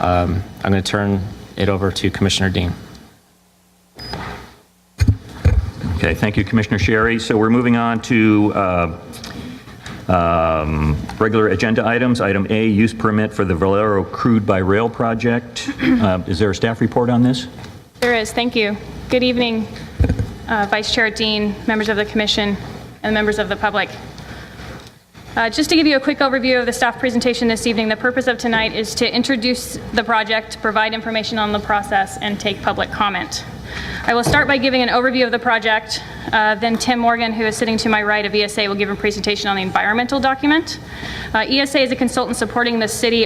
I'm going to turn it over to Commissioner Dean. Okay, thank you, Commissioner Sherry. So we're moving on to regular agenda items. Item A, use permit for the Valero Crude by Rail project. Is there a staff report on this? There is, thank you. Good evening, Vice Chair Dean, members of the Commission, and members of the public. Just to give you a quick overview of the staff presentation this evening, the purpose of tonight is to introduce the project, provide information on the process, and take public comment. I will start by giving an overview of the project. Then Tim Morgan, who is sitting to my right of ESA, will give a presentation on the environmental document. ESA is a consultant supporting the city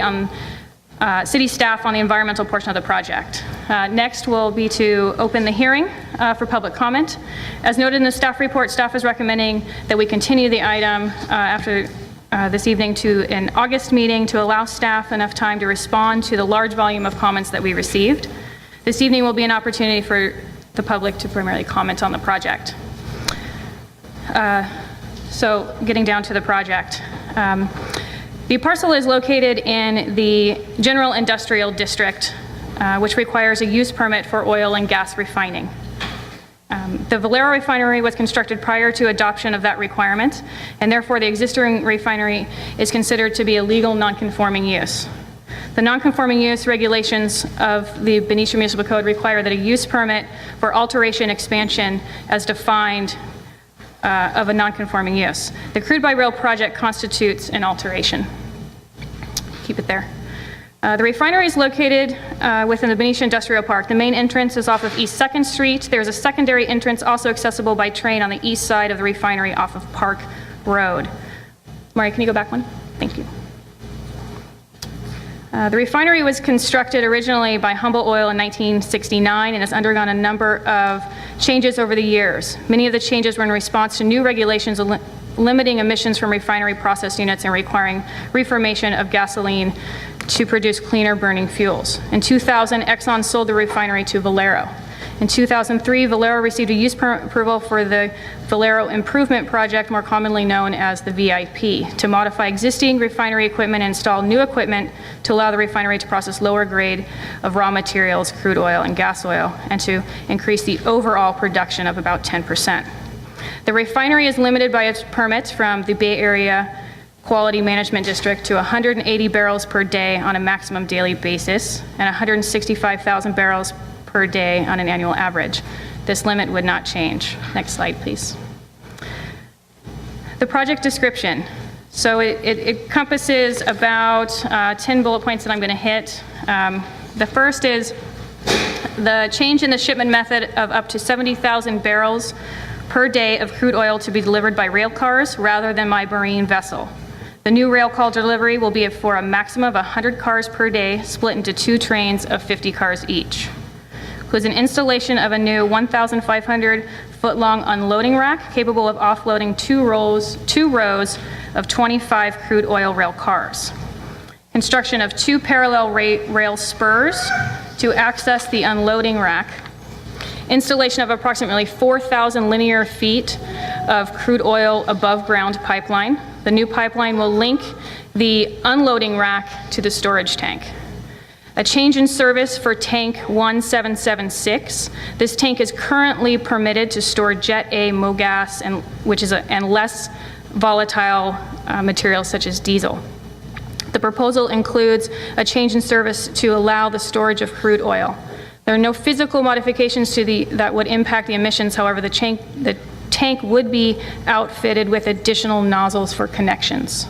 staff on the environmental portion of the project. Next will be to open the hearing for public comment. As noted in the staff report, staff is recommending that we continue the item after this evening to an August meeting to allow staff enough time to respond to the large volume of comments that we received. This evening will be an opportunity for the public to primarily comment on the project. So getting down to the project. The parcel is located in the General Industrial District, which requires a use permit for oil and gas refining. The Valero Refinery was constructed prior to adoption of that requirement, and therefore the existing refinery is considered to be a legal non-conforming use. The non-conforming use regulations of the Benicia Municipal Code require that a use permit for alteration expansion as defined of a non-conforming use. The Crude by Rail project constitutes an alteration. Keep it there. The refinery is located within the Benicia Industrial Park. The main entrance is off of East 2nd Street. There's a secondary entrance also accessible by train on the east side of the refinery off of Park Road. Mari, can you go back one? Thank you. The refinery was constructed originally by Humble Oil in 1969 and has undergone a number of changes over the years. Many of the changes were in response to new regulations limiting emissions from refinery process units and requiring reformation of gasoline to produce cleaner burning fuels. In 2000, Exxon sold the refinery to Valero. In 2003, Valero received a use permit approval for the Valero Improvement Project, more commonly known as the VIP, to modify existing refinery equipment and install new equipment to allow the refinery to process lower grade of raw materials, crude oil and gas oil, and to increase the overall production of about 10%. The refinery is limited by its permits from the Bay Area Quality Management District to 180 barrels per day on a maximum daily basis and 165,000 barrels per day on an annual average. This limit would not change. Next slide, please. The project description. So it encompasses about 10 bullet points that I'm going to hit. The first is the change in the shipment method of up to 70,000 barrels per day of crude oil to be delivered by rail cars rather than by marine vessel. The new rail car delivery will be for a maximum of 100 cars per day, split into 2 trains of 50 cars each. Includes an installation of a new 1,500-foot-long unloading rack capable of offloading 2 rows of 25 crude oil rail cars. Construction of 2 parallel rail spurs to access the unloading rack. Installation of approximately 4,000 linear feet of crude oil above ground pipeline. The new pipeline will link the unloading rack to the storage tank. A change in service for tank 1776. This tank is currently permitted to store Jet A mogas and less volatile materials such as diesel. The proposal includes a change in service to allow the storage of crude oil. There are no physical modifications that would impact the emissions. However, the tank would be outfitted with additional nozzles for connections.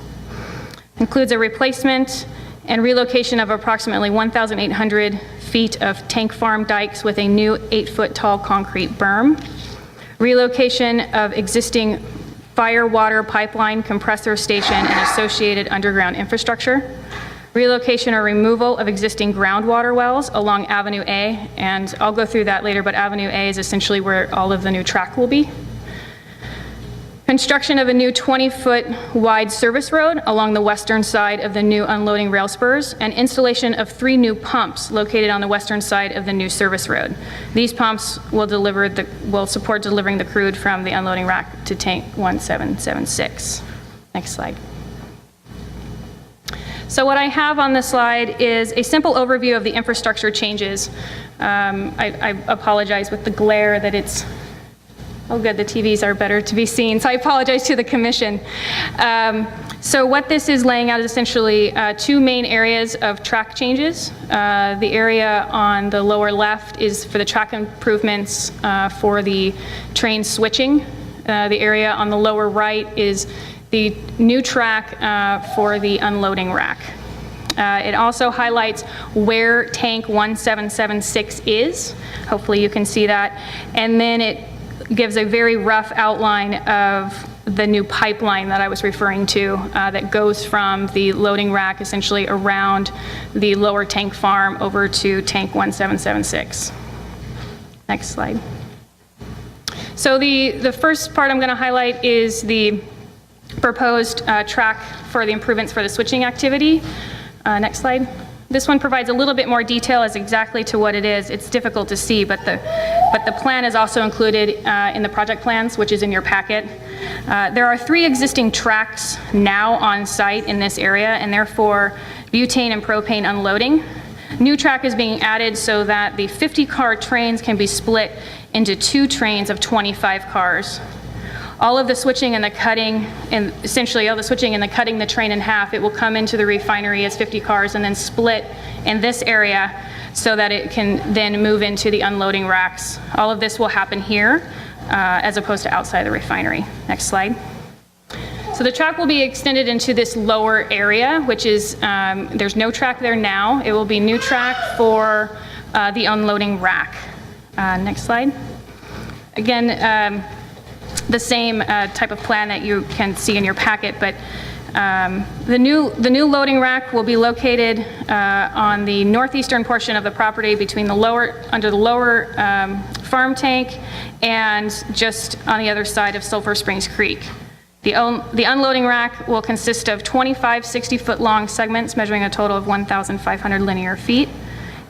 Includes a replacement and relocation of approximately 1,800 feet of tank farm dikes with a new 8-foot tall concrete berm. Relocation of existing fire water pipeline, compressor station, and associated underground infrastructure. Relocation or removal of existing groundwater wells along Avenue A, and I'll go through that later, but Avenue A is essentially where all of the new track will be. Construction of a new 20-foot wide service road along the western side of the new unloading rail spurs, and installation of 3 new pumps located on the western side of the new service road. These pumps will support delivering the crude from the unloading rack to tank 1776. Next slide. So what I have on this slide is a simple overview of the infrastructure changes. I apologize with the glare that it's, oh good, the TVs are better to be seen, so I apologize to the commission. So what this is laying out is essentially two main areas of track changes. The area on the lower left is for the track improvements for the train switching. The area on the lower right is the new track for the unloading rack. It also highlights where tank 1776 is. Hopefully you can see that. And then it gives a very rough outline of the new pipeline that I was referring to that goes from the loading rack essentially around the lower tank farm over to tank 1776. Next slide. So the first part I'm going to highlight is the proposed track for the improvements for the switching activity. Next slide. This one provides a little bit more detail as exactly to what it is. It's difficult to see, but the plan is also included in the project plans, which is in your packet. There are 3 existing tracks now on site in this area, and therefore butane and propane unloading. New track is being added so that the 50-car trains can be split into 2 trains of 25 cars. All of the switching and the cutting, and essentially all the switching and the cutting the train in half, it will come into the refinery as 50 cars and then split in this area so that it can then move into the unloading racks. All of this will happen here as opposed to outside the refinery. Next slide. So the track will be extended into this lower area, which is, there's no track there now. It will be new track for the unloading rack. Next slide. Again, the same type of plan that you can see in your packet, but the new loading rack will be located on the northeastern portion of the property between the under the lower farm tank and just on the other side of Sulphur Springs Creek. The unloading rack will consist of 25 60-foot long segments measuring a total of 1,500 linear feet.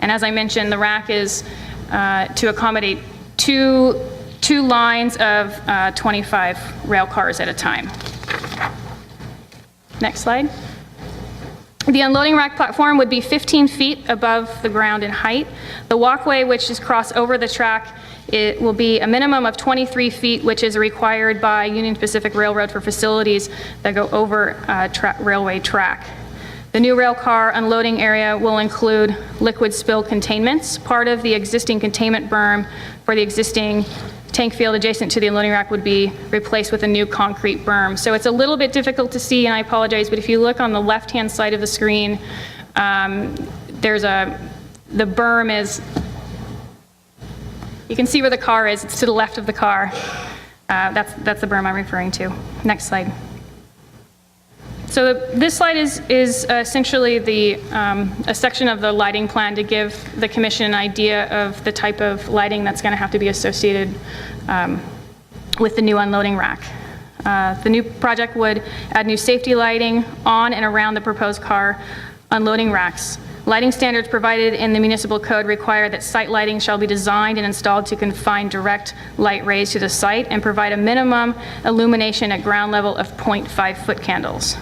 And as I mentioned, the rack is to accommodate two lines of 25 rail cars at a time. Next slide. The unloading rack platform would be 15 feet above the ground in height. The walkway, which is crossed over the track, it will be a minimum of 23 feet, which is required by Union Pacific Railroad for facilities that go over railway track. The new rail car unloading area will include liquid spill containments. Part of the existing containment berm for the existing tank field adjacent to the unloading rack would be replaced with a new concrete berm. So it's a little bit difficult to see, and I apologize, but if you look on the left-hand side of the screen, the berm is, you can see where the car is. It's to the left of the car. That's the berm I'm referring to. Next slide. So this slide is essentially a section of the lighting plan to give the commission an idea of the type of lighting that's going to have to be associated with the new unloading rack. The new project would add new safety lighting on and around the proposed car unloading racks. Lighting standards provided in the municipal code require that site lighting shall be designed and installed to confine direct light rays to the site and provide a minimum illumination at ground level of 0.5 foot candles.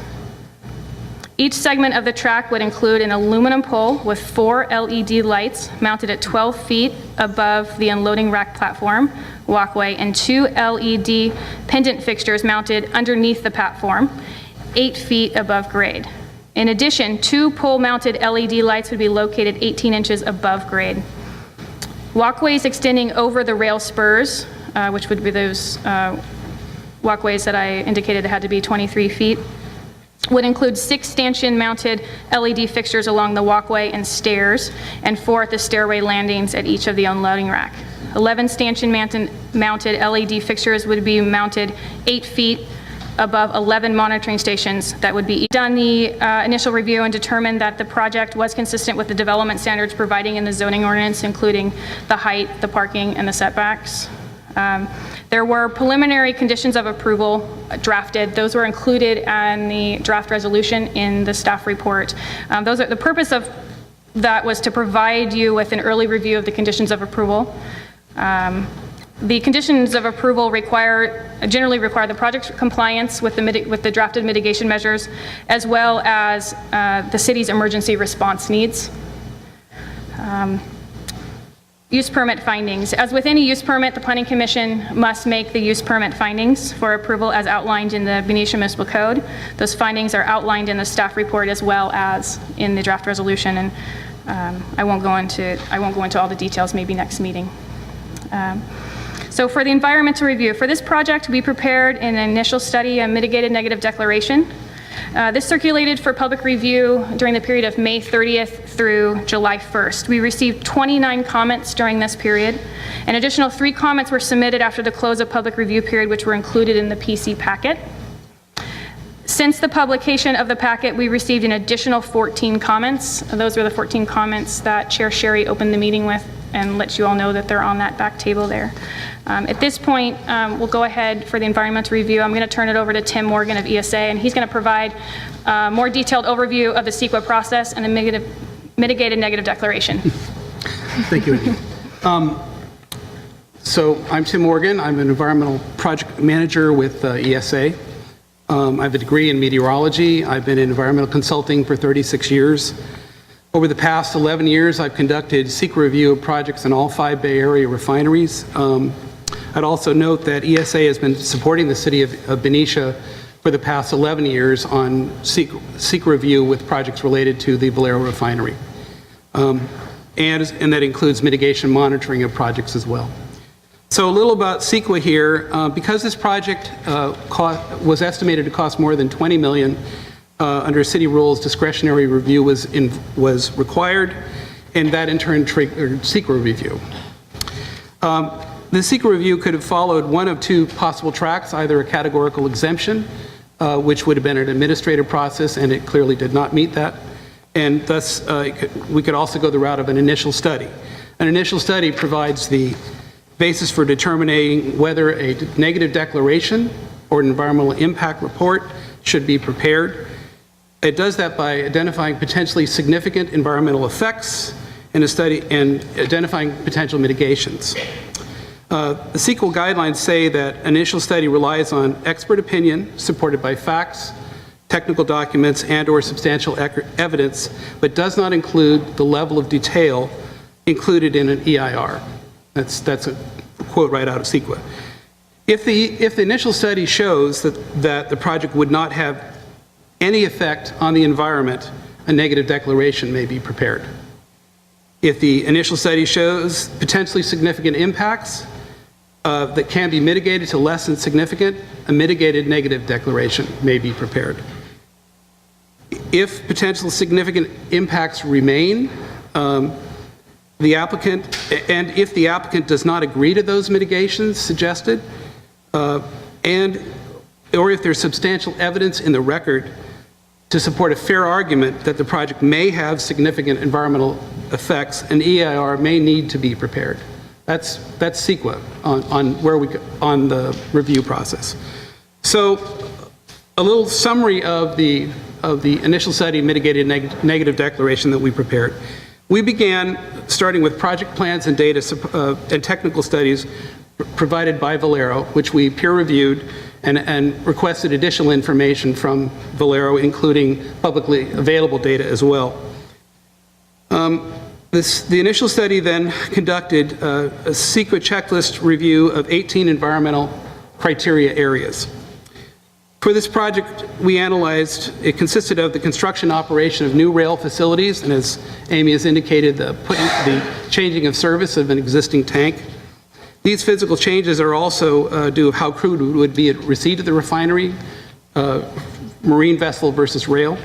Each segment of the track would include an aluminum pole with 4 LED lights mounted at 12 feet above the unloading rack platform walkway and 2 LED pendant fixtures mounted underneath the platform, 8 feet above grade. In addition, 2 pole-mounted LED lights would be located 18 inches above grade. Walkways extending over the rail spurs, which would be those walkways that I indicated had to be 23 feet, would include 6 stanchion-mounted LED fixtures along the walkway and stairs, and 4 at the stairway landings at each of the unloading rack. 11 stanchion-mounted LED fixtures would be mounted 8 feet above 11 monitoring stations that would be done the initial review and determined that the project was consistent with the development standards providing in the zoning ordinance, including the height, the parking, and the setbacks. There were preliminary conditions of approval drafted. Those were included in the draft resolution in the staff report. The purpose of that was to provide you with an early review of the conditions of approval. The conditions of approval generally require the project compliance with the drafted mitigation measures, as well as the city's emergency response needs. Use permit findings. As with any use permit, the Planning Commission must make the use permit findings for approval as outlined in the Benicia Municipal Code. Those findings are outlined in the staff report as well as in the draft resolution, and I won't go into all the details, maybe next meeting. So for the environmental review, for this project, we prepared an initial study, a mitigated negative declaration. This circulated for public review during the period of May 30th through July 1st. We received 29 comments during this period. An additional 3 comments were submitted after the close of public review period, which were included in the PC packet. Since the publication of the packet, we received an additional 14 comments. Those were the 14 comments that Chair Sherry opened the meeting with and let you all know that they're on that back table there. At this point, we'll go ahead for the environmental review. I'm going to turn it over to Tim Morgan of ESA, and he's going to provide a more detailed overview of the CEQA process and the mitigated negative declaration. Thank you, Andy. So I'm Tim Morgan. I'm an environmental project manager with ESA. I have a degree in meteorology. I've been in environmental consulting for 36 years. Over the past 11 years, I've conducted CEQA review of projects in all 5 Bay Area refineries. I'd also note that ESA has been supporting the city of Benicia for the past 11 years on CEQA review with projects related to the Valero Refinery. And that includes mitigation monitoring of projects as well. So a little about CEQA here. Because this project was estimated to cost more than $20 million, under city rules, discretionary review was required, and that in turn triggered CEQA review. The CEQA review could have followed one of 2 possible tracks, either a categorical exemption, which would have been an administrative process, and it clearly did not meet that, and thus we could also go the route of an initial study. An initial study provides the basis for determining whether a negative declaration or an environmental impact report should be prepared. It does that by identifying potentially significant environmental effects in a study and identifying potential mitigations. The CEQA guidelines say that an initial study relies on expert opinion supported by facts, technical documents, and/or substantial evidence, but does not include the level of detail included in an EIR. That's a quote right out of CEQA. If the initial study shows that the project would not have any effect on the environment, a negative declaration may be prepared. If the initial study shows potentially significant impacts that can be mitigated to less than significant, a mitigated negative declaration may be prepared. If potential significant impacts remain, the applicant, and if the applicant does not agree to those mitigations suggested, or if there's substantial evidence in the record to support a fair argument that the project may have significant environmental effects, an EIR may need to be prepared. That's CEQA on the review process. So a little summary of the initial study mitigated negative declaration that we prepared. We began starting with project plans and data and technical studies provided by Valero, which we peer-reviewed and requested additional information from Valero, including publicly available data as well. The initial study then conducted a CEQA checklist review of 18 environmental criteria areas. For this project, we analyzed, it consisted of the construction operation of new rail facilities, and as Amy has indicated, the changing of service of an existing tank. These physical changes are also due to how crude would be at receipt of the refinery, marine vessel versus rail,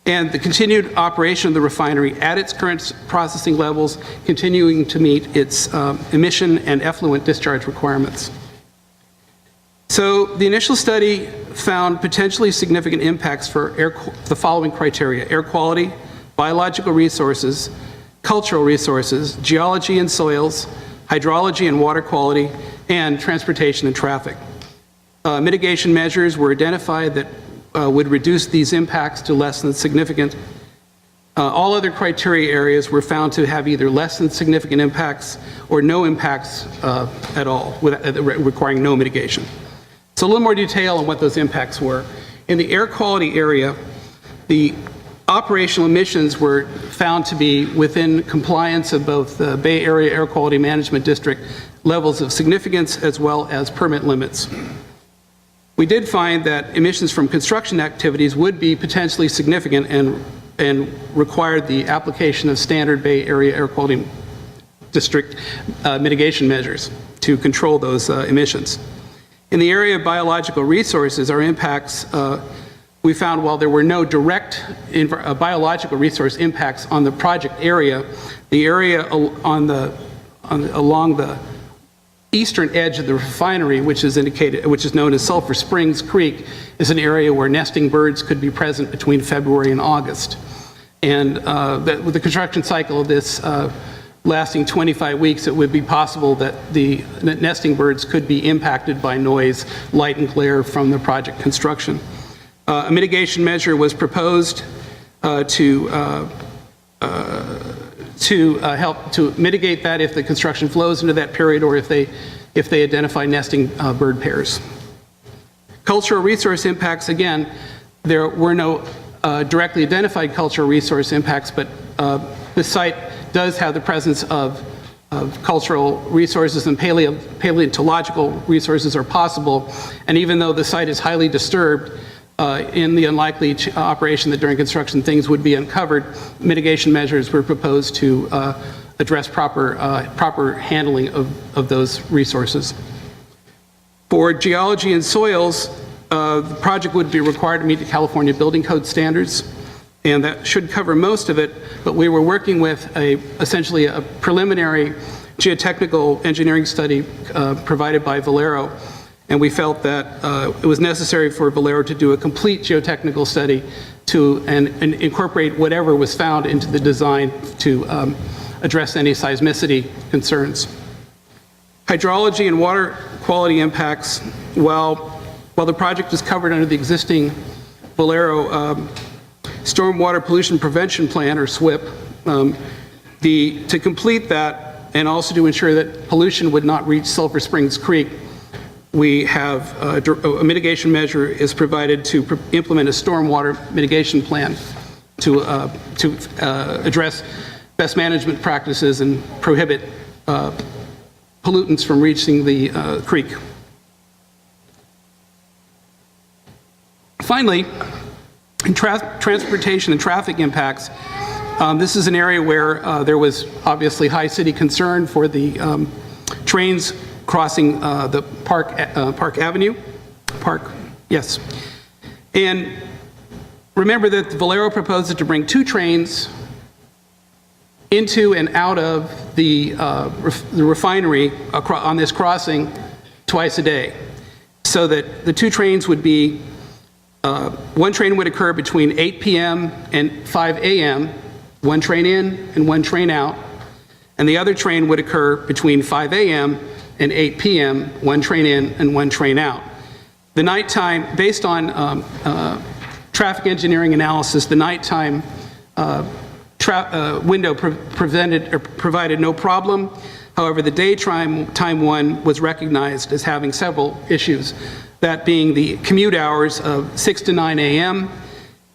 and the continued operation of the refinery at its current processing levels, continuing to meet its emission and effluent discharge requirements. So the initial study found potentially significant impacts for the following criteria: air quality, biological resources, cultural resources, geology and soils, hydrology and water quality, and transportation and traffic. Mitigation measures were identified that would reduce these impacts to less than significant. All other criteria areas were found to have either less than significant impacts or no impacts at all, requiring no mitigation. So a little more detail on what those impacts were. In the air quality area, the operational emissions were found to be within compliance of both the Bay Area Air Quality Management District levels of significance as well as permit limits. We did find that emissions from construction activities would be potentially significant and required the application of standard Bay Area Air Quality District mitigation measures to control those emissions. In the area of biological resources, our impacts, we found while there were no direct biological resource impacts on the project area, the area along the eastern edge of the refinery, which is known as Sulphur Springs Creek, is an area where nesting birds could be present between February and August. And with the construction cycle of this lasting 25 weeks, it would be possible that the nesting birds could be impacted by noise, light, and glare from the project construction. A mitigation measure was proposed to help to mitigate that if the construction flows into that period or if they identify nesting bird pairs. Cultural resource impacts, again, there were no directly identified cultural resource impacts, but the site does have the presence of cultural resources, and paleontological resources are possible. And even though the site is highly disturbed, in the unlikely operation that during construction things would be uncovered, mitigation measures were proposed to address proper handling of those resources. For geology and soils, the project would be required to meet the California Building Code standards, and that should cover most of it, but we were working with essentially a preliminary geotechnical engineering study provided by Valero, and we felt that it was necessary for Valero to do a complete geotechnical study and incorporate whatever was found into the design to address any seismicity concerns. Hydrology and water quality impacts, while the project is covered under the existing Valero Stormwater Pollution Prevention Plan, or SWIP, to complete that and also to ensure that pollution would not reach Sulphur Springs Creek, we have a mitigation measure is provided to implement a stormwater mitigation plan to address best management practices and prohibit pollutants from reaching the creek. Finally, in transportation and traffic impacts, this is an area where there was obviously high city concern for the trains crossing the Park Avenue. Yes. And remember that Valero proposed to bring 2 trains into and out of the refinery on this crossing twice a day, so that the 2 trains would be, one train would occur between 8 p.m. and 5 a.m., 1 train in and 1 train out, and the other train would occur between 5 a.m. and 8 p.m., 1 train in and 1 train out. The nighttime, based on traffic engineering analysis, the nighttime window provided no problem. However, the daytime one was recognized as having several issues, that being the commute hours of 6 to 9 a.m.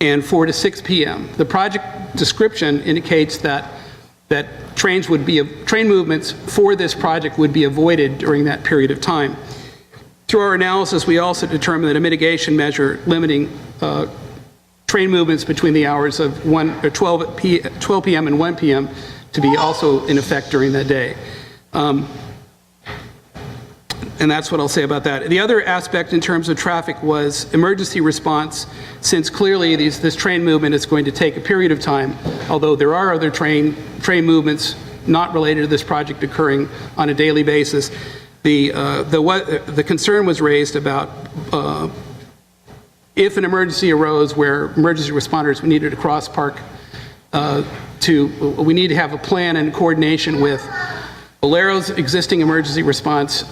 and 4 to 6 p.m. The project description indicates that train movements for this project would be avoided during that period of time. Through our analysis, we also determined that a mitigation measure limiting train movements between the hours of 12 p.m. and 1 p.m. to be also in effect during that day. And that's what I'll say about that. The other aspect in terms of traffic was emergency response, since clearly this train movement is going to take a period of time, although there are other train movements not related to this project occurring on a daily basis. The concern was raised about if an emergency arose where emergency responders needed to cross Park, we need to have a plan and coordination with Valero's existing emergency response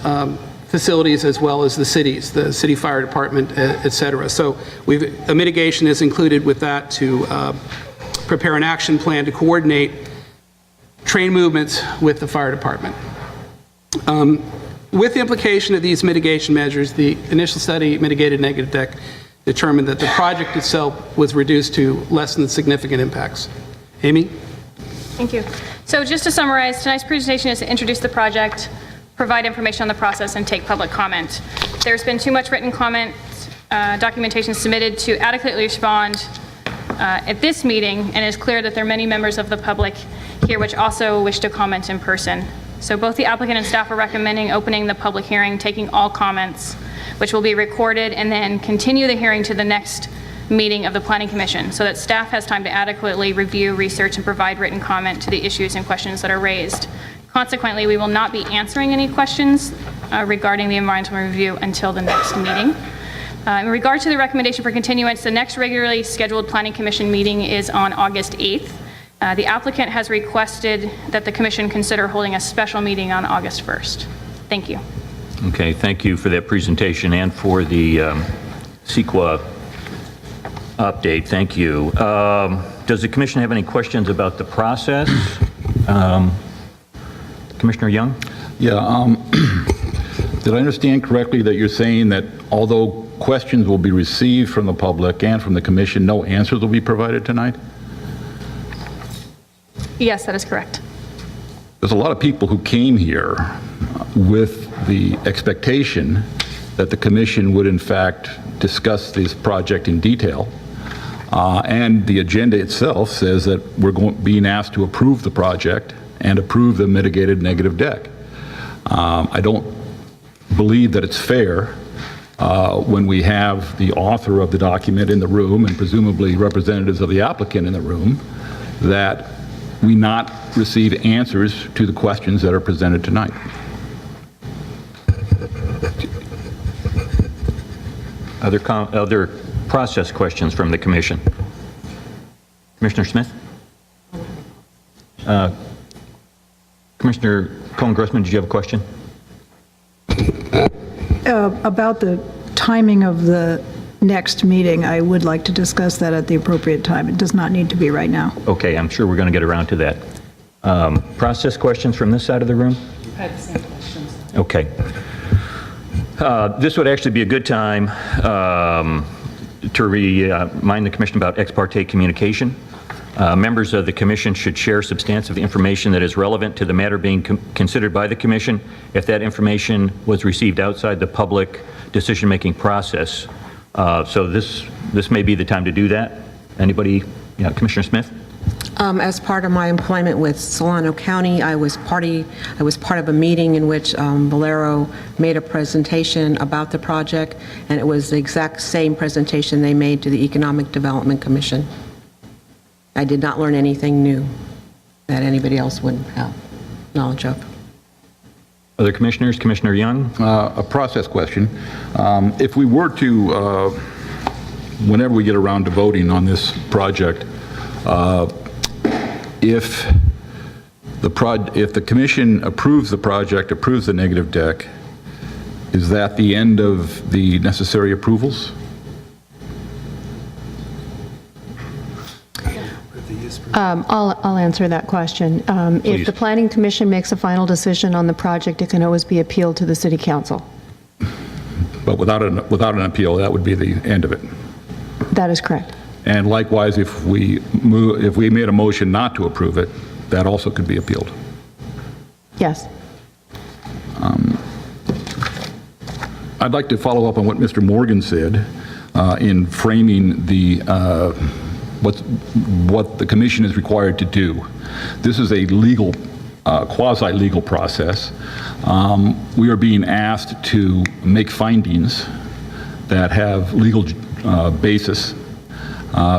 facilities as well as the city fire department, et cetera. So a mitigation is included with that to prepare an action plan to coordinate train movements with the fire department. With the implication of these mitigation measures, the initial study mitigated negative deck determined that the project itself was reduced to less than significant impacts. Amy? Thank you. So just to summarize, tonight's presentation is to introduce the project, provide information on the process, and take public comment. There's been too much written comment documentation submitted to adequately respond at this meeting, and it is clear that there are many members of the public here which also wish to comment in person. So both the applicant and staff are recommending opening the public hearing, taking all comments, which will be recorded, and then continue the hearing to the next meeting of the Planning Commission so that staff has time to adequately review, research, and provide written comment to the issues and questions that are raised. Consequently, we will not be answering any questions regarding the environmental review until the next meeting. In regard to the recommendation for continuance, the next regularly scheduled Planning Commission meeting is on August 8th. The applicant has requested that the Commission consider holding a special meeting on August 1st. Thank you. Okay, thank you for that presentation and for the CEQA update. Thank you. Does the Commission have any questions about the process? Commissioner Young? Yeah. Did I understand correctly that you're saying that although questions will be received from the public and from the Commission, no answers will be provided tonight? Yes, that is correct. There's a lot of people who came here with the expectation that the Commission would in fact discuss this project in detail. And the agenda itself says that we're being asked to approve the project and approve the mitigated negative deck. I don't believe that it's fair when we have the author of the document in the room and presumably representatives of the applicant in the room that we not receive answers to the questions that are presented tonight. Other process questions from the Commission? Commissioner Smith? Commissioner Cohen-Grossman, did you have a question? About the timing of the next meeting, I would like to discuss that at the appropriate time. It does not need to be right now. Okay, I'm sure we're going to get around to that. Process questions from this side of the room? I had the same questions. Okay. This would actually be a good time to remind the Commission about ex parte communication. Members of the Commission should share substantive information that is relevant to the matter being considered by the Commission if that information was received outside the public decision-making process. So this may be the time to do that. Anybody? Yeah, Commissioner Smith? As part of my employment with Solano County, I was part of a meeting in which Valero made a presentation about the project, and it was the exact same presentation they made to the Economic Development Commission. I did not learn anything new that anybody else wouldn't have knowledge of. Other commissioners? Commissioner Young? A process question. If we were to, whenever we get around to voting on this project, if the Commission approves the project, approves the negative deck, is that the end of the necessary approvals? I'll answer that question. If the Planning Commission makes a final decision on the project, it can always be appealed to the City Council. But without an appeal, that would be the end of it. That is correct. And likewise, if we made a motion not to approve it, that also could be appealed. Yes. I'd like to follow up on what Mr. Morgan said in framing the what the Commission is required to do. This is a legal, quasi-legal process. We are being asked to make findings that have legal basis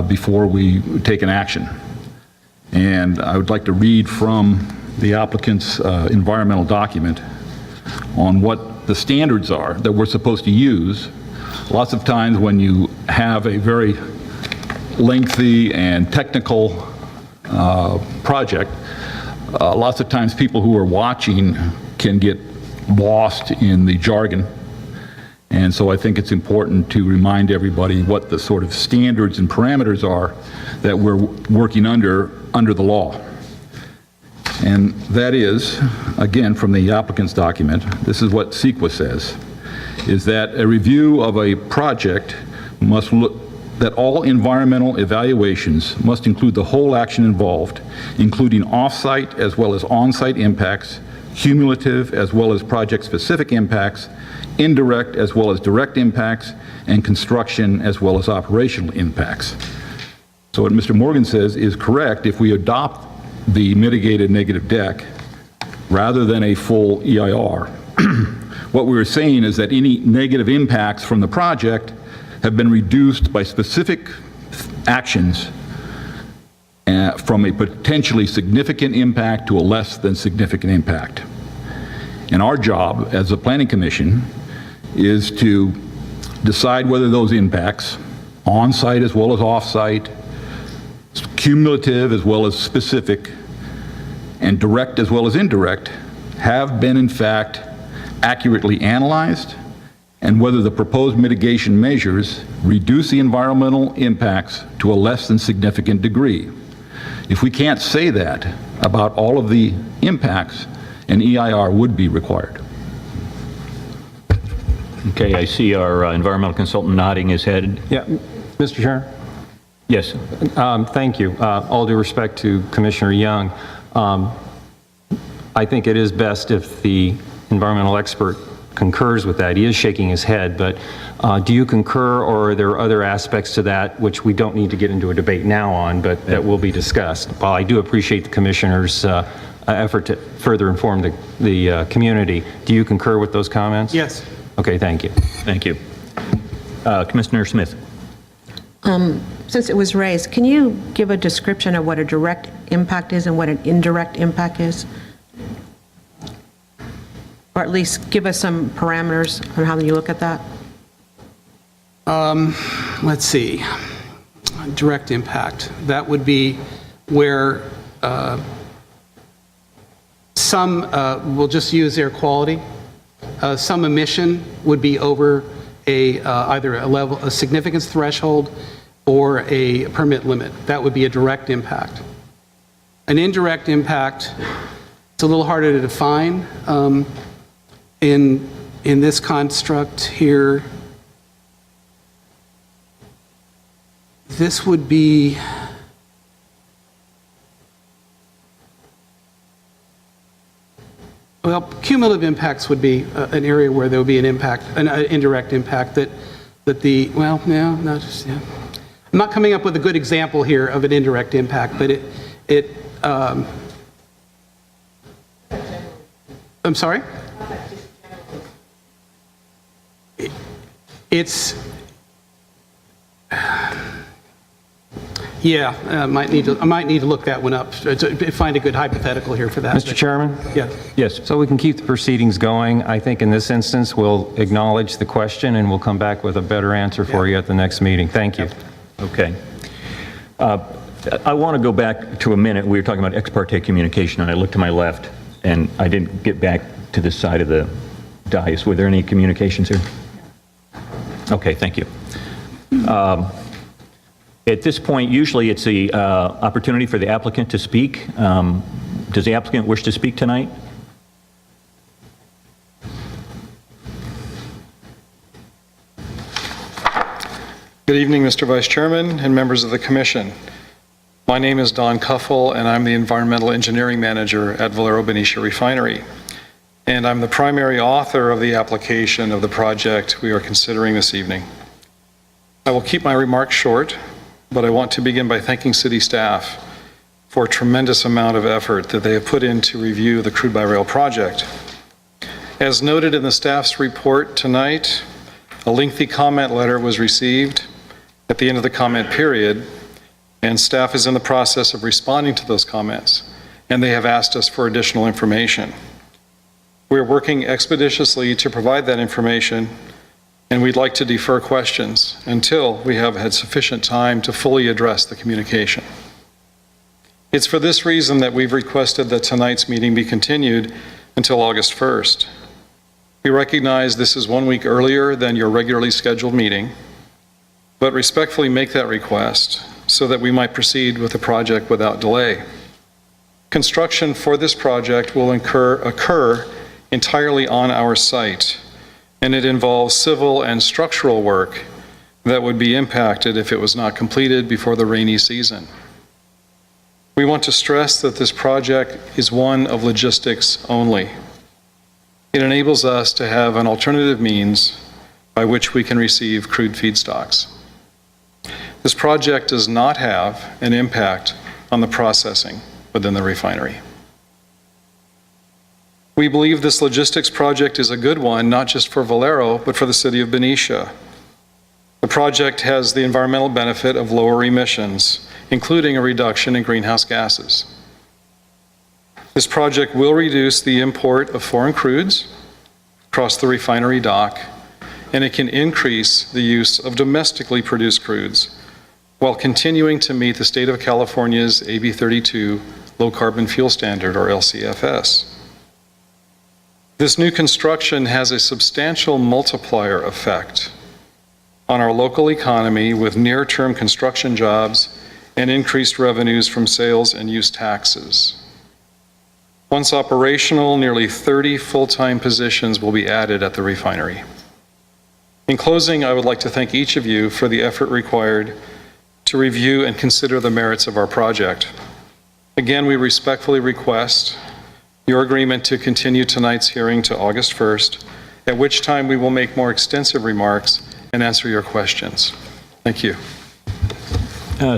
before we take an action. And I would like to read from the applicant's environmental document on what the standards are that we're supposed to use. Lots of times when you have a very lengthy and technical project, lots of times people who are watching can get lost in the jargon And so I think it's important to remind everybody what the sort of standards and parameters are that we're working under the law. And that is, again, from the applicant's document, this is what CEQA says, is that a review of a project must look, that all environmental evaluations must include the whole action involved, including off-site as well as on-site impacts, cumulative as well as project-specific impacts, indirect as well as direct impacts, and construction as well as operational impacts. So what Mr. Morgan says is correct if we adopt the mitigated negative deck rather than a full EIR. What we were saying is that any negative impacts from the project have been reduced by specific actions from a potentially significant impact to a less than significant impact. And our job as a planning commission is to decide whether those impacts, on-site as well as off-site, cumulative as well as specific, and direct as well as indirect, have been in fact accurately analyzed, and whether the proposed mitigation measures reduce the environmental impacts to a less than significant degree. If we can't say that about all of the impacts, an EIR would be required. Okay, I see our environmental consultant nodding his head. Yeah, Mr. Chair? Yes. Thank you. All due respect to Commissioner Young, I think it is best if the environmental expert concurs with that. He is shaking his head, but do you concur, or are there other aspects to that which we don't need to get into a debate now on, but that will be discussed? While I do appreciate the Commissioner's effort to further inform the community, do you concur with those comments? Yes. Okay, thank you. Thank you. Commissioner Smith. Since it was raised, can you give a description of what a direct impact is and what an indirect impact is? Or at least give us some parameters on how you look at that? Let's see. Direct impact. That would be where we'll just use air quality. Some emission would be over either a significance threshold or a permit limit. That would be a direct impact. An indirect impact, it's a little harder to define. In this construct here, this would be well, cumulative impacts would be an area where there would be an impact, an indirect impact that well, no, not just, yeah. I'm not coming up with a good example here of an indirect impact, but I'm sorry? It's, yeah, I might need to look that one up, to find a good hypothetical here for that. Mr. Chairman? Yeah. Yes. So we can keep the proceedings going. I think in this instance, we'll acknowledge the question and we'll come back with a better answer for you at the next meeting. Thank you. Okay. I want to go back to a minute. We were talking about ex parte communication, and I looked to my left, and I didn't get back to this side of the dais. Were there any communications here? Okay, thank you. At this point, usually it's the opportunity for the applicant to speak. Does the applicant wish to speak tonight? Good evening, Mr. Vice Chairman and members of the Commission. My name is Don Kuffel, and I'm the Environmental Engineering Manager at Valero Benicia Refinery. And I'm the primary author of the application of the project we are considering this evening. I will keep my remarks short, but I want to begin by thanking city staff for a tremendous amount of effort that they have put in to review the Crude by Rail project. As noted in the staff's report tonight, a lengthy comment letter was received at the end of the comment period, and staff is in the process of responding to those comments, and they have asked us for additional information. We are working expeditiously to provide that information, and we'd like to defer questions until we have had sufficient time to fully address the communication. It's for this reason that we've requested that tonight's meeting be continued until August 1st. We recognize this is 1 week earlier than your regularly scheduled meeting, but respectfully make that request so that we might proceed with the project without delay. Construction for this project will occur entirely on our site, and it involves civil and structural work that would be impacted if it was not completed before the rainy season. We want to stress that this project is one of logistics only. It enables us to have an alternative means by which we can receive crude feedstocks. This project does not have an impact on the processing within the refinery. We believe this logistics project is a good one, not just for Valero, but for the city of Benicia. The project has the environmental benefit of lower emissions, including a reduction in greenhouse gases. This project will reduce the import of foreign crudes across the refinery dock, and it can increase the use of domestically produced crudes while continuing to meet the state of California's AB 32 Low Carbon Fuel Standard, or LCFS. This new construction has a substantial multiplier effect on our local economy with near-term construction jobs and increased revenues from sales and use taxes. Once operational, nearly 30 full-time positions will be added at the refinery. In closing, I would like to thank each of you for the effort required to review and consider the merits of our project. Again, we respectfully request your agreement to continue tonight's hearing to August 1st, at which time we will make more extensive remarks and answer your questions. Thank you.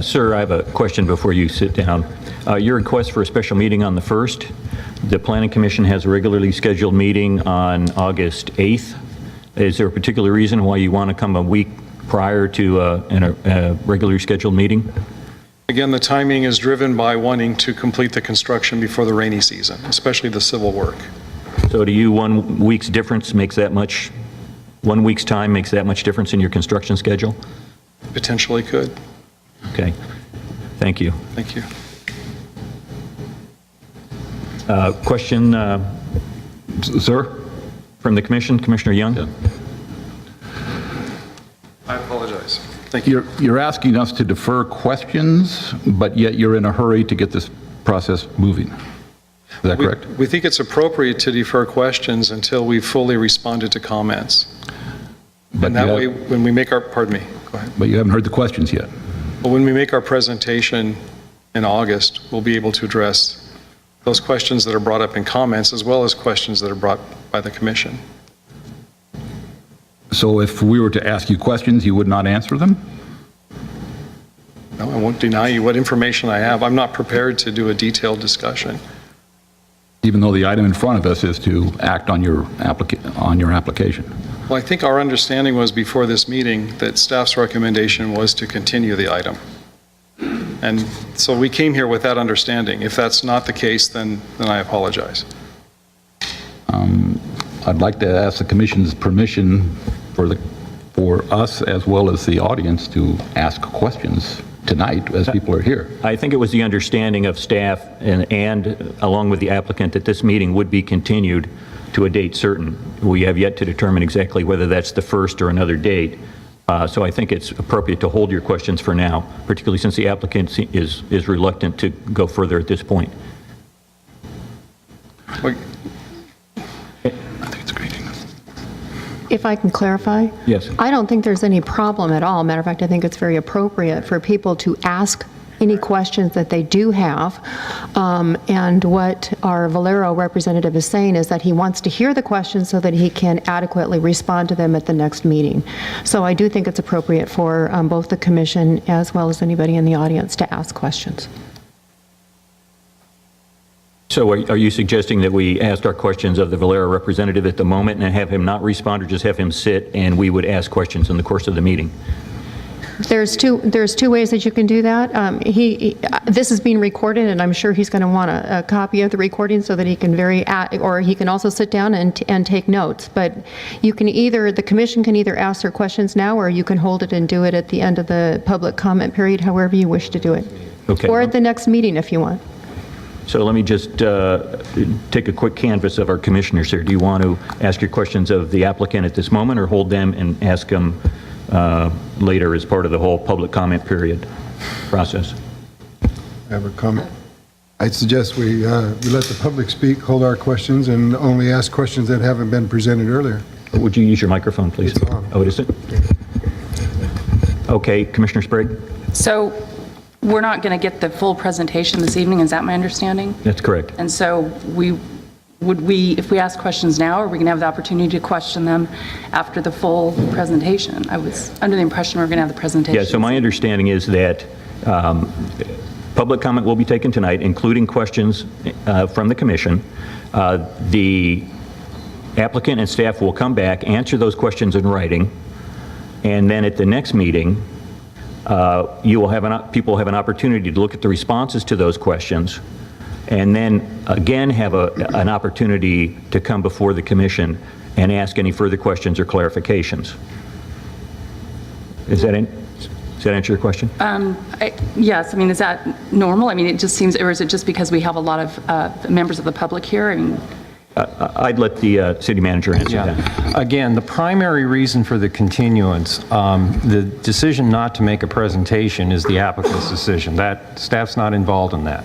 Sir, I have a question before you sit down. Your request for a special meeting on the 1st, the Planning Commission has a regularly scheduled meeting on August 8th. Is there a particular reason why you want to come a week prior to a regularly scheduled meeting? Again, the timing is driven by wanting to complete the construction before the rainy season, especially the civil work. So to you, 1 week's difference makes that much, 1 week's time makes that much difference in your construction schedule? Potentially could. Okay. Thank you. Thank you. Question Sir? from the Commission, Commissioner Young? Yeah. I apologize. Thank you. You're asking us to defer questions, but yet you're in a hurry to get this process moving. Is that correct? We think it's appropriate to defer questions until we've fully responded to comments. But And that way, when we make our, pardon me, go ahead. But you haven't heard the questions yet. But when we make our presentation in August, we'll be able to address those questions that are brought up in comments as well as questions that are brought by the Commission. So if we were to ask you questions, you would not answer them? No, I won't deny you what information I have. I'm not prepared to do a detailed discussion. Even though the item in front of us is to act on your application. Well, I think our understanding was before this meeting that staff's recommendation was to continue the item. And so we came here with that understanding. If that's not the case, then I apologize. I'd like to ask the Commission's permission for us as well as the audience to ask questions tonight as people are here. I think it was the understanding of staff and along with the applicant that this meeting would be continued to a date certain. We have yet to determine exactly whether that's the 1st or another date. So I think it's appropriate to hold your questions for now, particularly since the applicant is reluctant to go further at this point. Well, If I can clarify? Yes. I don't think there's any problem at all. Matter of fact, I think it's very appropriate for people to ask any questions that they do have. And what our Valero representative is saying is that he wants to hear the questions so that he can adequately respond to them at the next meeting. So I do think it's appropriate for both the Commission as well as anybody in the audience to ask questions. So are you suggesting that we ask our questions of the Valero representative at the moment and have him not respond, or just have him sit and we would ask questions in the course of the meeting? There's two ways that you can do that. This is being recorded, and I'm sure he's going to want a copy of the recording so that he can or he can also sit down and take notes. But you can the Commission can either ask their questions now, or you can hold it and do it at the end of the public comment period, however you wish to do it. Okay. Or at the next meeting if you want. So let me just take a quick canvass of our commissioners here. Do you want to ask your questions of the applicant at this moment or hold them and ask them later as part of the whole public comment period process? I have a comment. I suggest we let the public speak, hold our questions, and only ask questions that haven't been presented earlier. Would you use your microphone, please? It's on. Oh, is it? Okay, Commissioner Sprague? So we're not going to get the full presentation this evening, is that my understanding? That's correct. And so if we ask questions now, are we going to have the opportunity to question them after the full presentation? I was under the impression we were going to have the presentation. Yeah, so my understanding is that public comment will be taken tonight, including questions from the commission. The applicant and staff will come back, answer those questions in writing, and then at the next meeting, people will have an opportunity to look at the responses to those questions, and then again have an opportunity to come before the commission and ask any further questions or clarifications. Does that answer your question? Yes, I mean, is that normal? I mean, it just seems, or is it just because we have a lot of members of the public here? I'd let the city manager answer that. Again, the primary reason for the continuance, the decision not to make a presentation is the applicant's decision. That staff's not involved in that.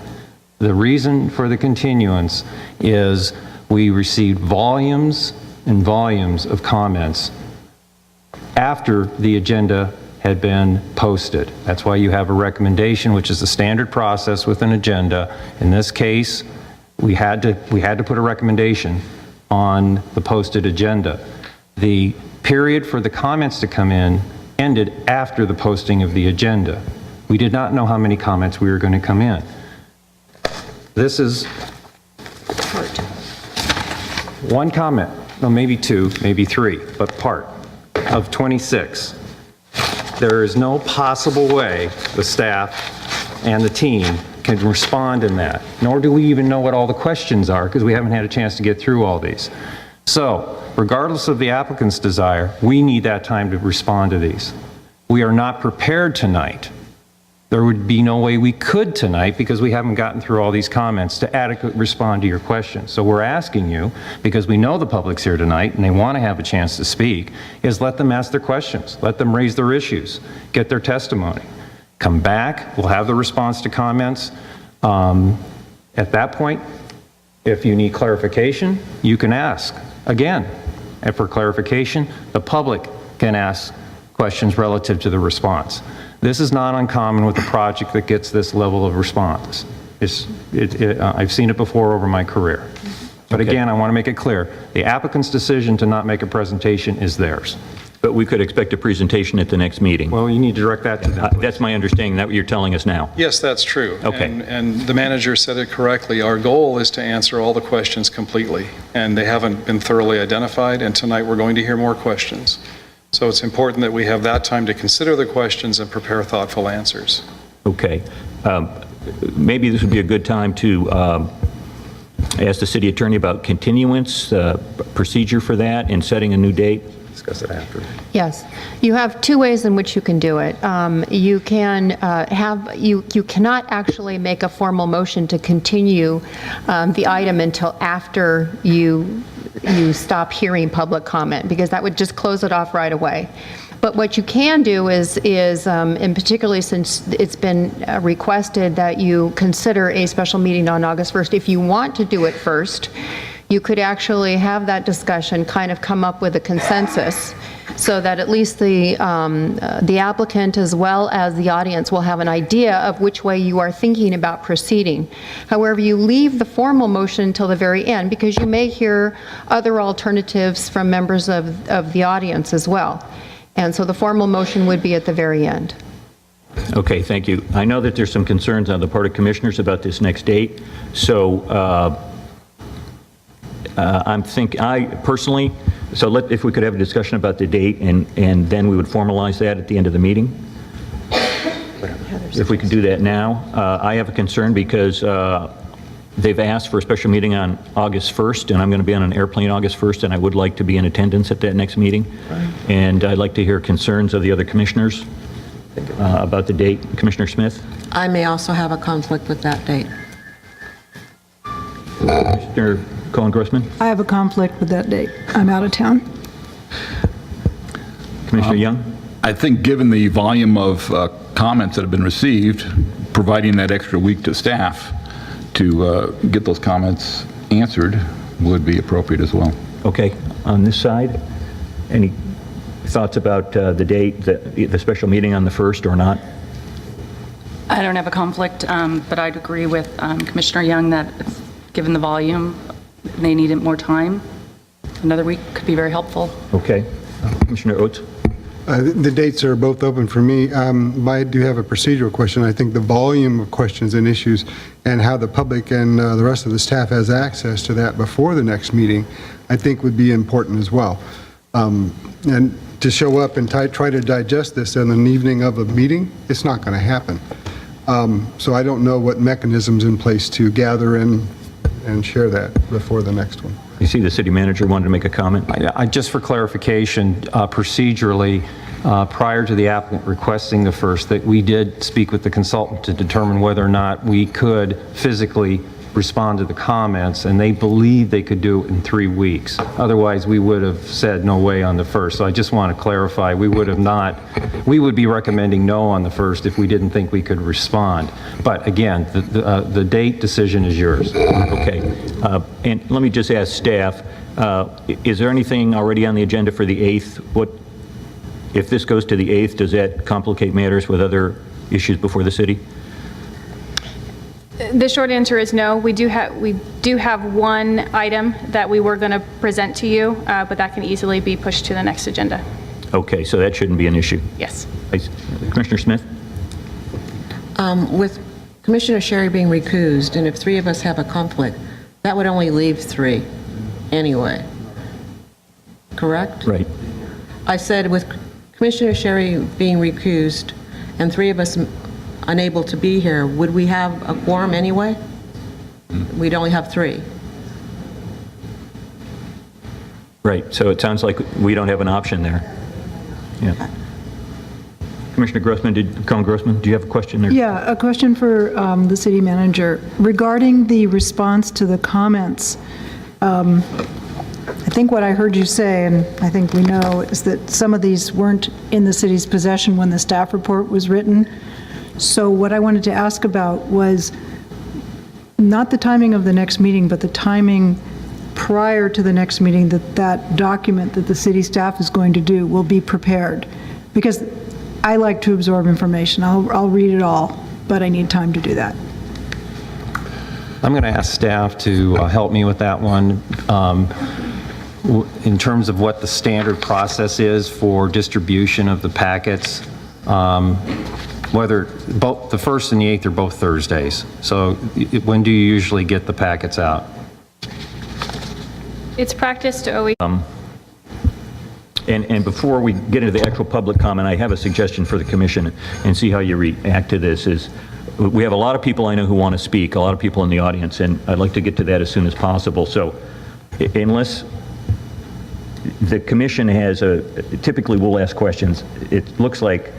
The reason for the continuance is we received volumes and volumes of comments after the agenda had been posted. That's why you have a recommendation, which is the standard process with an agenda. In this case, we had to put a recommendation on the posted agenda. The period for the comments to come in ended after the posting of the agenda. We did not know how many comments we were going to come in. This is one comment, no, maybe two, maybe three, but part of 26. There is no possible way the staff and the team can respond in that, nor do we even know what all the questions are because we haven't had a chance to get through all these. So, regardless of the applicant's desire, we need that time to respond to these. We are not prepared tonight. There would be no way we could tonight because we haven't gotten through all these comments to adequately respond to your questions. So we're asking you, because we know the public's here tonight and they want to have a chance to speak, is let them ask their questions, let them raise their issues, get their testimony. Come back, we'll have the response to comments. At that point, if you need clarification, you can ask again. And for clarification, the public can ask questions relative to the response. This is not uncommon with a project that gets this level of response. I've seen it before over my career. But again, I want to make it clear, the applicant's decision to not make a presentation is theirs. But we could expect a presentation at the next meeting. Well, you need to direct that to them. That's my understanding. That's what you're telling us now. Yes, that's true. Okay. And the manager said it correctly. Our goal is to answer all the questions completely, and they haven't been thoroughly identified, and tonight we're going to hear more questions. So it's important that we have that time to consider the questions and prepare thoughtful answers. Okay. Maybe this would be a good time to ask the city attorney about continuance, procedure for that, and setting a new date. Discuss it after. Yes. You have two ways in which you can do it. You can you cannot actually make a formal motion to continue the item until after you stop hearing public comment, because that would just close it off right away. But what you can do is and particularly since it's been requested that you consider a special meeting on August 1st, if you want to do it first, you could actually have that discussion, kind of come up with a consensus, so that at least the applicant as well as the audience will have an idea of which way you are thinking about proceeding. However, you leave the formal motion until the very end, because you may hear other alternatives from members of the audience as well. And so the formal motion would be at the very end. Okay, thank you. I know that there's some concerns on the part of commissioners about this next date, so I personally, if we could have a discussion about the date and then we would formalize that at the end of the meeting. If we could do that now. I have a concern because they've asked for a special meeting on August 1st, and I'm going to be on an airplane August 1st, and I would like to be in attendance at that next meeting. Right. And I'd like to hear concerns of the other commissioners about the date. Commissioner Smith? I may also have a conflict with that date. Commissioner Cohen-Grossman? I have a conflict with that date. I'm out of town. Commissioner Young? I think given the volume of comments that have been received, providing that extra week to staff to get those comments answered would be appropriate as well. Okay, on this side, any thoughts about the date, the special meeting on the 1st or not? I don't have a conflict, but I'd agree with Commissioner Young that given the volume, they needed more time. Another week could be very helpful. Okay. Commissioner Oates? The dates are both open for me. I do have a procedural question. I think the volume of questions and issues and how the public and the rest of the staff has access to that before the next meeting, I think would be important as well. And to show up and try to digest this in an evening of a meeting, it's not going to happen. So I don't know what mechanisms in place to gather and share that before the next one. You see the city manager wanted to make a comment? Just for clarification, procedurally, prior to the applicant requesting the 1st, that we did speak with the consultant to determine whether or not we could physically respond to the comments, and they believed they could do it in 3 weeks. Otherwise, we would have said no way on the 1st. So I just want to clarify, we would be recommending no on the 1st if we didn't think we could respond. But again, the date decision is yours. Okay. And let me just ask staff, is there anything already on the agenda for the 8th? If this goes to the 8th, does that complicate matters with other issues before the city? The short answer is no. We do have one item that we were going to present to you, but that can easily be pushed to the next agenda. Okay, so that shouldn't be an issue. Yes. Commissioner Smith? With Commissioner Sherry being recused, and if 3 of us have a conflict, that would only leave 3 anyway. Correct? Right. I said with Commissioner Sherry being recused and 3 of us unable to be here, would we have a quorum anyway? We'd only have 3. Right, so it sounds like we don't have an option there. Yeah. Commissioner Cohen-Grossman, do you have a question there? Yeah, a question for the city manager. Regarding the response to the comments, I think what I heard you say, and I think we know, is that some of these weren't in the city's possession when the staff report was written. So what I wanted to ask about was not the timing of the next meeting, but the timing prior to the next meeting that document that the city staff is going to do will be prepared. Because I like to absorb information. I'll read it all, but I need time to do that. I'm going to ask staff to help me with that one. In terms of what the standard process is for distribution of the packets, whether both the 1st and the 8th are both Thursdays. So when do you usually get the packets out? It's practice to always... And before we get into the actual public comment, I have a suggestion for the commission and see how you react to this. We have a lot of people I know who want to speak, a lot of people in the audience, and I'd like to get to that as soon as possible. So unless the commission has typically we'll ask questions. It looks like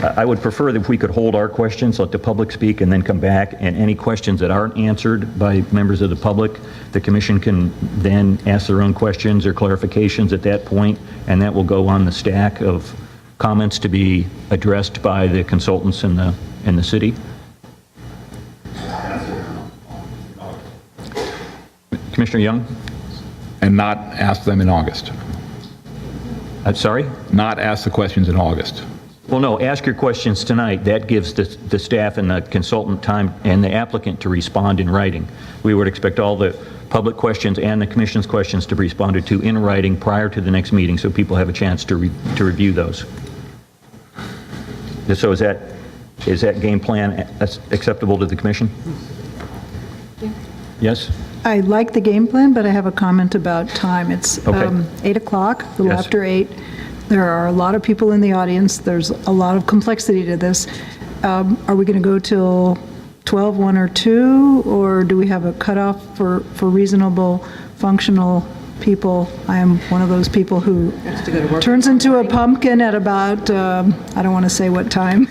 I would prefer that if we could hold our questions, let the public speak, and then come back, and any questions that aren't answered by members of the public, the commission can then ask their own questions or clarifications at that point, and that will go on the stack of comments to be addressed by the consultants in the city. Commissioner Young? And not ask them in August. I'm sorry? Not ask the questions in August. Well, no, ask your questions tonight. That gives the staff and the consultant time and the applicant to respond in writing. We would expect all the public questions and the commission's questions to be responded to in writing prior to the next meeting so people have a chance to review those. So is that game plan acceptable to the commission? Yes? I like the game plan, but I have a comment about time. It's Okay. 8 o'clock, a little Yes. after 8. There are a lot of people in the audience. There's a lot of complexity to this. Are we going to go till 12, 1, or 2, or do we have a cutoff for reasonable, functional people? I am one of those people who turns into a pumpkin at about, I don't want to say what time.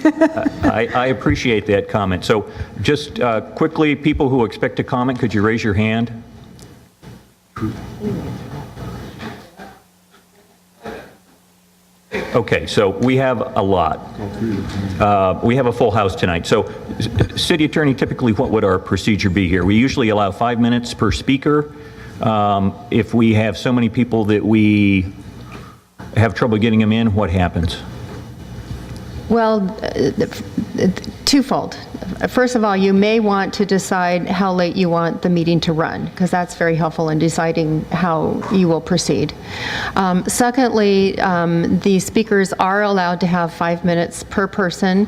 I appreciate that comment. So just quickly, people who expect to comment, could you raise your hand? Okay, so we have a lot. We have a full house tonight. So, City Attorney, typically what would our procedure be here? We usually allow 5 minutes per speaker. If we have so many people that we have trouble getting them in, what happens? Well, twofold. First of all, you may want to decide how late you want the meeting to run, because that's very helpful in deciding how you will proceed. Secondly, the speakers are allowed to have 5 minutes per person.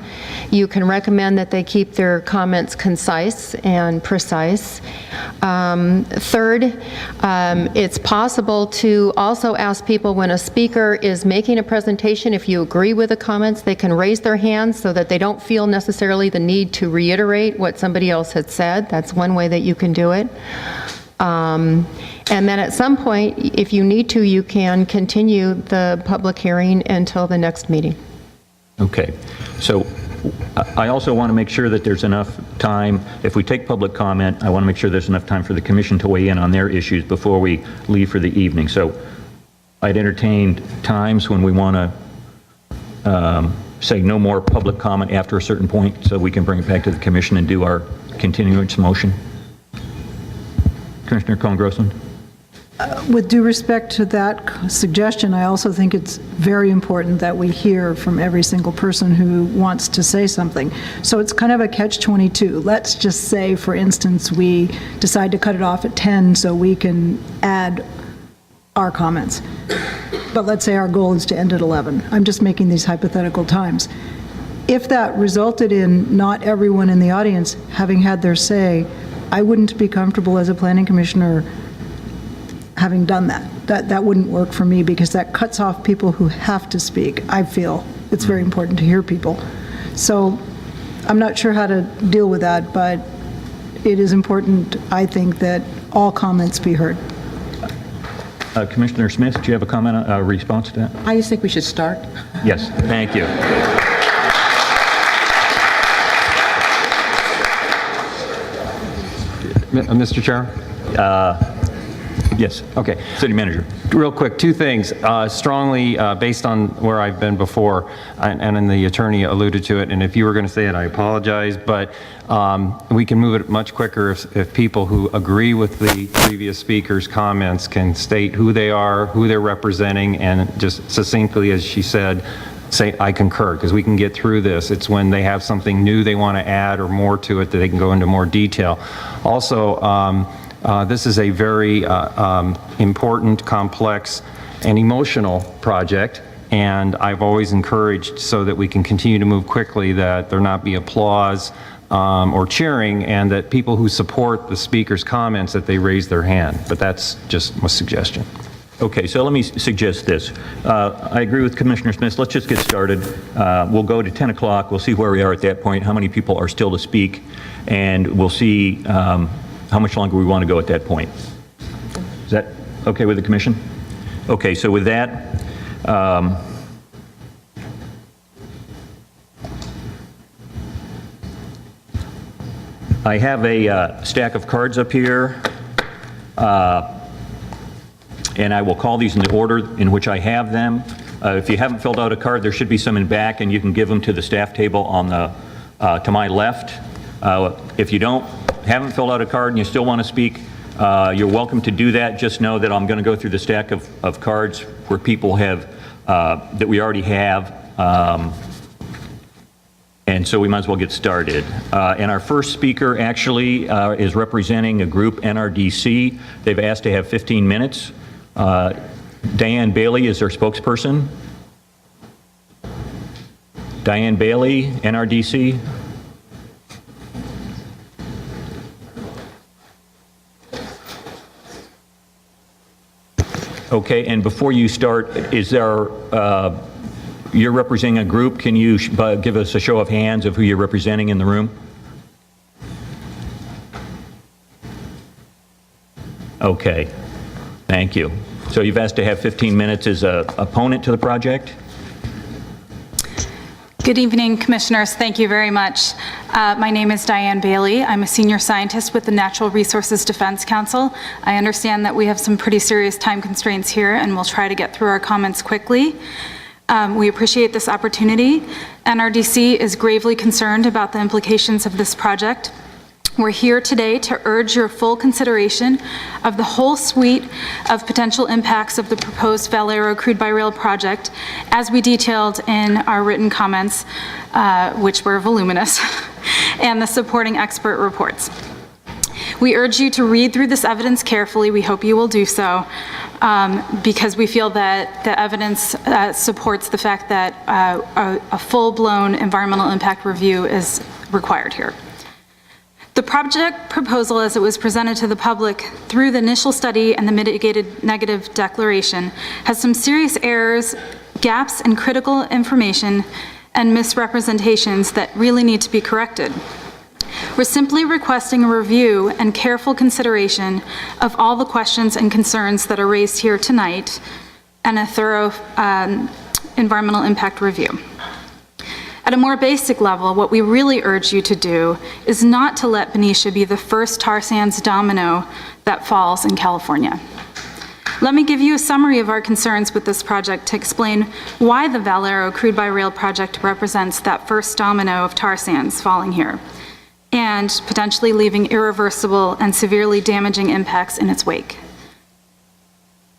You can recommend that they keep their comments concise and precise. Third, it's possible to also ask people when a speaker is making a presentation, if you agree with the comments, they can raise their hands so that they don't feel necessarily the need to reiterate what somebody else had said. That's one way that you can do it. And then at some point, if you need to, you can continue the public hearing until the next meeting. Okay, so I also want to make sure that there's enough time. If we take public comment, I want to make sure there's enough time for the commission to weigh in on their issues before we leave for the evening. So I'd entertain times when we want to say no more public comment after a certain point, so we can bring it back to the commission and do our continuance motion. Commissioner Cohen-Grossman? With due respect to that suggestion, I also think it's very important that we hear from every single person who wants to say something. So it's kind of a catch-22. Let's just say, for instance, we decide to cut it off at 10 so we can add our comments. But let's say our goal is to end at 11. I'm just making these hypothetical times. If that resulted in not everyone in the audience having had their say, I wouldn't be comfortable as a planning commissioner having done that. That wouldn't work for me, because that cuts off people who have to speak. I feel it's very important to hear people. So I'm not sure how to deal with that, but it is important, I think, that all comments be heard. Commissioner Smith, do you have a comment, a response to that? I just think we should start. Yes, thank you. Mr. Chair? Yes. Okay. City Manager. Real quick, two things. Strongly, based on where I've been before, and the attorney alluded to it, and if you were going to say it, I apologize, but we can move it much quicker if people who agree with the previous speaker's comments can state who they are, who they're representing, and just succinctly, as she said, say, I concur, because we can get through this. It's when they have something new they want to add or more to it that they can go into more detail. Also, this is a very important, complex, and emotional project, and I've always encouraged, so that we can continue to move quickly, that there not be applause or cheering, and that people who support the speaker's comments, that they raise their hand. But that's just a suggestion. Okay, so let me suggest this. I agree with Commissioner Smith. Let's just get started. We'll go to 10 o'clock. We'll see where we are at that point, how many people are still to speak, and we'll see how much longer we want to go at that point. Is that okay with the commission? Okay, so with that, I have a stack of cards up here, and I will call these in the order in which I have them. If you haven't filled out a card, there should be some in back, and you can give them to the staff table on the to my left. If you haven't filled out a card and you still want to speak, you're welcome to do that. Just know that I'm going to go through the stack of cards where people have, that we already have, and so we might as well get started. And our first speaker actually is representing a group, NRDC. They've asked to have 15 minutes. Diane Bailey is their spokesperson. Diane Bailey, NRDC. Okay, and before you start, is there, you're representing a group, can you give us a show of hands of who you're representing in the room? Okay, thank you. So you've asked to have 15 minutes as an opponent to the project? Good evening, Commissioners. Thank you very much. My name is Diane Bailey. I'm a senior scientist with the Natural Resources Defense Council. I understand that we have some pretty serious time constraints here, and we'll try to get through our comments quickly. We appreciate this opportunity. NRDC is gravely concerned about the implications of this project. We're here today to urge your full consideration of the whole suite of potential impacts of the proposed Valero crude by rail project, as we detailed in our written comments, which were voluminous, and the supporting expert reports. We urge you to read through this evidence carefully. We hope you will do so, because we feel that the evidence supports the fact that a full-blown environmental impact review is required here. The project proposal, as it was presented to the public through the initial study and the mitigated negative declaration, has some serious errors, gaps in critical information, and misrepresentations that really need to be corrected. We're simply requesting a review and careful consideration of all the questions and concerns that are raised here tonight, and a thorough environmental impact review. At a more basic level, what we really urge you to do is not to let Benicia be the first tar sands domino that falls in California. Let me give you a summary of our concerns with this project to explain why the Valero crude by rail project represents that first domino of tar sands falling here, and potentially leaving irreversible and severely damaging impacts in its wake.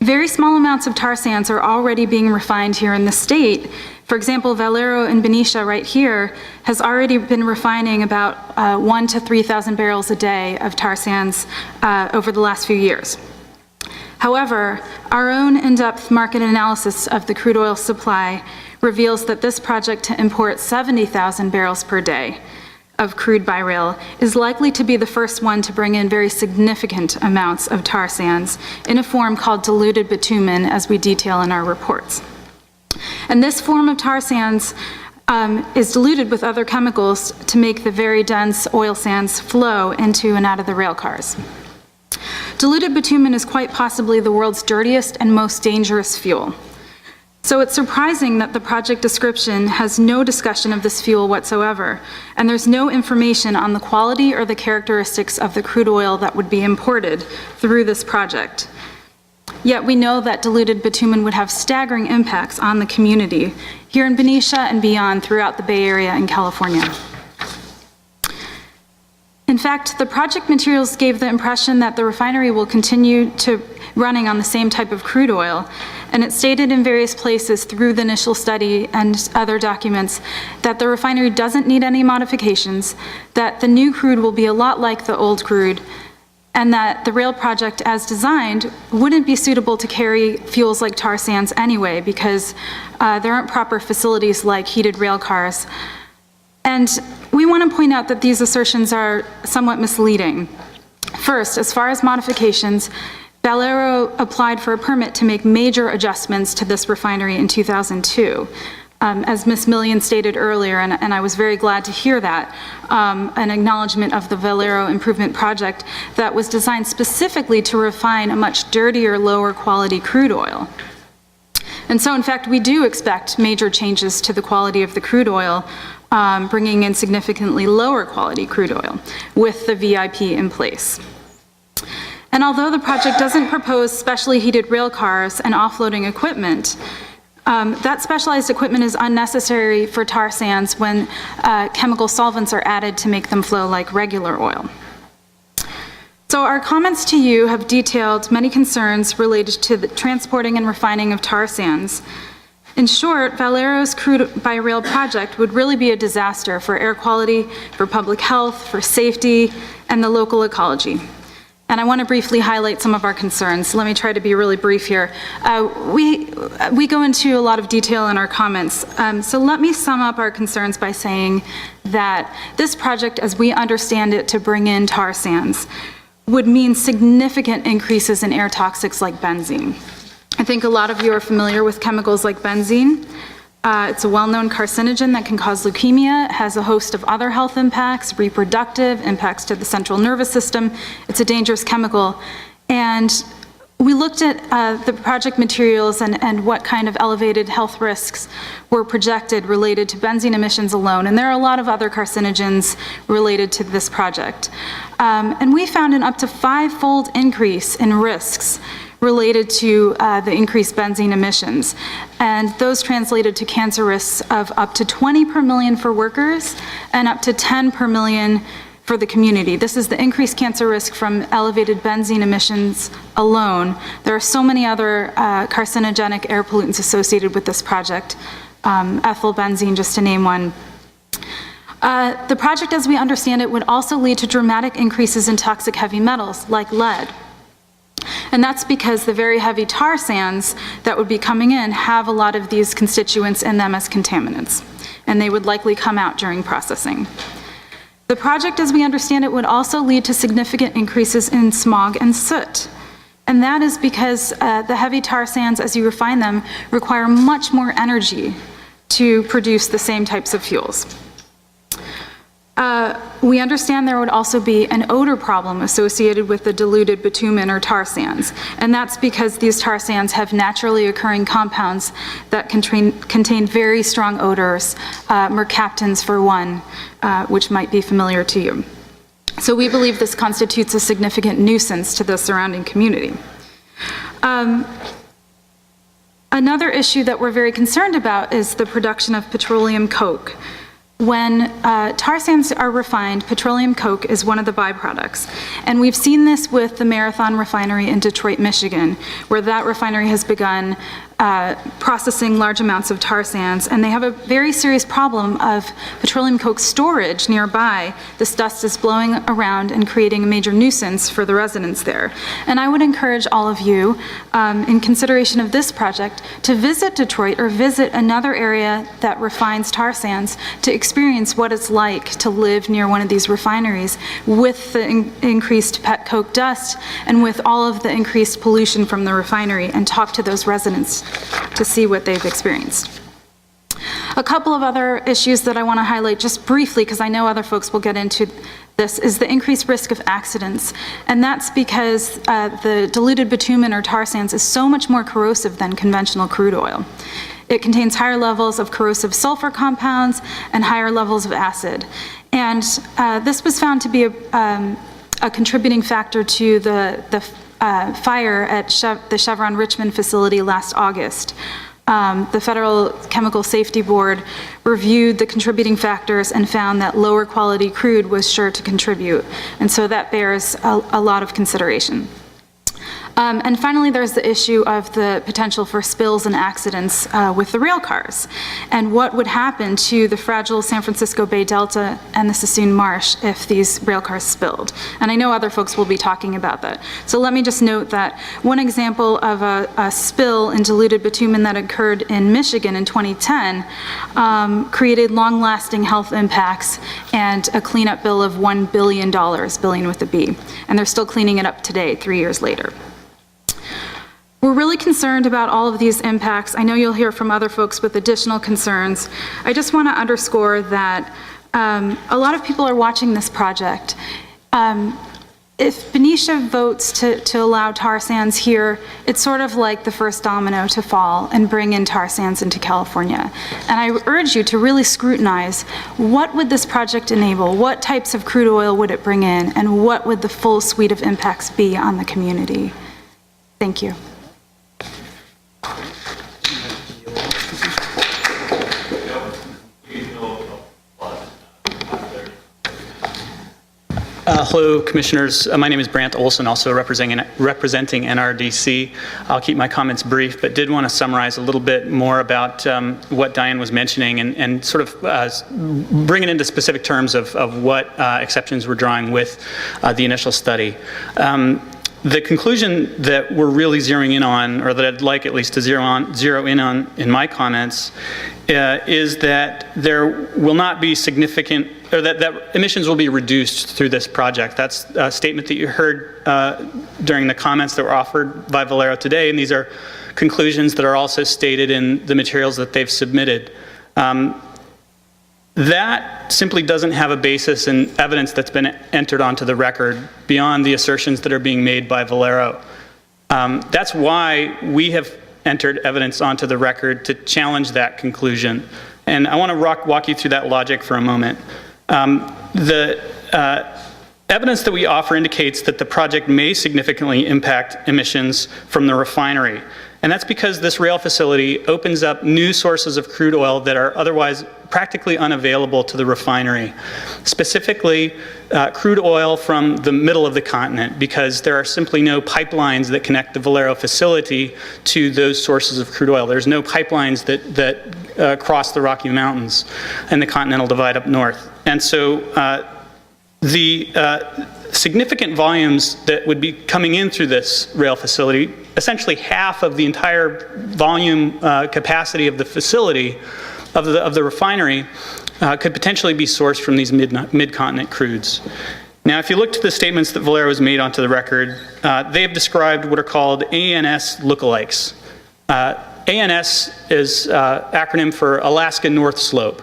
Very small amounts of tar sands are already being refined here in the state. For example, Valero in Benicia right here has already been refining about 1,000 to 3,000 barrels a day of tar sands over the last few years. However, our own in-depth market analysis of the crude oil supply reveals that this project to import 70,000 barrels per day of crude by rail is likely to be the first one to bring in very significant amounts of tar sands in a form called diluted bitumen, as we detail in our reports. And this form of tar sands is diluted with other chemicals to make the very dense oil sands flow into and out of the rail cars. Diluted bitumen is quite possibly the world's dirtiest and most dangerous fuel. So it's surprising that the project description has no discussion of this fuel whatsoever, and there's no information on the quality or the characteristics of the crude oil that would be imported through this project. Yet we know that diluted bitumen would have staggering impacts on the community here in Benicia and beyond throughout the Bay Area and California. In fact, the project materials gave the impression that the refinery will continue to running on the same type of crude oil, and it stated in various places through the initial study and other documents that the refinery doesn't need any modifications, that the new crude will be a lot like the old crude, and that the rail project as designed wouldn't be suitable to carry fuels like tar sands anyway, because there aren't proper facilities like heated rail cars. And we want to point out that these assertions are somewhat misleading. First, as far as modifications, Valero applied for a permit to make major adjustments to this refinery in 2002. As Ms. Millian stated earlier, and I was very glad to hear that, an acknowledgement of the Valero improvement project that was designed specifically to refine a much dirtier, lower quality crude oil. And so in fact, we do expect major changes to the quality of the crude oil, bringing in significantly lower quality crude oil with the VIP in place. And although the project doesn't propose specially heated rail cars and offloading equipment, that specialized equipment is unnecessary for tar sands when chemical solvents are added to make them flow like regular oil. So our comments to you have detailed many concerns related to the transporting and refining of tar sands. In short, Valero's crude by rail project would really be a disaster for air quality, for public health, for safety, and the local ecology. And I want to briefly highlight some of our concerns. Let me try to be really brief here. We go into a lot of detail in our comments. So let me sum up our concerns by saying that this project, as we understand it to bring in tar sands, would mean significant increases in air toxics like benzene. I think a lot of you are familiar with chemicals like benzene. It's a well-known carcinogen that can cause leukemia. It has a host of other health impacts, reproductive impacts to the central nervous system. It's a dangerous chemical. And We looked at the project materials and what kind of elevated health risks were projected related to benzene emissions alone, and there are a lot of other carcinogens related to this project. And we found an up to 5-fold increase in risks related to the increased benzene emissions. And those translated to cancer risks of up to 20 per million for workers and up to 10 per million for the community. This is the increased cancer risk from elevated benzene emissions alone. There are so many other carcinogenic air pollutants associated with this project, ethyl benzene, just to name one. The project, as we understand it, would also lead to dramatic increases in toxic heavy metals like lead. And that's because the very heavy tar sands that would be coming in have a lot of these constituents in them as contaminants, and they would likely come out during processing. The project, as we understand it, would also lead to significant increases in smog and soot. And that is because the heavy tar sands, as you refine them, require much more energy to produce the same types of fuels. We understand there would also be an odor problem associated with the diluted bitumen or tar sands, and that's because these tar sands have naturally occurring compounds that contain very strong odors, mercaptans for one, which might be familiar to you. So we believe this constitutes a significant nuisance to the surrounding community. Another issue that we're very concerned about is the production of petroleum coke. When tar sands are refined, petroleum coke is one of the byproducts. And we've seen this with the Marathon Refinery in Detroit, Michigan, where that refinery has begun processing large amounts of tar sands, and they have a very serious problem of petroleum coke storage nearby. This dust is blowing around and creating a major nuisance for the residents there. And I would encourage all of you, in consideration of this project, to visit Detroit or visit another area that refines tar sands to experience what it's like to live near one of these refineries with the increased pet coke dust and with all of the increased pollution from the refinery, and talk to those residents to see what they've experienced. A couple of other issues that I want to highlight just briefly, because I know other folks will get into this, is the increased risk of accidents. And that's because the diluted bitumen or tar sands is so much more corrosive than conventional crude oil. It contains higher levels of corrosive sulfur compounds and higher levels of acid. And this was found to be a contributing factor to the fire at the Chevron Richmond facility last August. The Federal Chemical Safety Board reviewed the contributing factors and found that lower quality crude was sure to contribute. And so that bears a lot of consideration. And finally, there's the issue of the potential for spills and accidents with the rail cars, and what would happen to the fragile San Francisco Bay Delta and the Sassoon Marsh if these rail cars spilled. And I know other folks will be talking about that. So let me just note that one example of a spill in diluted bitumen that occurred in Michigan in 2010 created long-lasting health impacts and a cleanup bill of $1 billion, billion with a B. And they're still cleaning it up today, 3 years later. We're really concerned about all of these impacts. I know you'll hear from other folks with additional concerns. I just want to underscore that a lot of people are watching this project. If Benicia votes to allow tar sands here, it's sort of like the first domino to fall and bring in tar sands into California. And I urge you to really scrutinize, what would this project enable? What types of crude oil would it bring in? And what would the full suite of impacts be on the community? Thank you. Hello, Commissioners. My name is Brant Olson, also representing NRDC. I'll keep my comments brief, but did want to summarize a little bit more about what Diane was mentioning and sort of bring it into specific terms of what exceptions we're drawing with the initial study. The conclusion that we're really zeroing in on, or that I'd like at least to zero in on in my comments, is that there will not be significant, or that emissions will be reduced through this project. That's a statement that you heard during the comments that were offered by Valero today, and these are conclusions that are also stated in the materials that they've submitted. That simply doesn't have a basis in evidence that's been entered onto the record beyond the assertions that are being made by Valero. That's why we have entered evidence onto the record to challenge that conclusion. And I want to walk you through that logic for a moment. The evidence that we offer indicates that the project may significantly impact emissions from the refinery. And that's because this rail facility opens up new sources of crude oil that are otherwise practically unavailable to the refinery. Specifically, crude oil from the middle of the continent, because there are simply no pipelines that connect the Valero facility to those sources of crude oil. There's no pipelines that cross the Rocky Mountains and the Continental Divide up north. And so the significant volumes that would be coming in through this rail facility, essentially half of the entire volume capacity of the facility, of the refinery, could potentially be sourced from these mid-continent crudes. Now, if you look to the statements that Valero has made onto the record, they have described what are called ANS lookalikes. ANS is acronym for Alaska North Slope.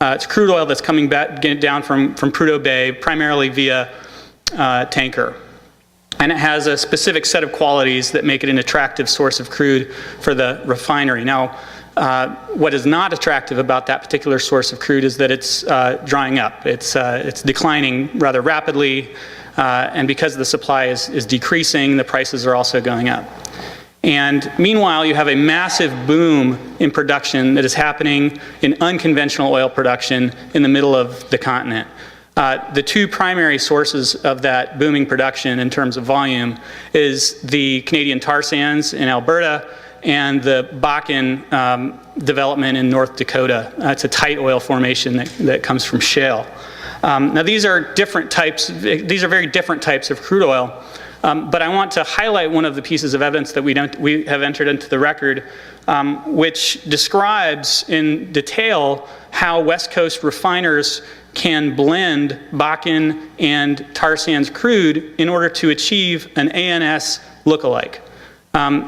It's crude oil that's coming down from Prudhoe Bay, primarily via tanker. And it has a specific set of qualities that make it an attractive source of crude for the refinery. Now, what is not attractive about that particular source of crude is that it's drying up. It's declining rather rapidly, and because the supply is decreasing, the prices are also going up. And meanwhile, you have a massive boom in production that is happening in unconventional oil production in the middle of the continent. The two primary sources of that booming production in terms of volume is the Canadian tar sands in Alberta and the Bakken development in North Dakota. It's a tight oil formation that comes from shale. Now these are very different types of crude oil. But I want to highlight one of the pieces of evidence that we have entered into the record, which describes in detail how West Coast refiners can blend Bakken and tar sands crude in order to achieve an ANS lookalike.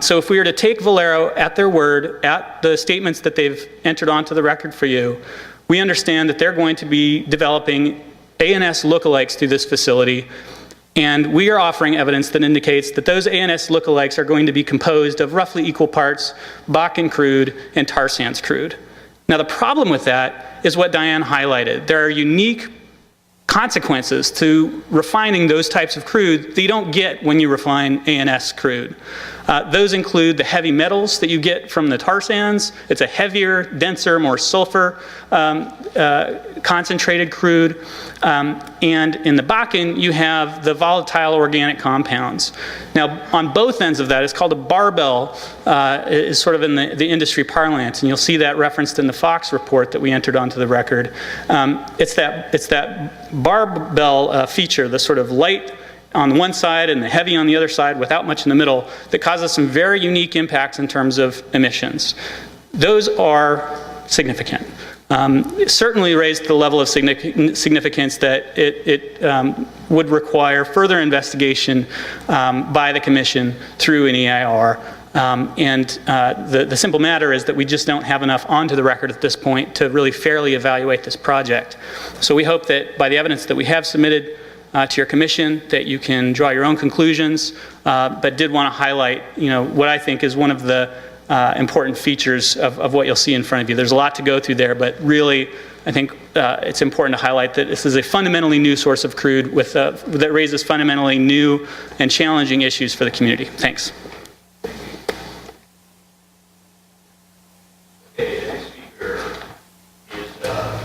So if we were to take Valero at their word, at the statements that they've entered onto the record for you, we understand that they're going to be developing ANS lookalikes through this facility. And we are offering evidence that indicates that those ANS lookalikes are going to be composed of roughly equal parts Bakken crude and tar sands crude. Now the problem with that is what Diane highlighted. There are unique consequences to refining those types of crude that you don't get when you refine ANS crude. Those include the heavy metals that you get from the tar sands. It's a heavier, denser, more sulfur concentrated crude. And in the Bakken, you have the volatile organic compounds. Now, on both ends of that, it's called a barbell, is sort of in the industry parlance, and you'll see that referenced in the Fox report that we entered onto the record. It's that barbell feature, the sort of light on one side and the heavy on the other side without much in the middle, that causes some very unique impacts in terms of emissions. Those are significant. It certainly raised the level of significance that it would require further investigation by the Commission through an EIR. The simple matter is that we just don't have enough onto the record at this point to really fairly evaluate this project. So we hope that by the evidence that we have submitted to your Commission, that you can draw your own conclusions, but did want to highlight, what I think is one of the important features of what you'll see in front of you. There's a lot to go through there, but really, I think it's important to highlight that this is a fundamentally new source of crude that raises fundamentally new and challenging issues for the community. Thanks.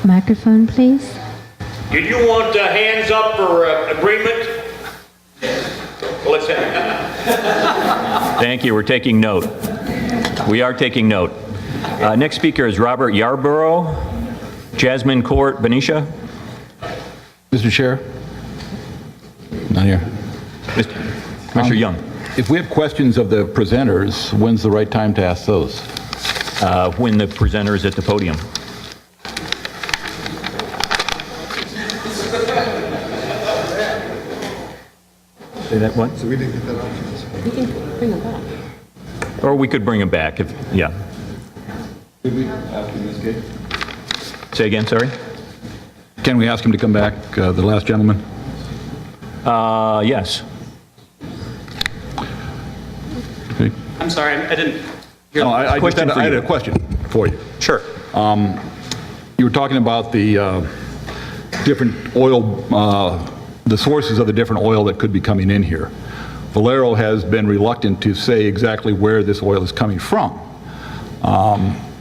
Microphone, please. Did you want hands up for agreement? Let's have. Thank you. We're taking note. We are taking note. Next speaker is Robert Yarborough, Jasmine Court, Benicia. Mr. Chair? Not here. Commissioner Young. If we have questions of the presenters, when's the right time to ask those? When the presenter is at the podium. Say that what? So we didn't get that option. We can bring them back. Or we could bring him back if, yeah. Did we ask him this case? Say again, sorry? Can we ask him to come back, the last gentleman? Yes. I'm sorry, I didn't hear. No, I Question for had you. a question for you. Sure. You were talking about the different oil, the sources of the different oil that could be coming in here. Valero has been reluctant to say exactly where this oil is coming from.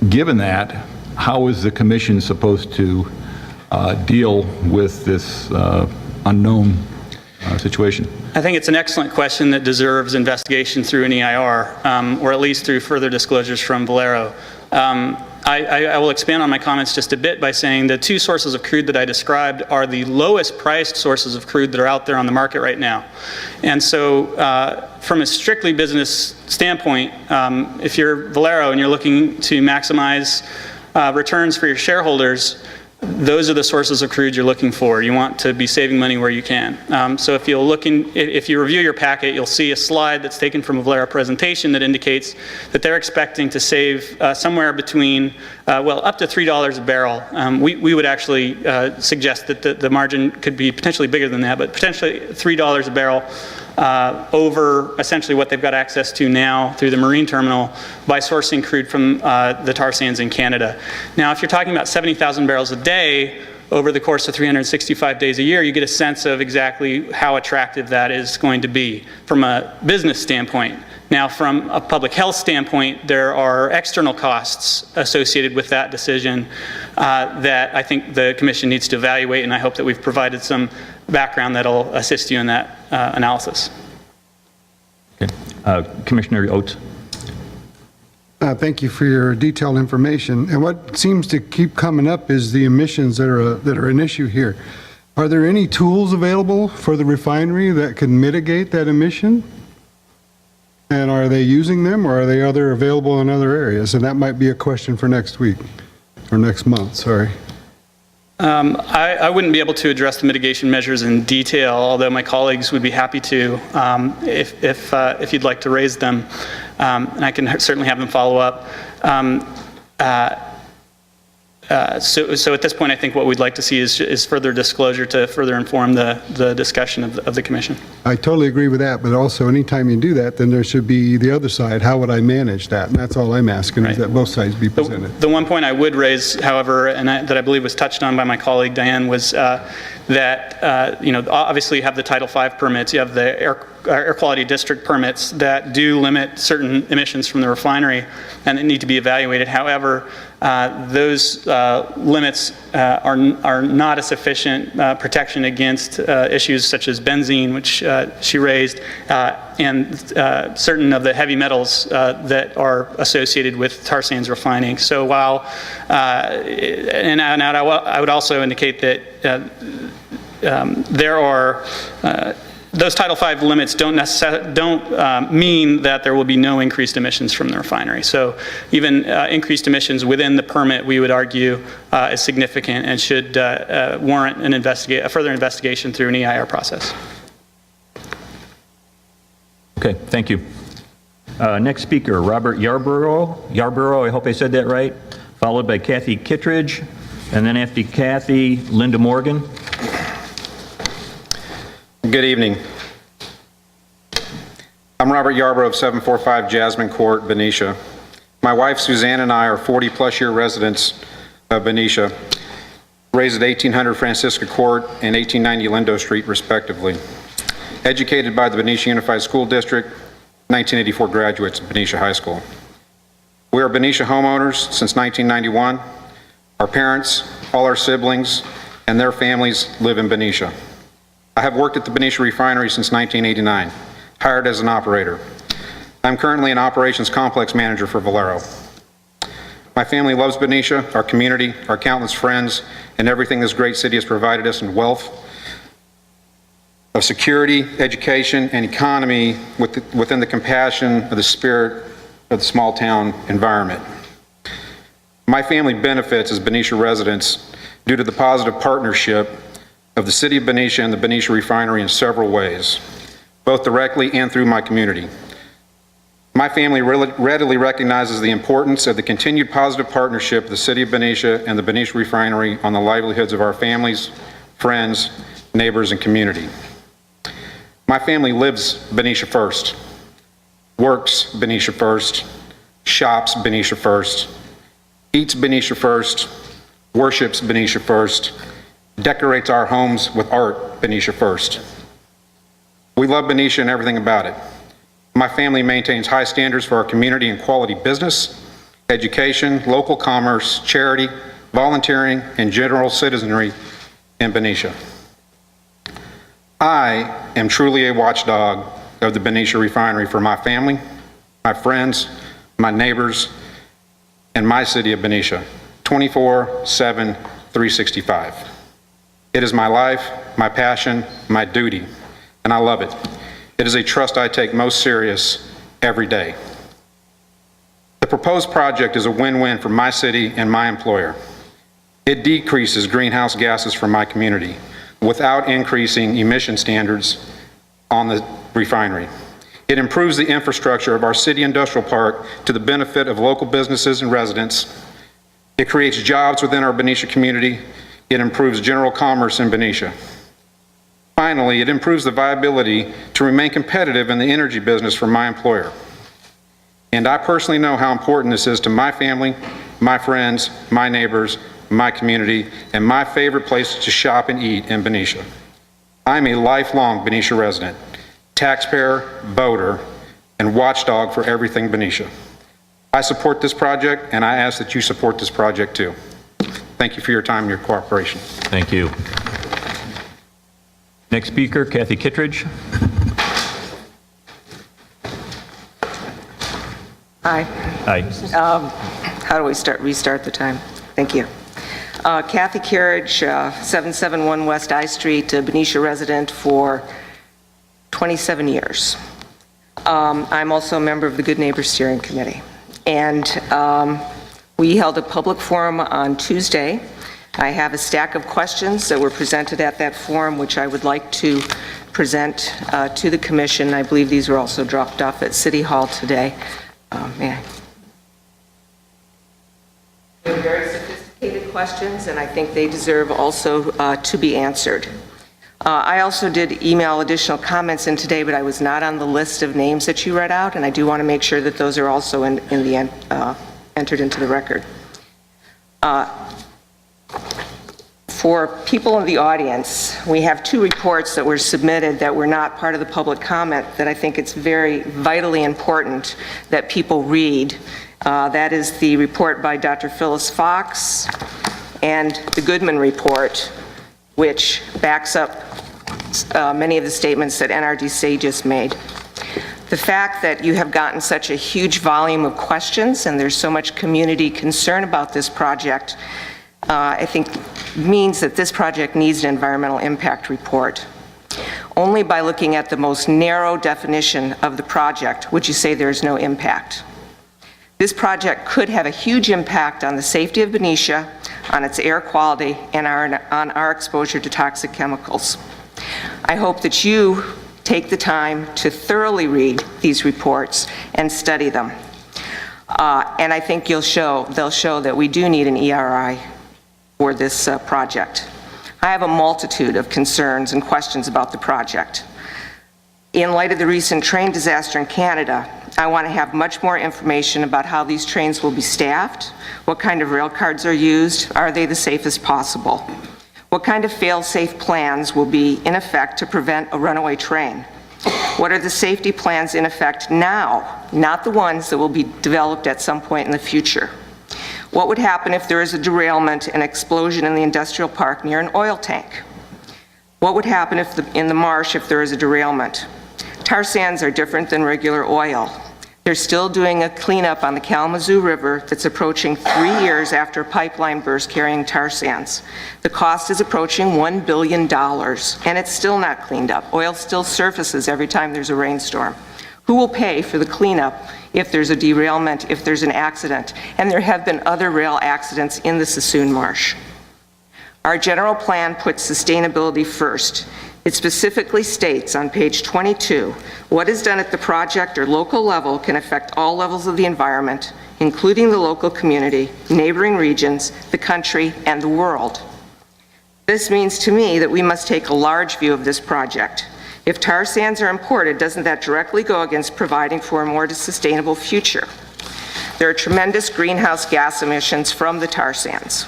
Given that, how is the commission supposed to deal with this unknown situation? I think it's an excellent question that deserves investigation through an EIR, or at least through further disclosures from Valero. I will expand on my comments just a bit by saying the two sources of crude that I described are the lowest priced sources of crude that are out there on the market right now. And so from a strictly business standpoint, if you're Valero and you're looking to maximize returns for your shareholders, those are the sources of crude you're looking for. You want to be saving money where you can. So if you review your packet, you'll see a slide that's taken from a Valero presentation that indicates that they're expecting to save somewhere between, up to $3 a barrel. We would actually suggest that the margin could be potentially bigger than that, but potentially $3 a barrel over essentially what they've got access to now through the marine terminal by sourcing crude from the tar sands in Canada. Now, if you're talking about 70,000 barrels a day over the course of 365 days a year, you get a sense of exactly how attractive that is going to be from a business standpoint. Now, from a public health standpoint, there are external costs associated with that decision that I think the Commission needs to evaluate, and I hope that we've provided some background that'll assist you in that analysis. Okay. Commissioner Oates. Thank you for your detailed information. And what seems to keep coming up is the emissions that are an issue here. Are there any tools available for the refinery that can mitigate that emission? And are they using them, or are they available in other areas? And that might be a question for next week, or next month, sorry. I wouldn't be able to address the mitigation measures in detail, although my colleagues would be happy to if you'd like to raise them, and I can certainly have them follow up. So at this point, I think what we'd like to see is further disclosure to further inform the discussion of the Commission. I totally agree with that, but also anytime you do that, then there should be the other side. How would I manage that? And that's all I'm asking, is that both sides be presented. The one point I would raise, however, and that I believe was touched on by my colleague Diane, was that obviously you have the Title V permits, you have the air quality district permits that do limit certain emissions from the refinery and that need to be evaluated. However, those limits are not a sufficient protection against issues such as benzene, which she raised, and certain of the heavy metals that are associated with tar sands refining. So while, and I would also indicate that there are those Title V limits don't mean that there will be no increased emissions from the refinery. So even increased emissions within the permit, we would argue, is significant and should warrant a further investigation through an EIR process. Okay, thank you. Next speaker, Robert Yarborough, I hope I said that right, followed by Kathy Kittredge, and then after Kathy, Linda Morgan. Good evening. I'm Robert Yarborough of 745 Jasmine Court, Benicia. My wife Suzanne and I are 40-plus year residents of Benicia, raised at 1800 Francisca Court and 1890 Lindo Street, respectively. Educated by the Benicia Unified School District, 1984 graduates of Benicia High School. We are Benicia homeowners since 1991. Our parents, all our siblings, and their families live in Benicia. I have worked at the Benicia Refinery since 1989, hired as an operator. I'm currently an operations complex manager for Valero. My family loves Benicia, our community, our countless friends, and everything this great city has provided us in wealth of security, education, and economy within the compassion of the spirit of the small town environment. My family benefits as Benicia residents due to the positive partnership of the City of Benicia and the Benicia Refinery in several ways, both directly and through my community. My family readily recognizes the importance of the continued positive partnership of the City of Benicia and the Benicia Refinery on the livelihoods of our families, friends, neighbors, and community. My family lives Benicia first. works Benicia first, shops Benicia first, eats Benicia first, worships Benicia first, decorates our homes with art Benicia first. We love Benicia and everything about it. My family maintains high standards for our community and quality business, education, local commerce, charity, volunteering, and general citizenry in Benicia. I am truly a watchdog of the Benicia Refinery for my family, my friends, my neighbors, and my city of Benicia, 24/7, 365. It is my life, my passion, my duty, and I love it. It is a trust I take most serious every day. The proposed project is a win-win for my city and my employer. It decreases greenhouse gases for my community without increasing emission standards on the refinery. It improves the infrastructure of our city industrial park to the benefit of local businesses and residents. It creates jobs within our Benicia community. It improves general commerce in Benicia. Finally, it improves the viability to remain competitive in the energy business for my employer. And I personally know how important this is to my family, my friends, my neighbors, my community, and my favorite place to shop and eat in Benicia. I'm a lifelong Benicia resident, taxpayer, voter, and watchdog for everything Benicia. I support this project, and I ask that you support this project too. Thank you for your time and your cooperation. Thank you. Next speaker, Kathy Kittredge. Hi. Hi. How do we restart the time? Thank you. Kathy Kerridge, 771 West I Street, Benicia resident for 27 years. I'm also a member of the Good Neighbor Steering Committee. And we held a public forum on Tuesday. I have a stack of questions that were presented at that forum, which I would like to present to the Commission. I believe these were also dropped off at City Hall today. May I? They're very sophisticated questions, and I think they deserve also to be answered. I also did email additional comments in today, but I was not on the list of names that you read out, and I do want to make sure that those are also entered into the record. For people in the audience, we have two reports that were submitted that were not part of the public comment that I think it's very vitally important that people read. That is the report by Dr. Phyllis Fox and the Goodman report, which backs up many of the statements that NRDC just made. The fact that you have gotten such a huge volume of questions and there's so much community concern about this project, I think means that this project needs an environmental impact report. Only by looking at the most narrow definition of the project would you say there's no impact. This project could have a huge impact on the safety of Benicia, on its air quality, and on our exposure to toxic chemicals. I hope that you take the time to thoroughly read these reports and study them. And I think they'll show that we do need an ERI for this project. I have a multitude of concerns and questions about the project. In light of the recent train disaster in Canada, I want to have much more information about how these trains will be staffed, what kind of rail cars are used, are they the safest possible? What kind of fail-safe plans will be in effect to prevent a runaway train? What are the safety plans in effect now, not the ones that will be developed at some point in the future? What would happen if there is a derailment and explosion in the industrial park near an oil tank? What would happen in the marsh if there is a derailment? Tar sands are different than regular oil. They're still doing a cleanup on the Kalamazoo River that's approaching 3 years after a pipeline burst carrying tar sands. The cost is approaching $1 billion, and it's still not cleaned up. Oil still surfaces every time there's a rainstorm. Who will pay for the cleanup if there's a derailment, if there's an accident? And there have been other rail accidents in the Sassoon Marsh. Our general plan puts sustainability first. It specifically states on page 22, what is done at the project or local level can affect all levels of the environment, including the local community, neighboring regions, the country, and the world. This means to me that we must take a large view of this project. If tar sands are imported, doesn't that directly go against providing for a more sustainable future? There are tremendous greenhouse gas emissions from the tar sands.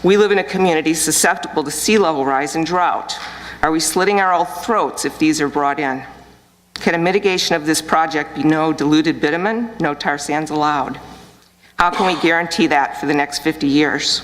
We live in a community susceptible to sea level rise and drought. Are we slitting our own throats if these are brought in? Can a mitigation of this project be no diluted bitumen, no tar sands allowed? How can we guarantee that for the next 50 years?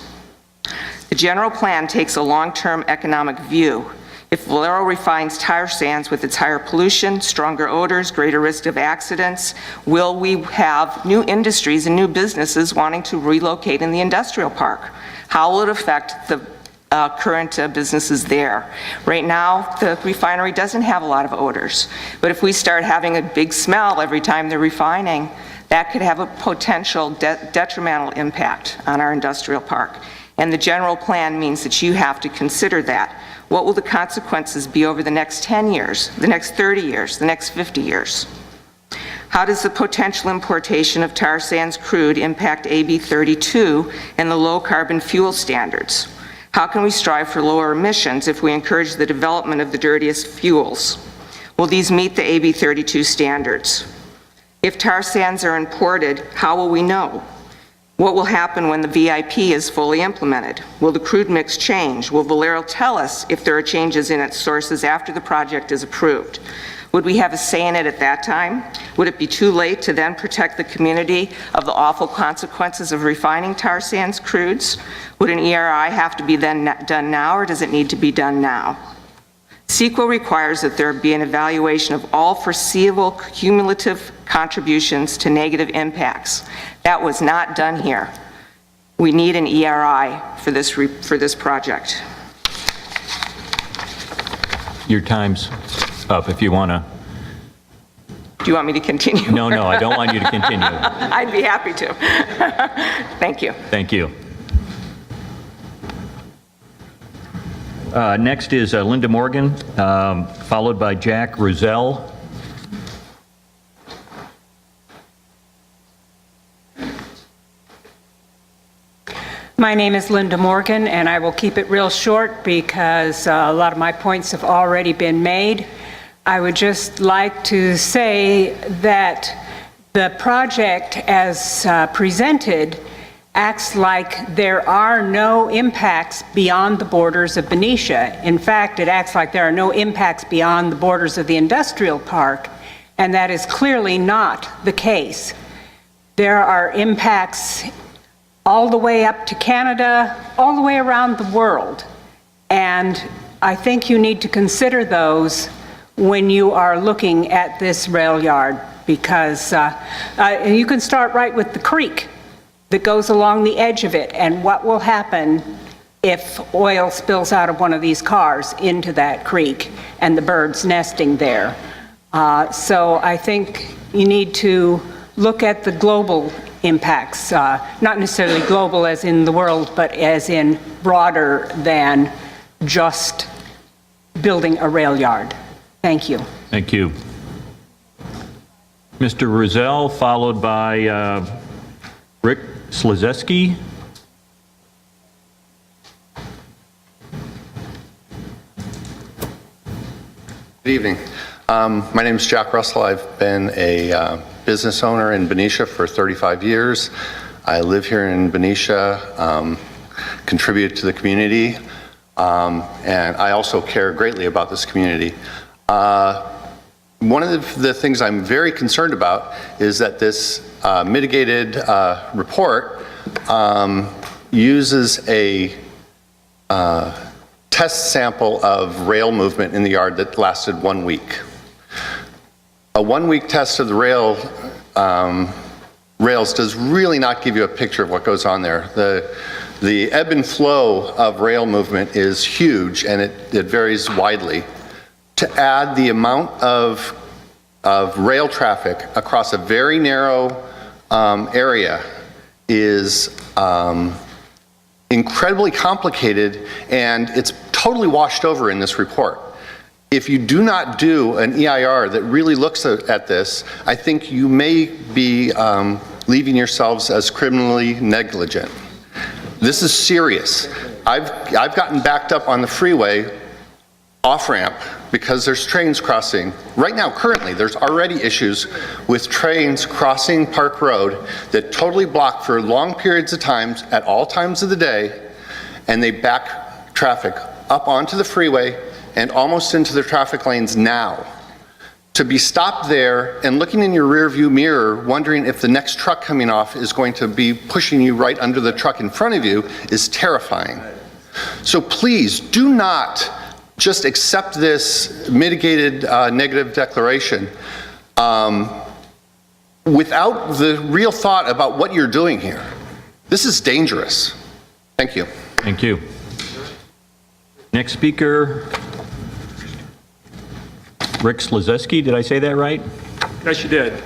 The general plan takes a long-term economic view. If Valero refines tar sands with its higher pollution, stronger odors, greater risk of accidents, will we have new industries and new businesses wanting to relocate in the industrial park? How will it affect the current businesses there? Right now, the refinery doesn't have a lot of odors, but if we start having a big smell every time they're refining, that could have a potential detrimental impact on our industrial park. And the general plan means that you have to consider that. What will the consequences be over the next 10 years, the next 30 years, the next 50 years? How does the potential importation of tar sands crude impact AB 32 and the low carbon fuel standards? How can we strive for lower emissions if we encourage the development of the dirtiest fuels? Will these meet the AB 32 standards? If tar sands are imported, how will we know? What will happen when the VIP is fully implemented? Will the crude mix change? Will Valero tell us if there are changes in its sources after the project is approved? Would we have a say in it at that time? Would it be too late to then protect the community of the awful consequences of refining tar sands crudes? Would an ERI have to be then done now, or does it need to be done now? CEQA requires that there be an evaluation of all foreseeable cumulative contributions to negative impacts. That was not done here. We need an ERI for this project. Your time's up if you want to. Do you want me to continue? No, I don't want you to continue. I'd be happy to. Thank you. Thank you. Next is Linda Morgan, followed by Jack Roselle. My name is Linda Morgan, and I will keep it real short because a lot of my points have already been made. I would just like to say that the project as presented acts like there are no impacts beyond the borders of Benicia. In fact, it acts like there are no impacts beyond the borders of the industrial park, and that is clearly not the case. There are impacts all the way up to Canada, all the way around the world, and I think you need to consider those when you are looking at this rail yard, because you can start right with the creek that goes along the edge of it, and what will happen if oil spills out of one of these cars into that creek and the birds nesting there. So I think you need to look at the global impacts, not necessarily global as in the world, but as in broader than just building a rail yard. Thank you. Thank you. Mr. Roselle, followed by Rick Slazeski. Good evening. My name is Jack Russell. I've been a business owner in Benicia for 35 years. I live here in Benicia, contribute to the community, and I also care greatly about this community. One of the things I'm very concerned about is that this mitigated report uses a test sample of rail movement in the yard that lasted 1 week. A 1 week test of the rails does really not give you a picture of what goes on there. The ebb and flow of rail movement is huge, and it varies widely. To add the amount of rail traffic across a very narrow area is incredibly complicated, and it's totally washed over in this report. If you do not do an EIR that really looks at this, I think you may be leaving yourselves as criminally negligent. This is serious. I've gotten backed up on the freeway off-ramp because there's trains crossing. Right now, currently, there's already issues with trains crossing Park Road that totally block for long periods of time at all times of the day, and they back traffic up onto the freeway and almost into the traffic lanes now. To be stopped there and looking in your rear view mirror, wondering if the next truck coming off is going to be pushing you right under the truck in front of you is terrifying. So please do not just accept this mitigated negative declaration without the real thought about what you're doing here. This is dangerous. Thank you. Thank you. Next speaker, Rick Slazeski, did I say that right? Yes, you did.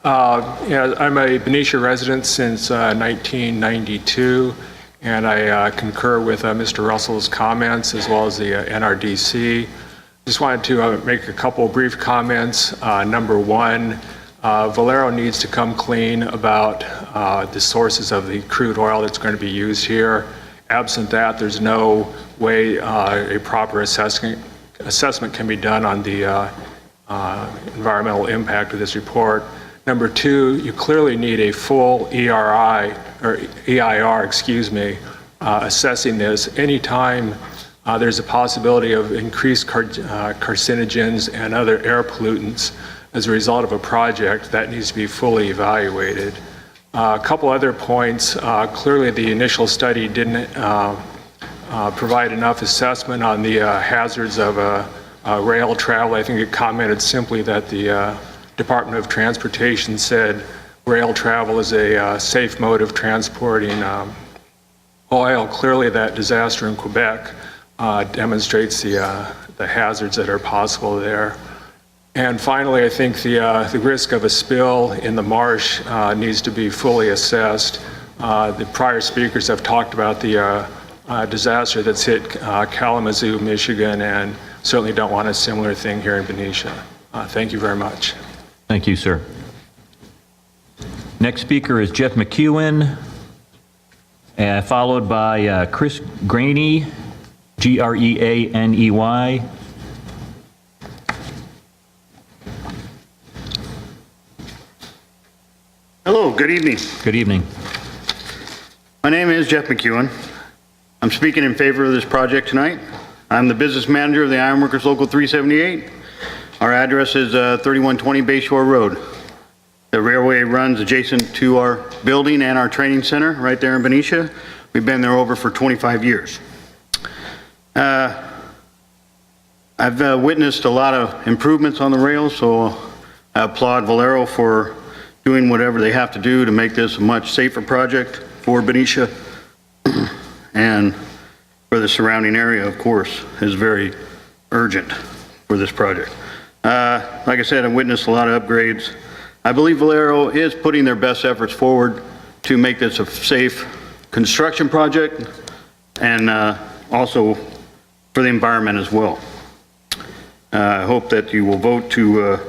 Yeah, I'm a Benicia resident since 1992, and I concur with Mr. Russell's comments as well as the NRDC. Just wanted to make a couple brief comments. Number one, Valero needs to come clean about the sources of the crude oil that's going to be used here. Absent that, there's no way a proper assessment can be done on the environmental impact of this report. Number two, you clearly need a full EIR, assessing this. Anytime there's a possibility of increased carcinogens and other air pollutants as a result of a project, that needs to be fully evaluated. A couple other points. Clearly, the initial study didn't provide enough assessment on the hazards of rail travel. I think it commented simply that the Department of Transportation said rail travel is a safe mode of transporting oil. Clearly, that disaster in Quebec demonstrates the hazards that are possible there. And finally, I think the risk of a spill in the marsh needs to be fully assessed. The prior speakers have talked about the disaster that's hit Kalamazoo, Michigan, and certainly don't want a similar thing here in Benicia. Thank you very much. Thank you, sir. Next speaker is Jeff McEwen, followed by Chris Graney, Greaney. Hello, good evening. Good evening. My name is Jeff McEwen. I'm speaking in favor of this project tonight. I'm the business manager of the Ironworkers Local 378. Our address is 3120 Bayshore Road. The railway runs adjacent to our building and our training center right there in Benicia. We've been there over for 25 years. I've witnessed a lot of improvements on the rails, so I applaud Valero for doing whatever they have to do to make this a much safer project for Benicia and for the surrounding area, of course, is very urgent for this project. Like I said, I've witnessed a lot of upgrades. I believe Valero is putting their best efforts forward to make this a safe construction project and also for the environment as well. I hope that you will vote to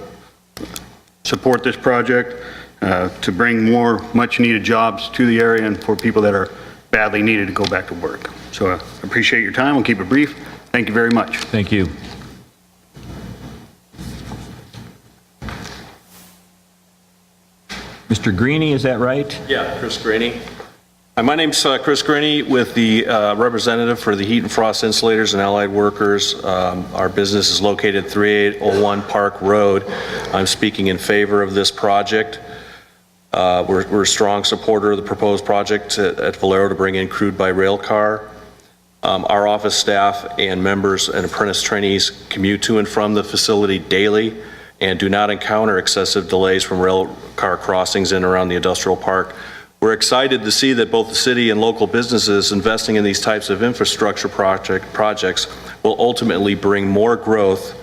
support this project to bring more much needed jobs to the area and for people that are badly needed to go back to work. So I appreciate your time. We'll keep it brief. Thank you very much. Thank you. Mr. Greaney, is that right? Yeah, Chris Greaney. My name's Chris Greaney with the representative for the Heat and Frost Insulators and Allied Workers. Our business is located at 3801 Park Road. I'm speaking in favor of this project. We're a strong supporter of the proposed project at Valero to bring in crude by rail car. Our office staff and members and apprentice trainees commute to and from the facility daily and do not encounter excessive delays from rail car crossings in and around the industrial park. We're excited to see that both the city and local businesses investing in these types of infrastructure projects will ultimately bring more growth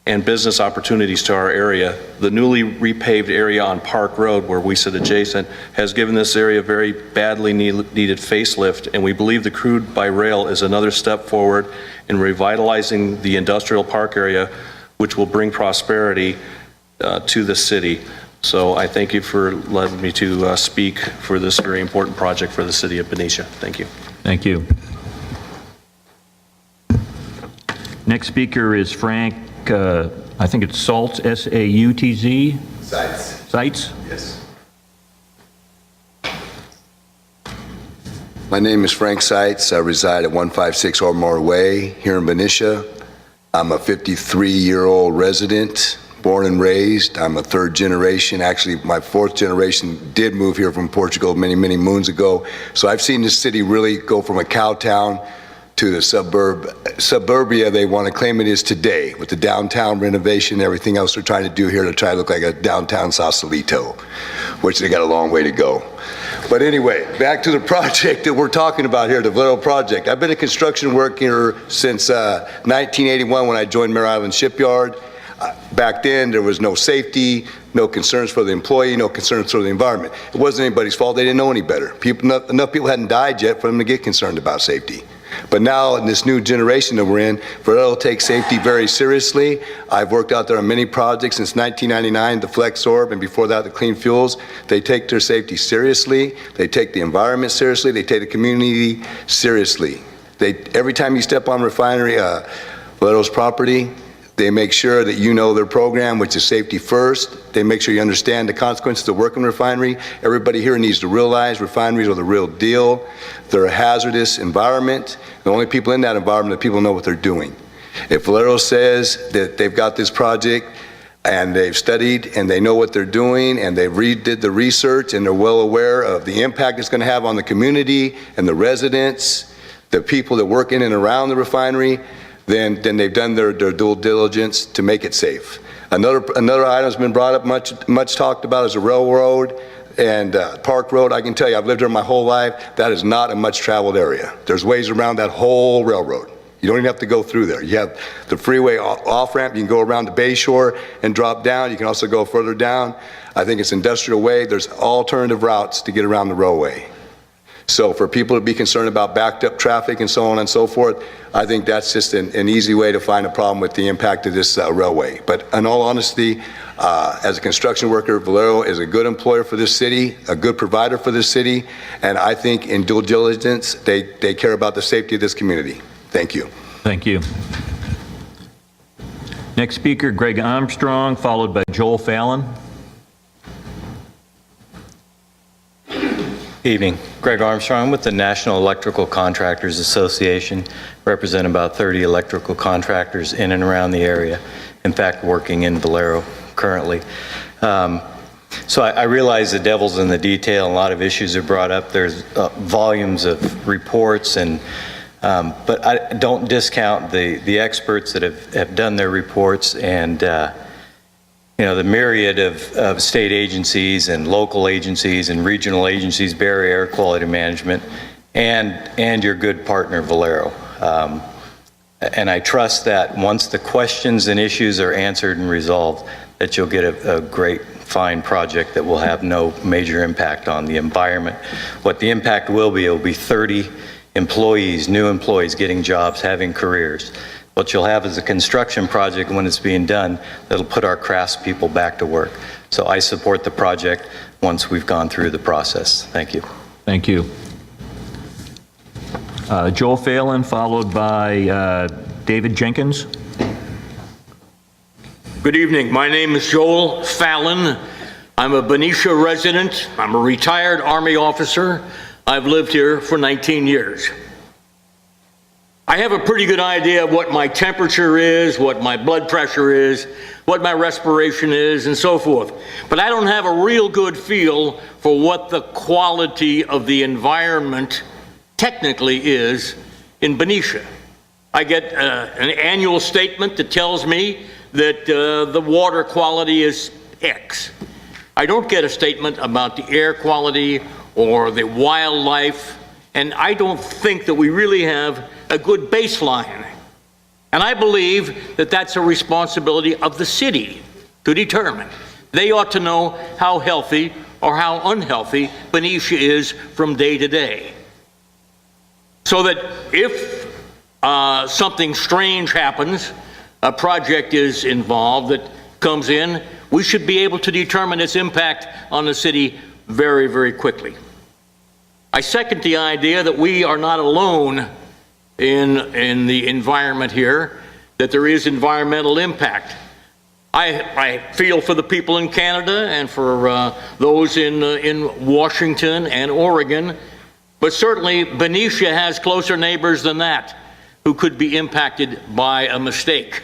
and business opportunities to our area. The newly repaved area on Park Road, where we sit adjacent, has given this area a very badly needed facelift, and we believe the crude by rail is another step forward in revitalizing the industrial park area, which will bring prosperity to the city. So I thank you for letting me to speak for this very important project for the city of Benicia. Thank you. Thank you. Next speaker is Frank I think it's Saltz, S-A-U-T-Z? Sites? Yes. My name is Frank Seitz. I reside at 156 Ormore Way here in Benicia. I'm a 53-year-old resident, born and raised. I'm a third generation. Actually, my fourth generation did move here from Portugal many, many moons ago. So I've seen this city really go from a cow town to the suburbia they want to claim it is today, with the downtown renovation and everything else they're trying to do here to try to look like a downtown Sausalito, which they got a long way to go. But anyway, back to the project that we're talking about here, the Valero project. I've been a construction worker since 1981 when I joined Mare Island Shipyard. Back then, there was no safety, no concerns for the employee, no concerns for the environment. It wasn't anybody's fault. They didn't know any better. Enough people hadn't died yet for them to get concerned about safety. But now, in this new generation that we're in, Valero takes safety very seriously. I've worked out there on many projects since 1999, the FlexOrb, and before that, the Clean Fuels. They take their safety seriously. They take the environment seriously. They take the community seriously. Every time you step on refinery, Valero's property, they make sure that you know their program, which is safety first. They make sure you understand the consequences of working refinery. Everybody here needs to realize refineries are the real deal. They're a hazardous environment. The only people in that environment are people who know what they're doing. If Valero says that they've got this project and they've studied and they know what they're doing and they did the research and they're well aware of the impact it's going to have on the community and the residents, the people that work in and around the refinery, then they've done their due diligence to make it safe. Another item that's been brought up, much talked about, is a railroad and Park Road. I can tell you, I've lived there my whole life. That is not a much traveled area. There's ways around that whole railroad. You don't even have to go through there. You have the freeway off-ramp. You can go around the Bay Shore and drop down. You can also go further down. I think it's industrial way. There's alternative routes to get around the railway. So for people to be concerned about backed up traffic and so on and so forth, I think that's just an easy way to find a problem with the impact of this railway. But in all honesty, as a construction worker, Valero is a good employer for this city, a good provider for this city, and I think in due diligence, they care about the safety of this community. Thank you. Thank you. Next speaker, Greg Armstrong, followed by Joel Fallon. Evening. Greg Armstrong with the National Electrical Contractors Association. Represent about 30 electrical contractors in and around the area. In fact, working in Valero currently. So I realize the devil's in the detail. A lot of issues are brought up. There's volumes of reports, and but I don't discount the experts that have done their reports, and you know, the myriad of state agencies and local agencies and regional agencies, Barry Air Quality Management, and your good partner, Valero. And I trust that once the questions and issues are answered and resolved, that you'll get a great, fine project that will have no major impact on the environment. What the impact will be, it will be 30 employees, new employees getting jobs, having careers. What you'll have is a construction project when it's being done that'll put our craftspeople back to work. So I support the project once we've gone through the process. Thank you. Thank you. Joel Fallon, followed by David Jenkins. Good evening. My name is Joel Fallon. I'm a Benicia resident. I'm a retired Army officer. I've lived here for 19 years. I have a pretty good idea of what my temperature is, what my blood pressure is, what my respiration is, and so forth. But I don't have a real good feel for what the quality of the environment technically is in Benicia. I get an annual statement that tells me that the water quality is X. I don't get a statement about the air quality or the wildlife, and I don't think that we really have a good baseline. And I believe that that's a responsibility of the city to determine. They ought to know how healthy or how unhealthy Benicia is from day to day. So that if something strange happens, a project is involved that comes in, we should be able to determine its impact on the city very, very quickly. I second the idea that we are not alone in the environment here. that there is environmental impact. I feel for the people in Canada and for those in Washington and Oregon, but certainly Benicia has closer neighbors than that who could be impacted by a mistake.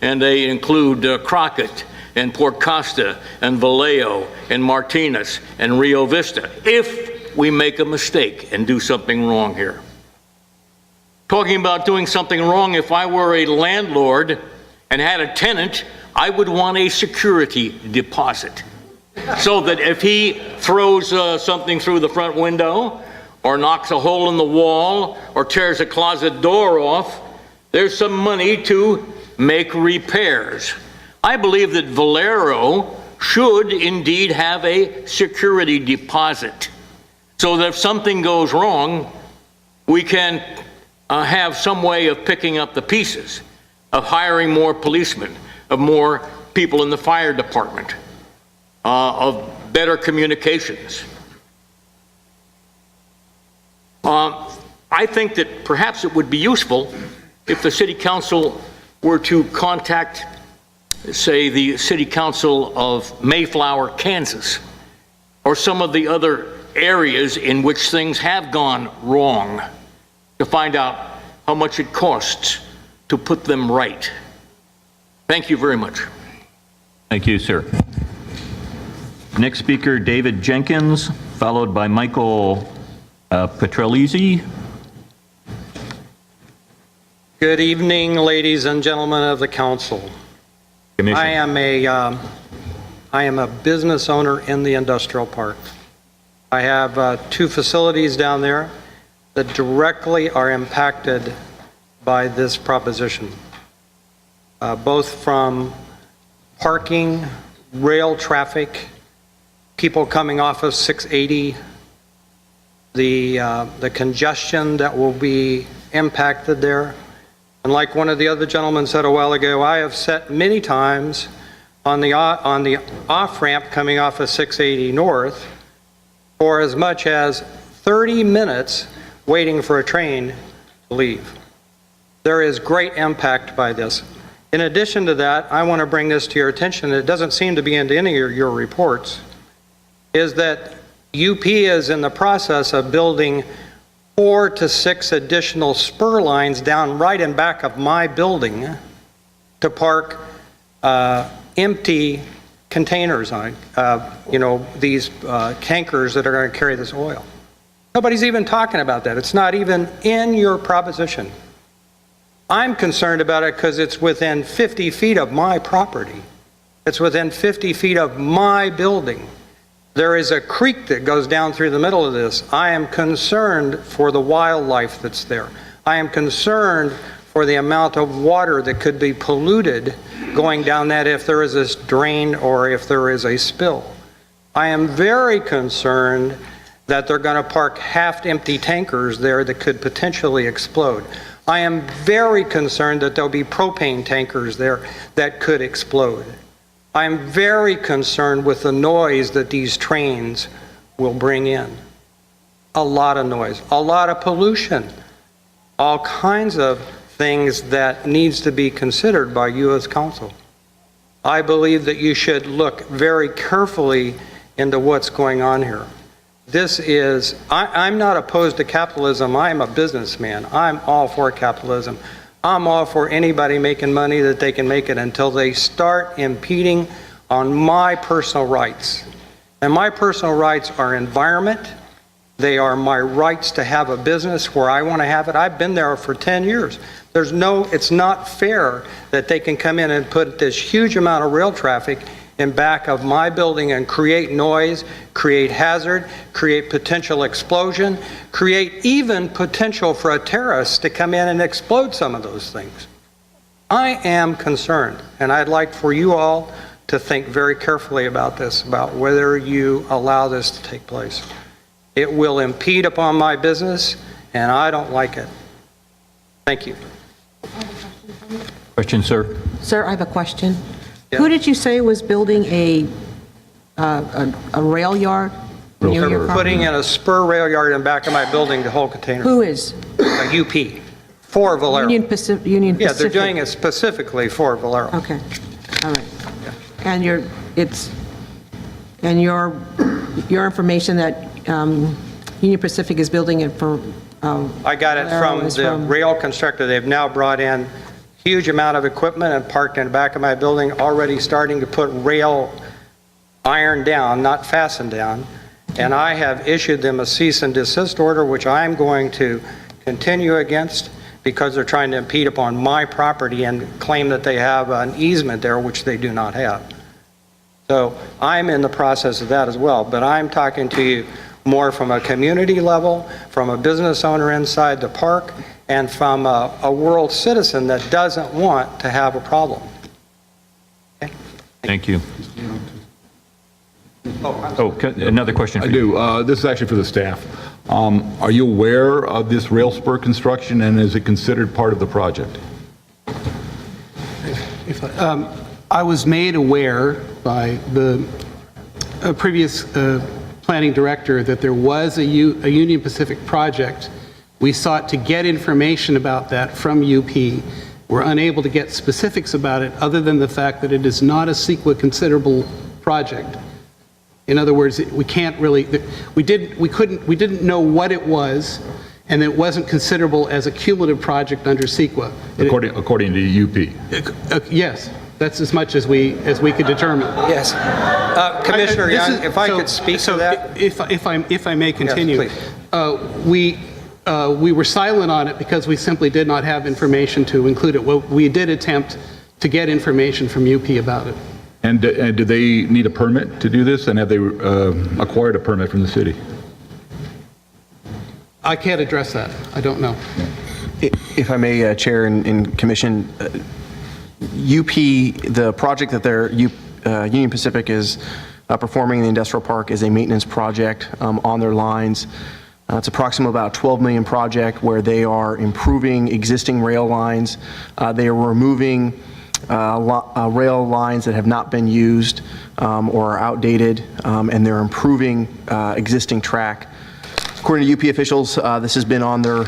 And they include Crockett and Port Costa and Vallejo and Martinez and Rio Vista, if we make a mistake and do something wrong here. Talking about doing something wrong, if I were a landlord and had a tenant, I would want a security deposit so that if he throws something through the front window or knocks a hole in the wall or tears a closet door off, there's some money to make repairs. I believe that Valero should indeed have a security deposit so that if something goes wrong, we can have some way of picking up the pieces, of hiring more policemen, of more people in the fire department, of better communications. I think that perhaps it would be useful if the City Council were to contact, say, the City Council of Mayflower, Kansas, or some of the other areas in which things have gone wrong, to find out how much it costs to put them right. Thank you very much. Thank you, sir. Next speaker, David Jenkins, followed by Michael Petrelizzi. Good evening, ladies and gentlemen of the council. I am a business owner in the industrial park. I have 2 facilities down there that directly are impacted by this proposition, both from parking, rail traffic, people coming off of 680, the congestion that will be impacted there. And like one of the other gentlemen said a while ago, I have sat many times on the off-ramp coming off of 680 North for as much as 30 minutes waiting for a train to leave. There is great impact by this. In addition to that, I want to bring this to your attention. It doesn't seem to be in any of your reports, is that UP is in the process of building 4 to 6 additional spur lines down right in back of my building to park empty containers on, these tankers that are going to carry this oil. Nobody's even talking about that. It's not even in your proposition. I'm concerned about it because it's within 50 feet of my property. It's within 50 feet of my building. There is a creek that goes down through the middle of this. I am concerned for the wildlife that's there. I am concerned for the amount of water that could be polluted going down that if there is this drain or if there is a spill. I am very concerned that they're going to park half-empty tankers there that could potentially explode. I am very concerned that there'll be propane tankers there that could explode. I am very concerned with the noise that these trains will bring in. A lot of noise, a lot of pollution, all kinds of things that needs to be considered by you as council. I believe that you should look very carefully into what's going on here. This is, I'm not opposed to capitalism. I'm a businessman. I'm all for capitalism. I'm all for anybody making money that they can make it until they start impeding on my personal rights. And my personal rights are environment. They are my rights to have a business where I want to have it. I've been there for 10 years. It's not fair that they can come in and put this huge amount of rail traffic in back of my building and create noise, create hazard, create potential explosion, create even potential for a terrorist to come in and explode some of those things. I am concerned, and I'd like for you all to think very carefully about this, about whether you allow this to take place. It will impede upon my business, and I don't like it. Thank you. Question, sir? Sir, I have a question. Yeah. Who did you say was building a rail yard near your property? Putting in a spur rail yard in back of my building to hold containers. Who is? UP. For Valero. Union Pacific. Union Yeah, Pacific. they're doing it specifically for Valero. Okay, all right. And your information that Union Pacific is building it for I got it Valero from is the rail constructor. They've now brought in huge amount of equipment and parked in the back of my building, already starting to put rail iron down, not fastened down. And I have issued them a cease and desist order, which I'm going to continue against because they're trying to impede upon my property and claim that they have an easement there, which they do not have. So I'm in the process of that as well, but I'm talking to you more from a community level, from a business owner inside the park, and from a world citizen that doesn't want to have a problem. Okay? Thank you. Another question for I you. do. This is actually for the staff. Are you aware of this rail spur construction, and is it considered part of the project? I was made aware by the previous planning director that there was a Union Pacific project. We sought to get information about that from UP. We're unable to get specifics about it other than the fact that it is not a CEQA considerable project. In other words, we can't really, we didn't know what it was, and it wasn't considerable as a cumulative project under CEQA. According to UP? Yes, that's as much as we could determine. Yes. Commissioner Young, if I could speak to that. If I may continue. Yes, we were silent on it because we simply did not have information to include it. Well, we did attempt to get information from UP about it. And do they need a permit to do this, and have they acquired a permit from the city? I can't address that. I don't know. If I may, Chair and Commission, UP, the project that Union Pacific is performing in the industrial park is a maintenance project on their lines. It's approximately about a $12 million project where they are improving existing rail lines. They are removing rail lines that have not been used or are outdated, and they're improving existing track. According to UP officials, this has been on their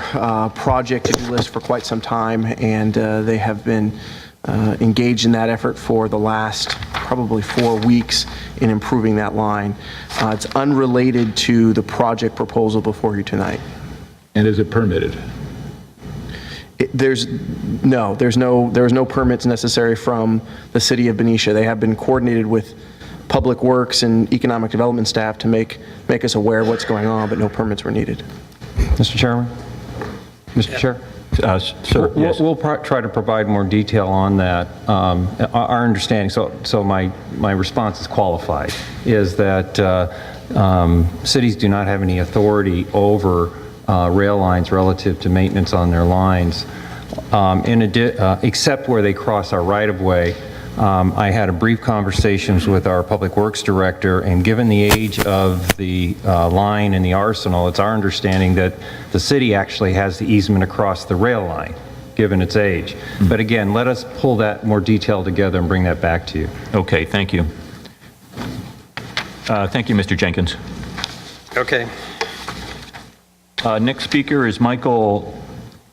project to-do list for quite some time, and they have been engaged in that effort for the last probably 4 weeks in improving that line. It's unrelated to the project proposal before you tonight. And is it permitted? There's no permits necessary from the city of Benicia. They have been coordinated with Public Works and Economic Development staff to make us aware of what's going on, but no permits were needed. Mr. Chairman? Mr. Chair? Sir, yes. We'll try to provide more detail on that. Our understanding, so my response is qualified, is that cities do not have any authority over rail lines relative to maintenance on their lines, except where they cross our right-of-way. I had a brief conversations with our Public Works Director, and given the age of the line and the arsenal, it's our understanding that the city actually has the easement across the rail line, given its age. But again, let us pull that more detail together and bring that back to you. Okay, thank you. Thank you, Mr. Jenkins. Okay. Next speaker is Michael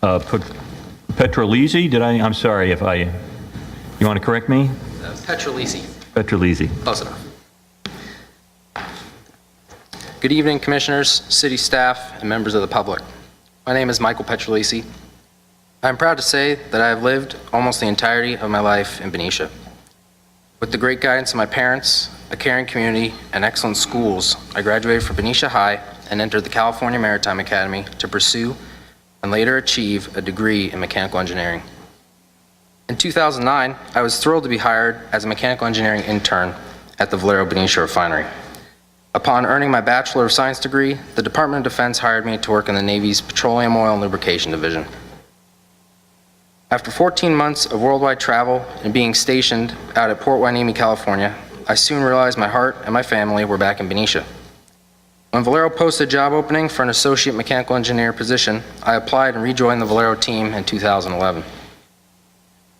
Petrolizzi. I'm sorry if you want to correct me? Petrolizzi. Petrolizzi. Close enough. Good evening, commissioners, city staff, and members of the public. My name is Michael Petrolizzi. I'm proud to say that I have lived almost the entirety of my life in Benicia. With the great guidance of my parents, a caring community, and excellent schools, I graduated from Benicia High and entered the California Maritime Academy to pursue and later achieve a degree in mechanical engineering. In 2009, I was thrilled to be hired as a mechanical engineering intern at the Valero Benicia Refinery. Upon earning my Bachelor of Science degree, the Department of Defense hired me to work in the Navy's Petroleum Oil and Lubrication Division. After 14 months of worldwide travel and being stationed out at Port Hueneme, California, I soon realized my heart and my family were back in Benicia. When Valero posted a job opening for an associate mechanical engineer position, I applied and rejoined the Valero team in 2011.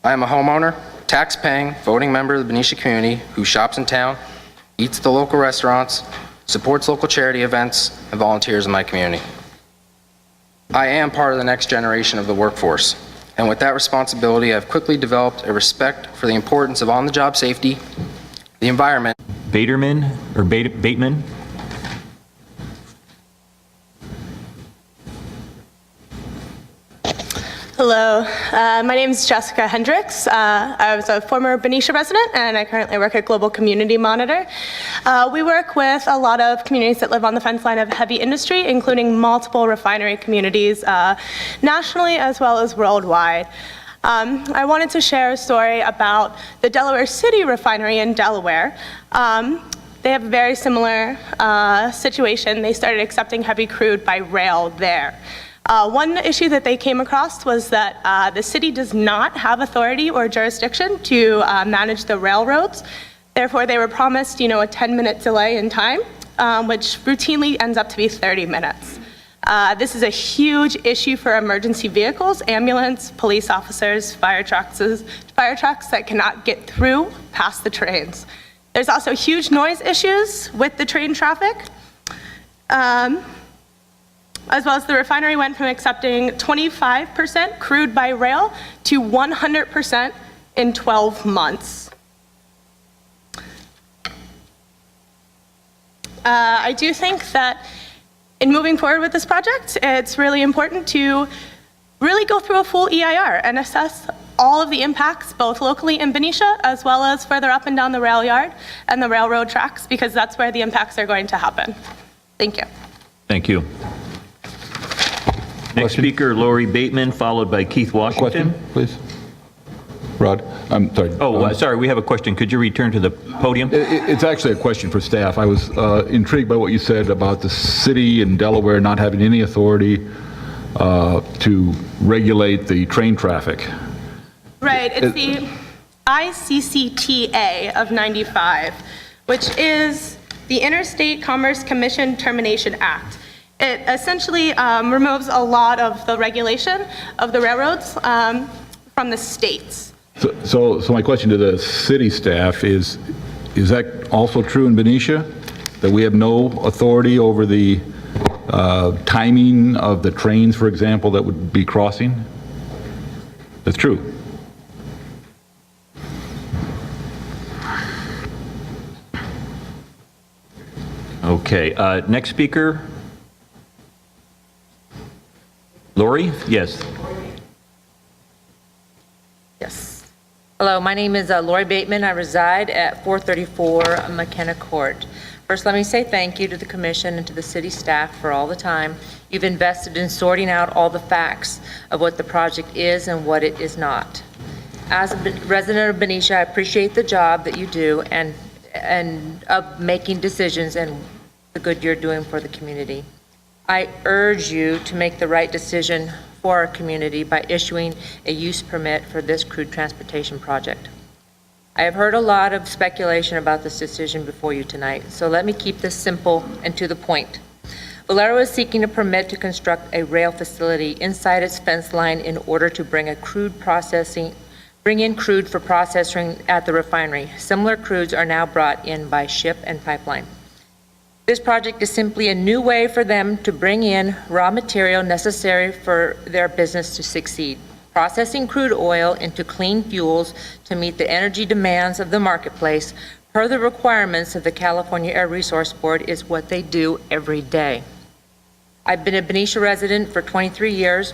I am a homeowner, tax-paying, voting member of the Benicia community who shops in town, eats at the local restaurants, supports local charity events, and volunteers in my community. I am part of the next generation of the workforce, and with that responsibility, I've quickly developed a respect for the importance of on-the-job safety, the environment. Bateman? Hello, my name is Jessica Hendricks. I was a former Benicia resident and I currently work at Global Community Monitor. We work with a lot of communities that live on the fence line of heavy industry, including multiple refinery communities nationally as well as worldwide. I wanted to share a story about the Delaware City Refinery in Delaware. They have a very similar situation. They started accepting heavy crude by rail there. One issue that they came across was that the city does not have authority or jurisdiction to manage the railroads. Therefore, they were promised, a 10-minute delay in time, which routinely ends up to be 30 minutes. This is a huge issue for emergency vehicles, ambulance, police officers, fire trucks that cannot get through past the trains. There's also huge noise issues with the train traffic. As well as the refinery went from accepting 25% crude by rail to 100% in 12 months. I do think that in moving forward with this project, it's really important to really go through a full EIR and assess all of the impacts, both locally in Benicia, as well as further up and down the rail yard and the railroad tracks, because that's where the impacts are going to happen. Thank you. Thank you. Next speaker, Lori Bateman, followed by Keith Washington. Question, please. Rod, I'm sorry. Oh, sorry, we have a question. Could you return to the podium? It's actually a question for staff. I was intrigued by what you said about the city in Delaware not having any authority to regulate the train traffic. Right, it's the ICCTA of 95, which is the Interstate Commerce Commission Termination Act. It essentially removes a lot of the regulation of the railroads from the states. So my question to the city staff is that also true in Benicia? That we have no authority over the timing of the trains, for example, that would be crossing? That's true. Okay, next speaker. Lori? Yes. Yes. Hello, my name is Lori Bateman. I reside at 434 McKenna Court. First, let me say thank you to the commission and to the city staff for all the time you've invested in sorting out all the facts of what the project is and what it is not. As a resident of Benicia, I appreciate the job that you do and of making decisions and the good you're doing for the community. I urge you to make the right decision for our community by issuing a use permit for this crude transportation project. I have heard a lot of speculation about this decision before you tonight, so let me keep this simple and to the point. Valero is seeking a permit to construct a rail facility inside its fence line in order to bring in crude for processing at the refinery. Similar crudes are now brought in by ship and pipeline. This project is simply a new way for them to bring in raw material necessary for their business to succeed. Processing crude oil into clean fuels to meet the energy demands of the marketplace per the requirements of the California Air Resources Board is what they do every day. I've been a Benicia resident for 23 years,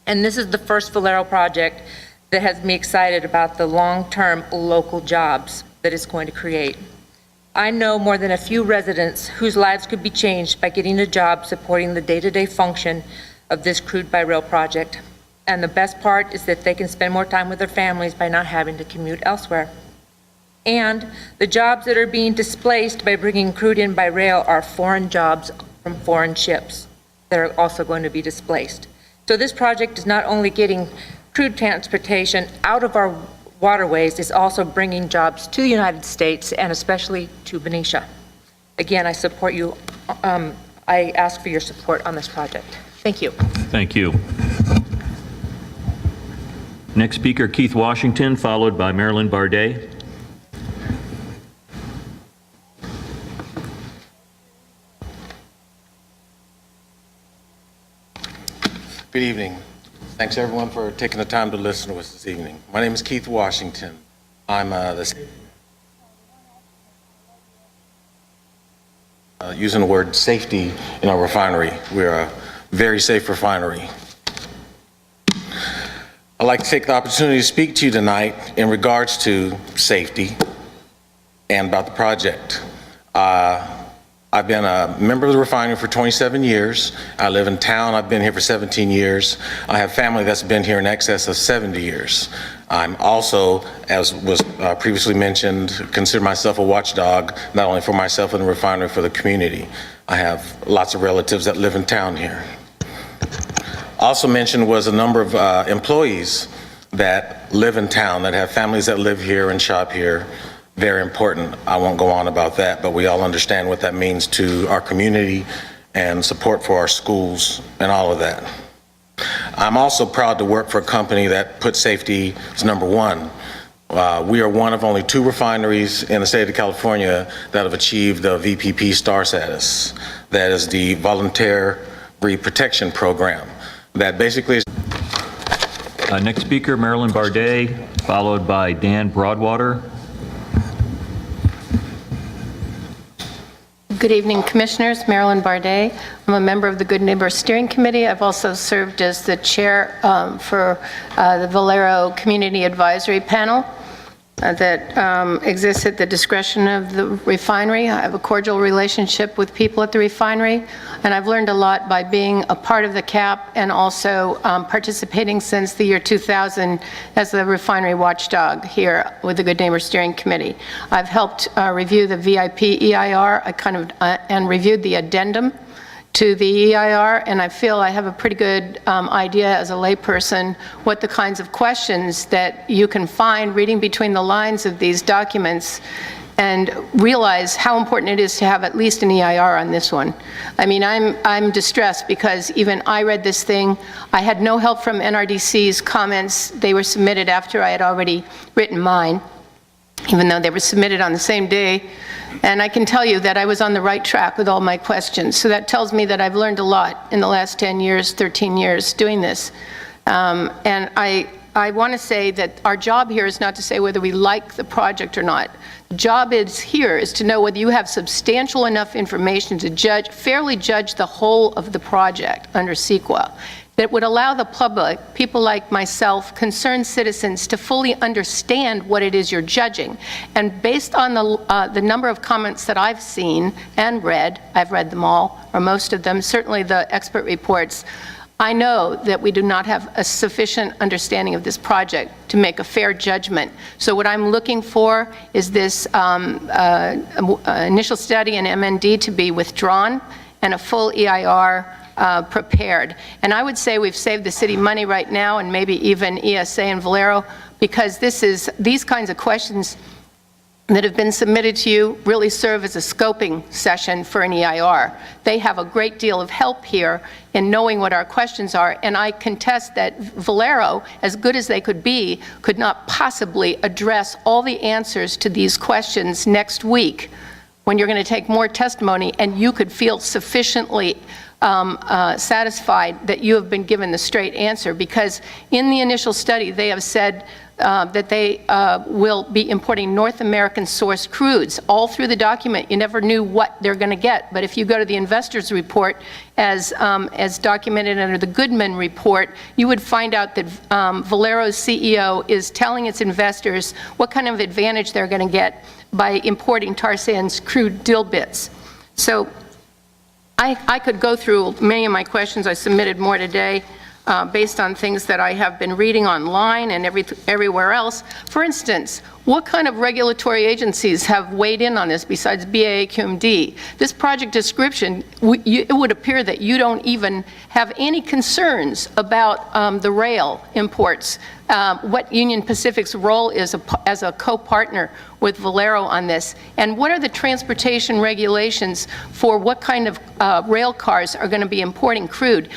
and this is the first Valero project that has me excited about the long-term local jobs that it's going to create. I know more than a few residents whose lives could be changed by getting a job supporting the day-to-day function of this crude by rail project. And the best part is that they can spend more time with their families by not having to commute elsewhere. And the jobs that are being displaced by bringing crude in by rail are foreign jobs from foreign ships that are also going to be displaced. So this project is not only getting crude transportation out of our waterways, is also bringing jobs to the United States and especially to Benicia. Again, I support you. I ask for your support on this project. Thank you. Thank you. Next speaker, Keith Washington, followed by Marilyn Bardet. Good evening. Thanks everyone for taking the time to listen to us this evening. My name is Keith Washington. I'm using the word safety in our refinery. We're a very safe refinery. I'd like to take the opportunity to speak to you tonight in regards to safety and about the project. I've been a member of the refinery for 27 years. I live in town. I've been here for 17 years. I have family that's been here in excess of 70 years. I'm also, as was previously mentioned, consider myself a watchdog, not only for myself in the refinery, for the community. I have lots of relatives that live in town here. Also mentioned was a number of employees that live in town, that have families that live here and shop here. Very important. I won't go on about that, but we all understand what that means to our community and support for our schools and all of that. I'm also proud to work for a company that puts safety as number one. We are one of only 2 refineries in the state of California that have achieved the VPP star status. That is the Voluntary Protection Program. That basically is... Next speaker, Marilyn Bardet, followed by Dan Broadwater. Good evening, Commissioners. Marilyn Bardet. I'm a member of the Good Neighbor Steering Committee. I've also served as the chair for the Valero Community Advisory Panel that exists at the discretion of the refinery. I have a cordial relationship with people at the refinery, and I've learned a lot by being a part of the CAP and also participating since the year 2000 as the refinery watchdog here with the Good Neighbor Steering Committee. I've helped review the VIP EIR and reviewed the addendum to the EIR, and I feel I have a pretty good idea as a layperson what the kinds of questions that you can find reading between the lines of these documents, and realize how important it is to have at least an EIR on this one. I mean, I'm distressed because even I read this thing. I had no help from NRDC's comments. They were submitted after I had already written mine, even though they were submitted on the same day. And I can tell you that I was on the right track with all my questions. So that tells me that I've learned a lot in the last 10 years, 13 years doing this. And I want to say that our job here is not to say whether we like the project or not. The job here is to know whether you have substantial enough information to fairly judge the whole of the project under CEQA that would allow the public, people like myself, concerned citizens, to fully understand what it is you're judging. And based on the number of comments that I've seen and read, I've read them all, or most of them, certainly the expert reports, I know that we do not have a sufficient understanding of this project to make a fair judgment. So what I'm looking for is this initial study and MND to be withdrawn and a full EIR prepared. And I would say we've saved the city money right now, and maybe even ESA and Valero, because these kinds of questions that have been submitted to you really serve as a scoping session for an EIR. They have a great deal of help here in knowing what our questions are, and I contest that Valero, as good as they could be, could not possibly address all the answers to these questions next week when you're going to take more testimony and you could feel sufficiently satisfied that you have been given the straight answer, because in the initial study they have said that they will be importing North American sourced crudes. All through the document, you never knew what they're going to get. But if you go to the investors report, as documented under the Goodman report, you would find out that Valero's CEO is telling its investors what kind of advantage they're going to get by importing tar sands crude drill bits. So I could go through many of my questions. I submitted more today based on things that I have been reading online and everywhere else. For instance, what kind of regulatory agencies have weighed in on this besides BAQMD? This project description, it would appear that you don't even have any concerns about the rail imports, what Union Pacific's role is as a co-partner with Valero on this, and what are the transportation regulations for what kind of rail cars are going to be importing crude?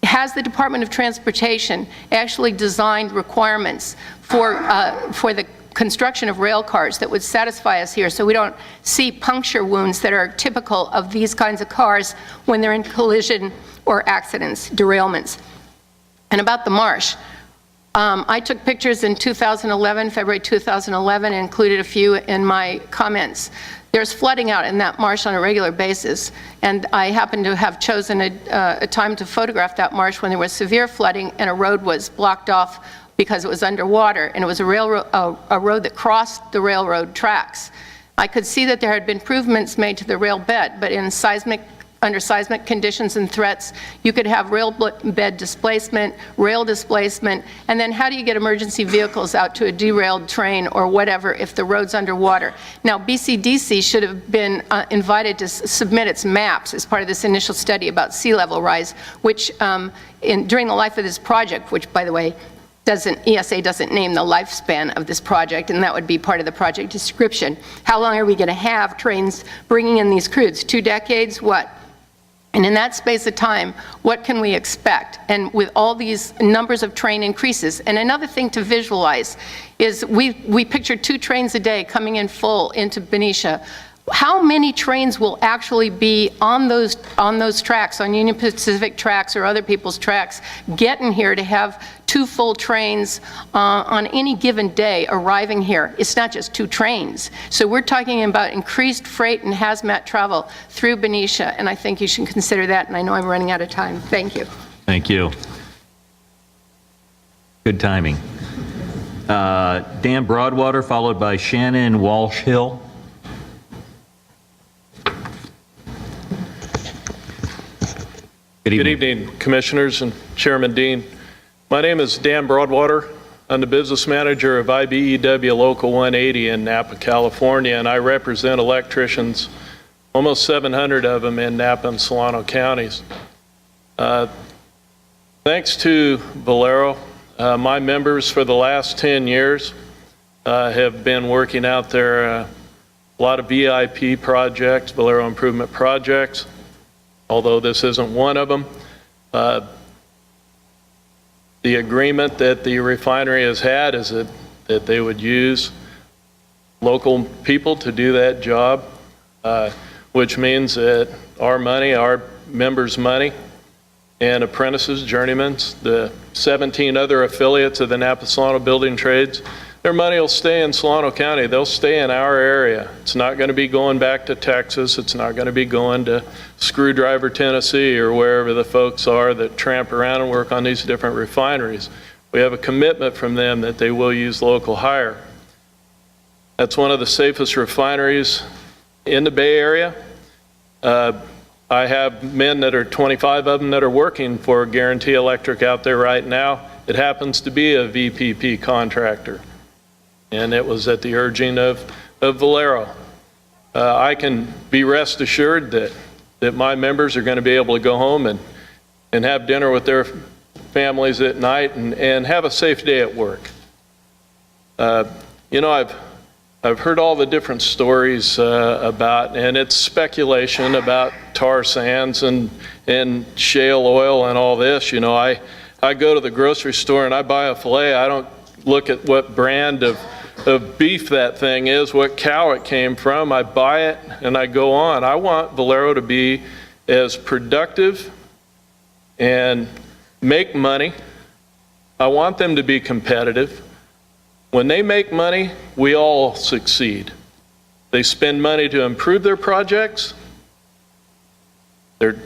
Has the Department of Transportation actually designed requirements for the construction of rail cars that would satisfy us here, so we don't see puncture wounds that are typical of these kinds of cars when they're in collision or accidents, derailments? And about the marsh, I took pictures in 2011, February 2011, and included a few in my comments. There's flooding out in that marsh on a regular basis, and I happen to have chosen a time to photograph that marsh when there was severe flooding and a road was blocked off because it was underwater, and it was a road that crossed the railroad tracks. I could see that there had been improvements made to the rail bed, but under seismic conditions and threats, you could have rail bed displacement, rail displacement, and then how do you get emergency vehicles out to a derailed train or whatever if the road's underwater? Now, BCDC should have been invited to submit its maps as part of this initial study about sea level rise, which during the life of this project, which, by the way, ESA doesn't name the lifespan of this project, and that would be part of the project description. How long are we going to have trains bringing in these crudes? 2 decades? What? And in that space of time, what can we expect? And with all these numbers of train increases, and another thing to visualize is we picture 2 trains a day coming in full into Benicia. How many trains will actually be on those tracks, on Union Pacific tracks or other people's tracks, getting here to have 2 full trains on any given day arriving here? It's not just 2 trains. So we're talking about increased freight and hazmat travel through Benicia, and I think you should consider that, and I know I'm running out of time. Thank you. Thank you. Good timing. Dan Broadwater, followed by Shannon Walsh-Hill. Good evening, Commissioners and Chairman Dean. My name is Dan Broadwater. I'm the business manager of IBEW Local 180 in Napa, California, and I represent electricians, almost 700 of them in Napa and Solano counties. Thanks to Valero, my members for the last 10 years have been working out there a lot of VIP projects, Valero improvement projects, although this isn't one of them. The agreement that the refinery has had is that they would use local people to do that job, which means that our money, our members' money, and apprentices, journeymen, the 17 other affiliates of the Napa Solano Building Trades, their money will stay in Solano County. They'll stay in our area. It's not going to be going back to Texas. It's not going to be going to Screwdriver, Tennessee, or wherever the folks are that tramp around and work on these different refineries. We have a commitment from them that they will use local hire. That's one of the safest refineries in the Bay Area. I have men that are 25 of them that are working for Guarantee Electric out there right now. It happens to be a VPP contractor, and it was at the urging of Valero. I can be rest assured that my members are going to be able to go home and have dinner with their families at night and have a safe day at work. You know, I've heard all the different stories about, and it's speculation about tar sands and shale oil and all this. You know, I go to the grocery store and I buy a filet. I don't look at what brand of beef that thing is, what cow it came from. I buy it and I go on. I want Valero to be as productive and make money. I want them to be competitive. When they make money, we all succeed. They spend money to improve their projects. Their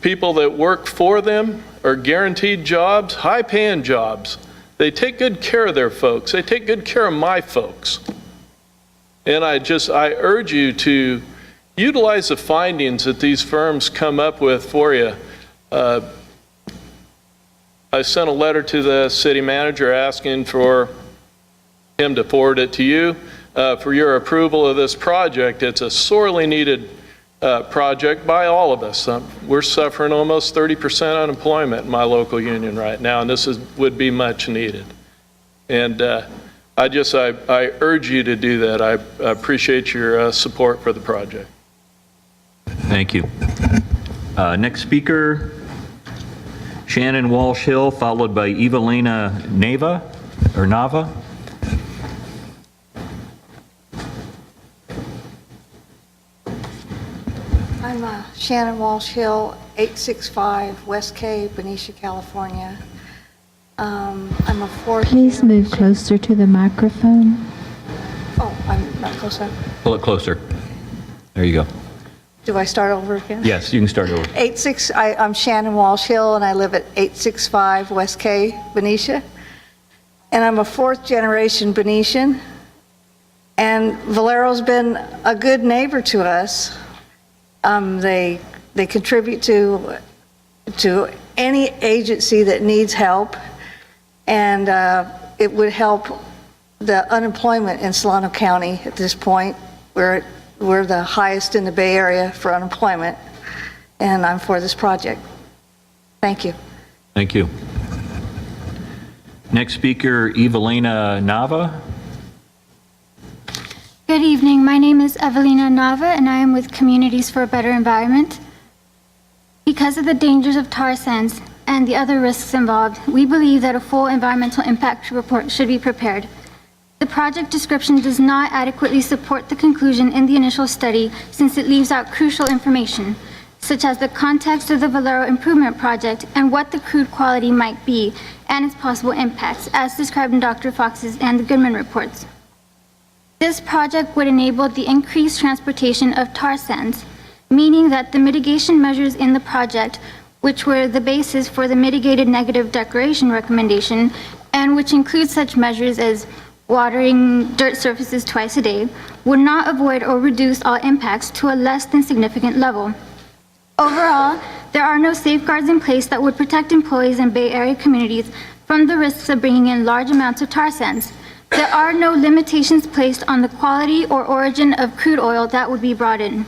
people that work for them are guaranteed jobs, high-paying jobs. They take good care of their folks. They take good care of my folks. And I urge you to utilize the findings that these firms come up with for you. I sent a letter to the city manager asking for him to forward it to you for your approval of this project. It's a sorely needed project by all of us. We're suffering almost 30% unemployment in my local union right now, and this would be much needed. And I urge you to do that. I appreciate your support for the project. Thank you. Next speaker, Shannon Walsh-Hill, followed by Evelina Nava. I'm Shannon Walsh-Hill, 865 West K, Benicia, California. I'm a fourth. Please move closer to the microphone. Oh, I'm not close enough. Pull it closer. There you go. Do I start over again? Yes, you can start over. I'm Shannon Walsh Hill, and I live at 865 West K, Benicia. And I'm a fourth generation Benician. And Valero's been a good neighbor to us. They contribute to any agency that needs help, and it would help the unemployment in Solano County at this point. We're the highest in the Bay Area for unemployment, and I'm for this project. Thank you. Thank you. Next speaker, Evelina Nava. Good evening. My name is Evelina Nava, and I am with Communities for a Better Environment. Because of the dangers of tar sands and the other risks involved, we believe that a full environmental impact report should be prepared. The project description does not adequately support the conclusion in the initial study since it leaves out crucial information, such as the context of the Valero Improvement Project and what the crude quality might be and its possible impacts, as described in Dr. Fox's and the Goodman reports. This project would enable the increased transportation of tar sands, meaning that the mitigation measures in the project, which were the basis for the mitigated negative declaration recommendation, and which include such measures as watering dirt surfaces twice a day, would not avoid or reduce all impacts to a less than significant level. Overall, there are no safeguards in place that would protect employees in Bay Area communities from the risks of bringing in large amounts of tar sands. There are no limitations placed on the quality or origin of crude oil that would be brought in.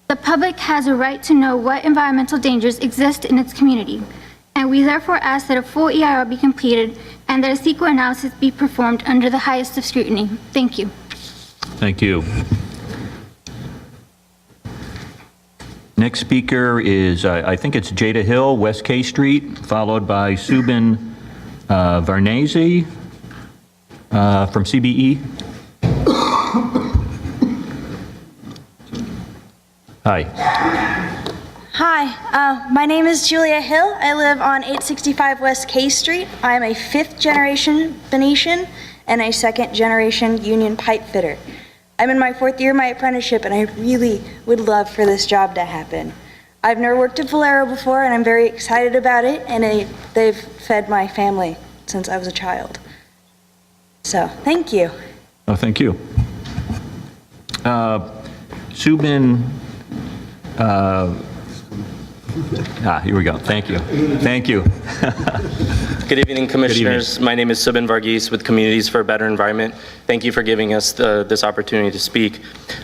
The public has a right to know what environmental dangers exist in its community, and we therefore ask that a full EIR be completed and that a CEQA analysis be performed under the highest of scrutiny. Thank you. Thank you. Next speaker is, I think it's Jada Hill, West K Street, followed by Subin Varnese from CBE. Hi. Hi, my name is Julia Hill. I live on 865 West K Street. I am a fifth generation Venetian and a second generation union pipe fitter. I'm in my fourth year of my apprenticeship, and I really would love for this job to happen. I've never worked at Valero before, and I'm very excited about it, and they've fed my family since I was a child. So, thank you. Oh, thank you. Subin, here we go. Thank you. Thank you. Good evening, Commissioners. My name is Subin Varghese with Communities for a Better Environment. Thank you for giving us this opportunity to speak.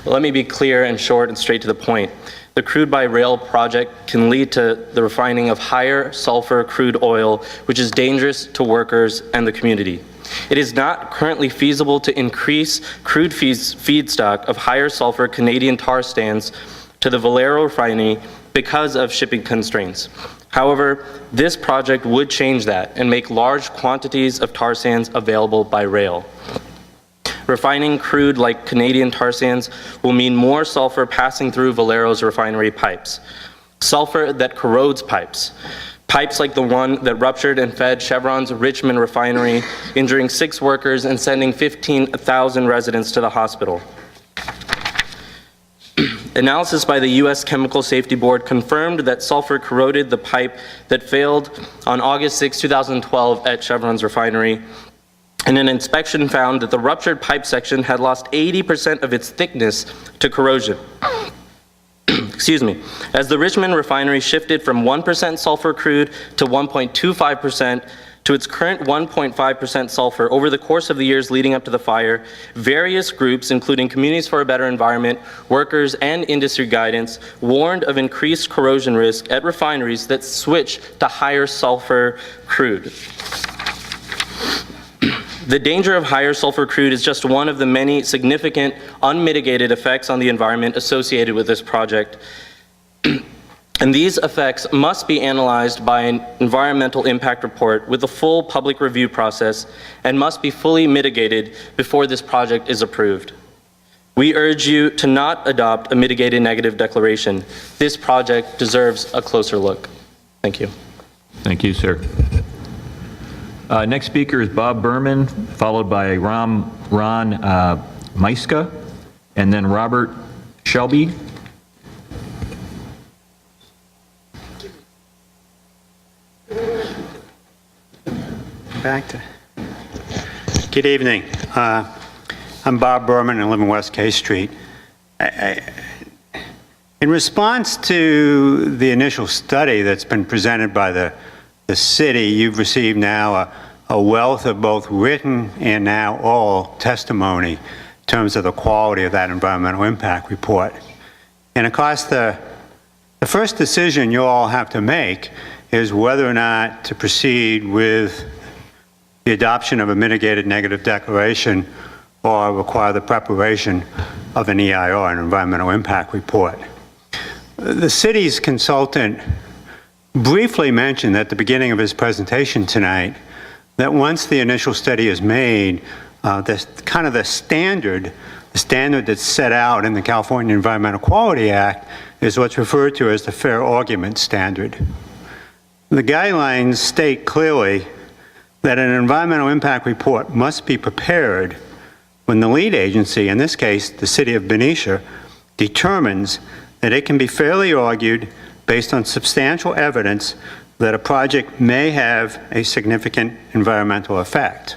Let me be clear and short and straight to the point. The crude by rail project can lead to the refining of higher sulfur crude oil, which is dangerous to workers and the community. It is not currently feasible to increase crude feedstock of higher sulfur Canadian tar sands to the Valero Refinery because of shipping constraints. However, this project would change that and make large quantities of tar sands available by rail. Refining crude like Canadian tar sands will mean more sulfur passing through Valero's refinery pipes. Sulfur that corrodes pipes. Pipes like the one that ruptured and fed Chevron's Richmond refinery, injuring 6 workers and sending 15,000 residents to the hospital. Analysis by the U.S. Chemical Safety Board confirmed that sulfur corroded the pipe that failed on August 6, 2012 at Chevron's refinery, and an inspection found that the ruptured pipe section had lost 80% of its thickness to corrosion. Excuse me. As the Richmond refinery shifted from 1% sulfur crude to 1.25% to its current 1.5% sulfur over the course of the years leading up to the fire, various groups, including Communities for a Better Environment, workers, and industry guidance, warned of increased corrosion risk at refineries that switch to higher sulfur crude. The danger of higher sulfur crude is just one of the many significant unmitigated effects on the environment associated with this project. And these effects must be analyzed by an environmental impact report with a full public review process and must be fully mitigated before this project is approved. We urge you to not adopt a mitigated negative declaration. This project deserves a closer look. Thank you. Thank you, sir. Next speaker is Bob Berman, followed by Ron Meiska, and then Robert Shelby. Back to. Good evening. I'm Bob Berman. I live in West K Street. In response to the initial study that's been presented by the city, you've received now a wealth of both written and now oral testimony in terms of the quality of that environmental impact report. And of course, the first decision you all have to make is whether or not to proceed with the adoption of a mitigated negative declaration or require the preparation of an EIR, an environmental impact report. The city's consultant briefly mentioned at the beginning of his presentation tonight that once the initial study is made, the standard that's set out in the California Environmental Quality Act is what's referred to as the fair argument standard. The guidelines state clearly that an environmental impact report must be prepared when the lead agency, in this case the City of Benicia, determines that it can be fairly argued based on substantial evidence that a project may have a significant environmental effect.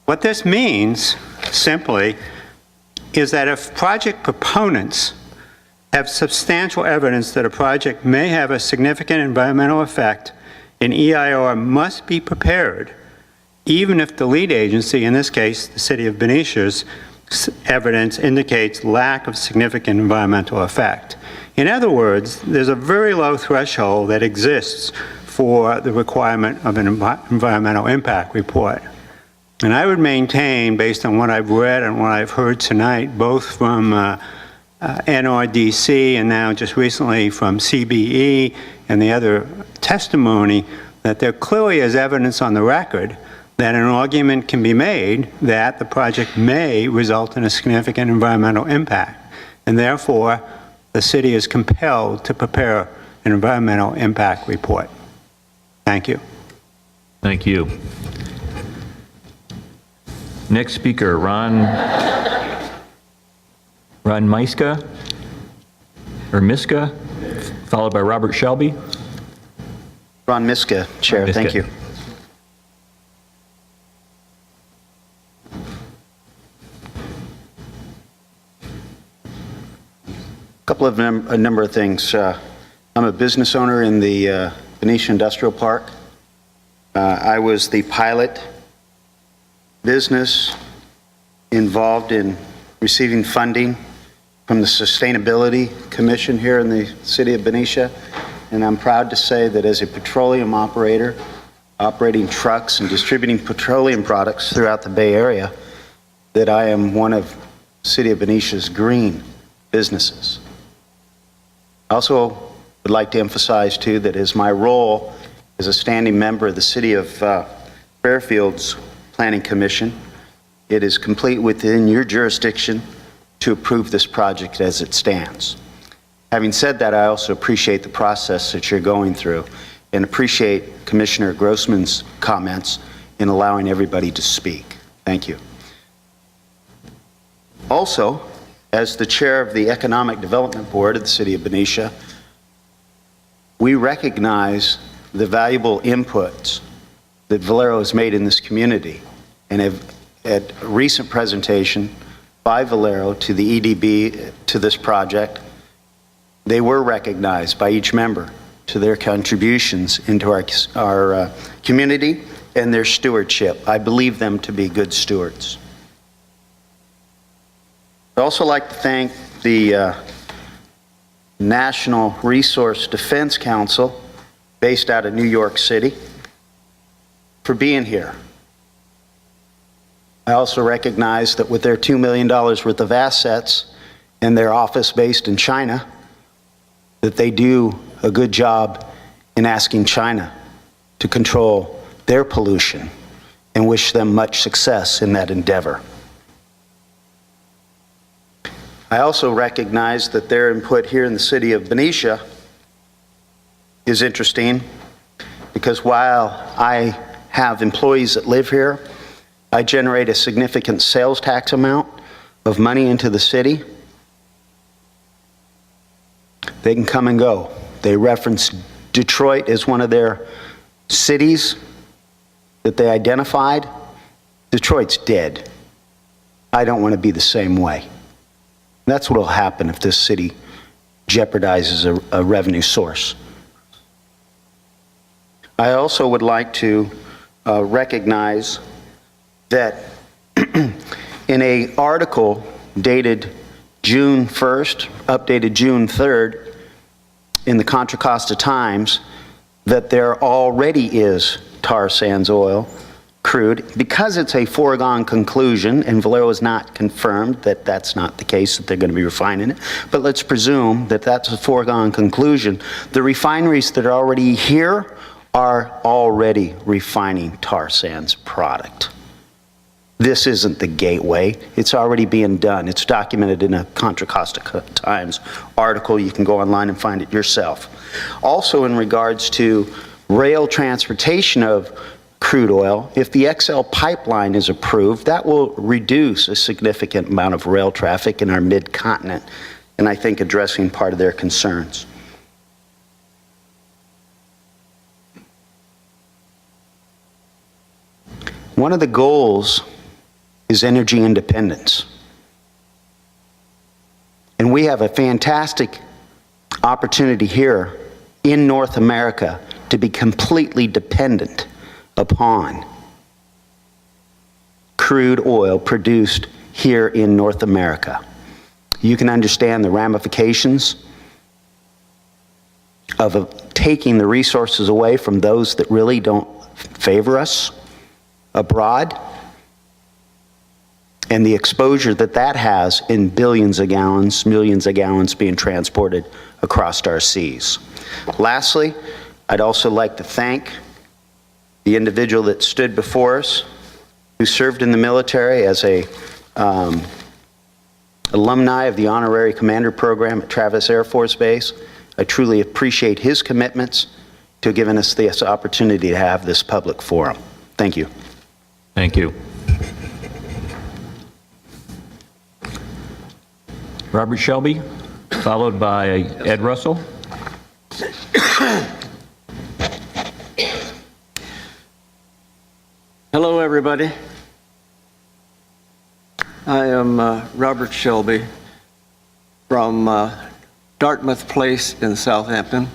What this means, simply, is that if project proponents have substantial evidence that a project may have a significant environmental effect, an EIR must be prepared, even if the lead agency, in this case, the City of Benicia's evidence indicates lack of significant environmental effect. In other words, there's a very low threshold that exists for the requirement of an environmental impact report. And I would maintain, based on what I've read and what I've heard tonight, both from NRDC and now just recently from CBE and the other testimony, that there clearly is evidence on the record that an argument can be made that the project may result in a significant environmental impact. And therefore, the city is compelled to prepare an environmental impact report. Thank you. Thank you. Next speaker, Ron Meiska, or Miska, followed by Robert Shelby. Ron Miska, Chair. Miska. Thank you. A number of things. I'm a business owner in the Benicia Industrial Park. I was the pilot business involved in receiving funding from the Sustainability Commission here in the city of Benicia, and I'm proud to say that as a petroleum operator, operating trucks and distributing petroleum products throughout the Bay Area, that I am one of City of Benicia's green businesses. I also would like to emphasize, too, that as my role as a standing member of the City of Fairfield's Planning Commission, it is complete within your jurisdiction to approve this project as it stands. Having said that, I also appreciate the process that you're going through and appreciate Commissioner Grossman's comments in allowing everybody to speak. Thank you. Also, as the chair of the Economic Development Board of the City of Benicia, we recognize the valuable inputs that Valero has made in this community, and have, at a recent presentation by Valero to the EDB to this project, they were recognized by each member to their contributions into our community and their stewardship. I believe them to be good stewards. I'd also like to thank the National Resource Defense Council, based out of New York City, for being here. I also recognize that with their $2 million worth of assets and their office based in China, that they do a good job in asking China to control their pollution, and wish them much success in that endeavor. I also recognize that their input here in the city of Benicia is interesting, because while I have employees that live here. I generate a significant sales tax amount of money into the city. They can come and go. They reference Detroit as one of their cities that they identified. Detroit's dead. I don't want to be the same way. That's what will happen if this city jeopardizes a revenue source. I also would like to recognize that in an article dated June 1st, updated June 3rd, in the Contra Costa Times, that there already is tar sands oil, crude, because it's a foregone conclusion, and Valero has not confirmed that that's not the case, that they're going to be refining it, but let's presume that that's a foregone conclusion. The refineries that are already here are already refining tar sands product. This isn't the gateway. It's already being done. It's documented in a Contra Costa Times article. You can go online and find it yourself. Also, in regards to rail transportation of crude oil, if the XL pipeline is approved, that will reduce a significant amount of rail traffic in our mid-continent, and I think addressing part of their concerns. One of the goals is energy independence. And we have a fantastic opportunity here in North America to be completely dependent upon crude oil produced here in North America. You can understand the ramifications of taking the resources away from those that really don't favor us abroad, and the exposure that that has in billions of gallons, millions of gallons being transported across our seas. Lastly, I'd also like to thank the individual that stood before us, who served in the military as a alumni of the Honorary Commander Program at Travis Air Force Base. I truly appreciate his commitments to giving us this opportunity to have this public forum. Thank you. Thank you. Robert Shelby, followed by Ed Russell. Hello, everybody. I am Robert Shelby from Dartmouth Place in Southampton.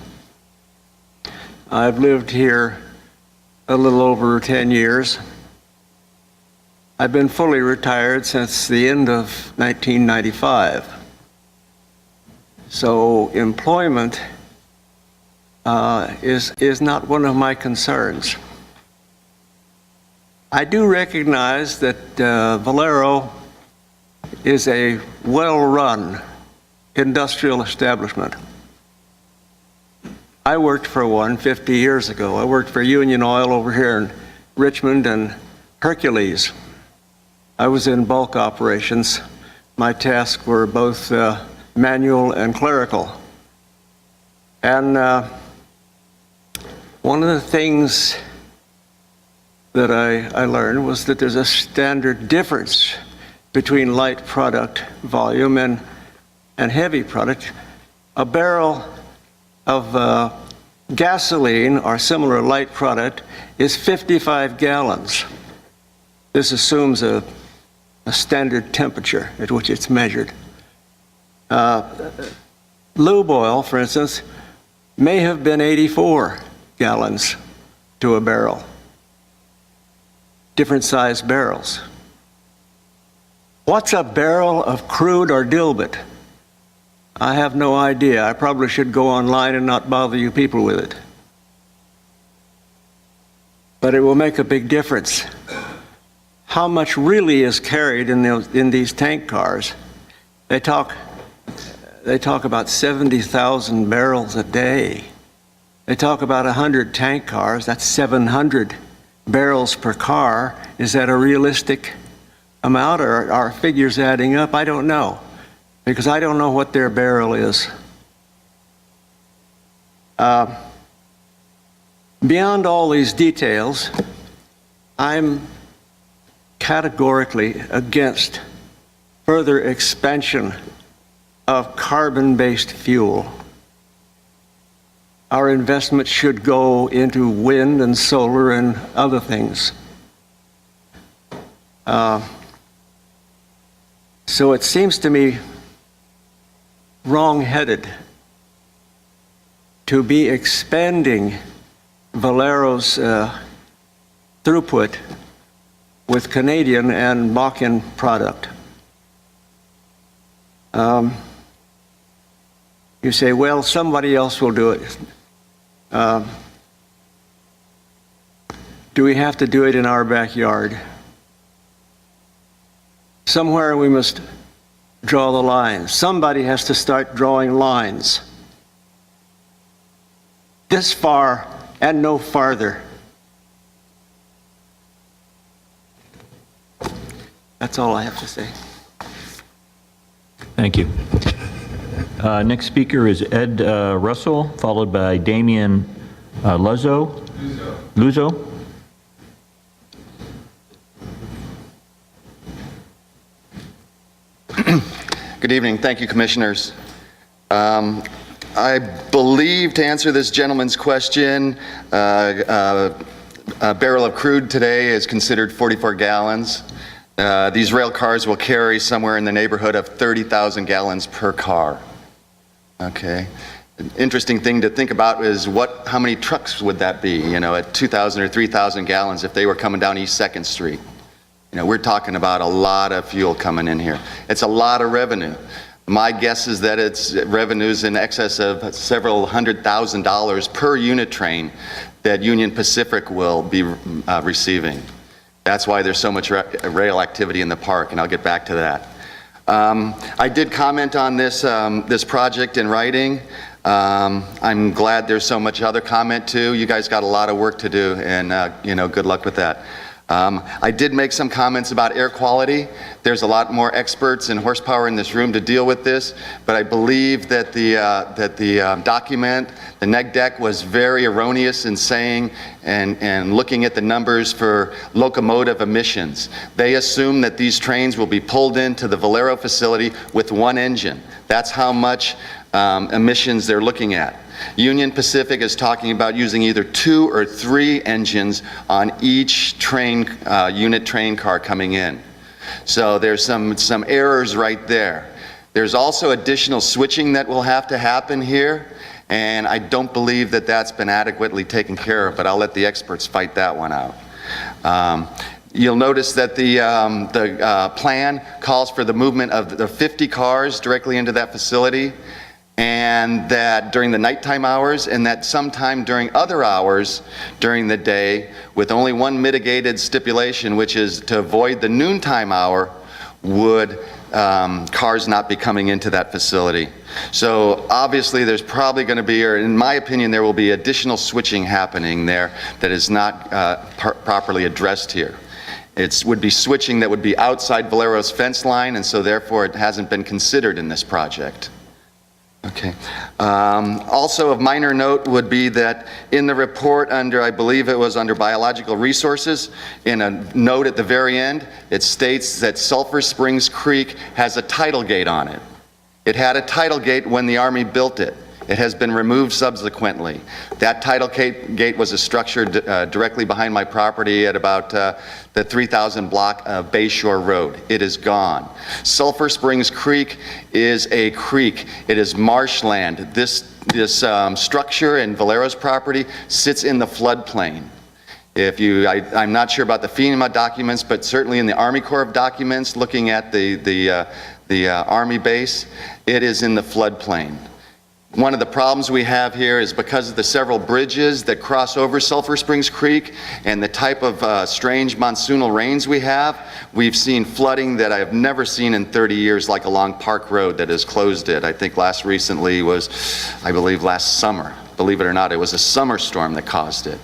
I've lived here a little over 10 years. I've been fully retired since the end of 1995. So employment is not one of my concerns. I do recognize that Valero is a well-run industrial establishment. I worked for one 50 years ago. I worked for Union Oil over here in Richmond and Hercules. I was in bulk operations. My tasks were both manual and clerical. And one of the things that I learned was that there's a standard difference between light product volume and heavy product. A barrel of gasoline or similar light product is 55 gallons. This assumes a standard temperature at which it's measured. Lube oil, for instance, may have been 84 gallons to a barrel. Different size barrels. What's a barrel of crude or dilbit? I have no idea. I probably should go online and not bother you people with it. But it will make a big difference. How much really is carried in these tank cars? They talk about 70,000 barrels a day. They talk about 100 tank cars. That's 700 barrels per car. Is that a realistic amount, or are figures adding up? I don't know, because I don't know what their barrel is. Beyond all these details, I'm categorically against further expansion of carbon-based fuel. Our investment should go into wind and solar and other things. So it seems to me wrong-headed to be expanding Valero's throughput with Canadian and Bakken product. You say, well, somebody else will do it. Do we have to do it in our backyard? Somewhere we must draw the line. Somebody has to start drawing lines. This far and no farther. That's all I have to say. Thank you. Next speaker is Ed Russell, followed by Damian Luzo. Good evening. Thank you, Commissioners. I believe, to answer this gentleman's question, a barrel of crude today is considered 44 gallons. These rail cars will carry somewhere in the neighborhood of 30,000 gallons per car. Okay. An interesting thing to think about is how many trucks would that be, you know, at 2,000 or 3,000 gallons if they were coming down East 2nd Street. You know, we're talking about a lot of fuel coming in here. It's a lot of revenue. My guess is that it's revenues in excess of several $100,000 per unit train that Union Pacific will be receiving. That's why there's so much rail activity in the park, and I'll get back to that. I did comment on this, this project in writing. I'm glad there's so much other comment too. You guys got a lot of work to do, and you know, good luck with that. I did make some comments about air quality. There's a lot more experts and horsepower in this room to deal with this, but I believe that the document, the neg deck, was very erroneous in saying and looking at the numbers for locomotive emissions. They assume that these trains will be pulled into the Valero facility with one engine. That's how much emissions they're looking at. Union Pacific is talking about using either 2 or 3 engines on each train, unit train car coming in. So there's some errors right there. There's also additional switching that will have to happen here, and I don't believe that that's been adequately taken care of, but I'll let the experts fight that one out. You'll notice that the plan calls for the movement of the 50 cars directly into that facility, and that during the nighttime hours, and that sometime during other hours during the day, with only one mitigated stipulation, which is to avoid the noontime hour, would cars not be coming into that facility. So obviously there's probably going to be, or in my opinion, there will be additional switching happening there that is not properly addressed here. It would be switching that would be outside Valero's fence line, and so therefore it hasn't been considered in this project. Okay. Also of minor note would be that in the report under, I believe it was under biological resources, in a note at the very end, it states that Sulphur Springs Creek has a tidal gate on it. It had a tidal gate when the Army built it. It has been removed subsequently. That tidal gate was a structure directly behind my property at about the 3000 block of Bayshore Road. It is gone. Sulphur Springs Creek is a creek. It is marshland. This structure in Valero's property sits in the floodplain. I'm not sure about the FEMA documents, but certainly in the Army Corps of documents, looking at the Army base, it is in the floodplain. One of the problems we have here is because of the several bridges that cross over Sulphur Springs Creek and the type of strange monsoonal rains we have, we've seen flooding that I have never seen in 30 years, like along Park Road that has closed it. I think last recently was, I believe, last summer. Believe it or not, it was a summer storm that caused it.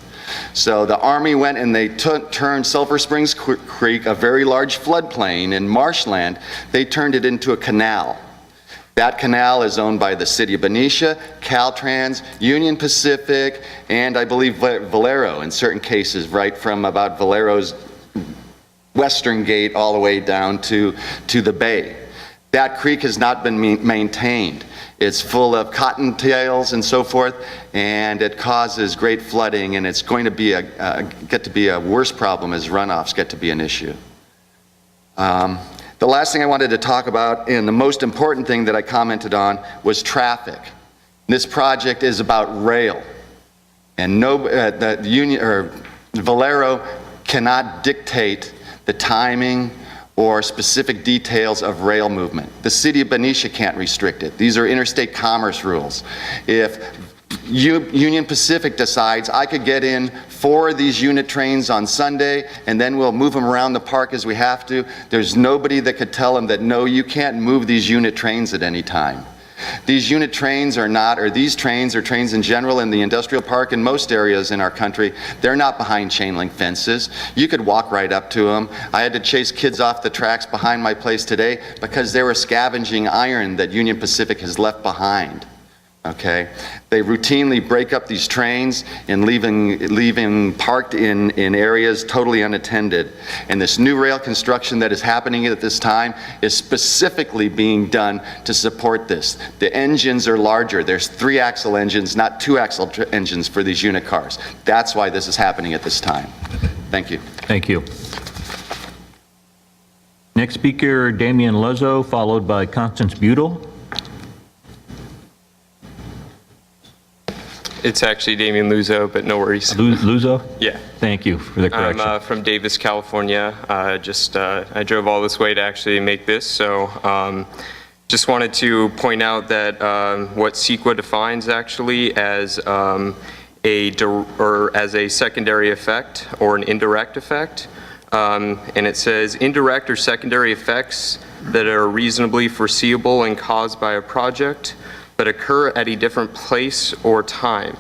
So the Army went and they turned Sulphur Springs Creek, a very large floodplain in marshland, they turned it into a canal. That canal is owned by the City of Benicia, Caltrans, Union Pacific, and I believe Valero in certain cases, right from about Valero's western gate all the way down to the bay. That creek has not been maintained. It's full of cottontails and so forth, and it causes great flooding, and it's going to be get to be a worse problem as runoffs get to be an issue. The last thing I wanted to talk about, and the most important thing that I commented on, was traffic. This project is about rail, and Valero cannot dictate the timing or specific details of rail movement. The City of Benicia can't restrict it. These are interstate commerce rules. If Union Pacific decides I could get in 4 of these unit trains on Sunday and then we'll move them around the park as we have to, there's nobody that could tell them that no, you can't move these unit trains at any time. These unit trains are not, or these trains or trains in general in the industrial park in most areas in our country, they're not behind chain link fences. You could walk right up to them. I had to chase kids off the tracks behind my place today because they were scavenging iron that Union Pacific has left behind. Okay, they routinely break up these trains and leaving parked in areas totally unattended. And this new rail construction that is happening at this time is specifically being done to support this. The engines are larger. There's 3-axle engines, not 2-axle engines for these unit cars. That's why this is happening at this time. Thank you. Thank you. Next speaker, Damian Luzzo, followed by Constance Budel. It's actually Damian Luzzo, but no worries. Luzzo? Yeah. Thank you for the correction. I'm from Davis, California. I drove all this way to actually make this, so just wanted to point out that what CEQA defines actually as a secondary effect or an indirect effect, and it says indirect or secondary effects that are reasonably foreseeable and caused by a project but occur at a different place or time.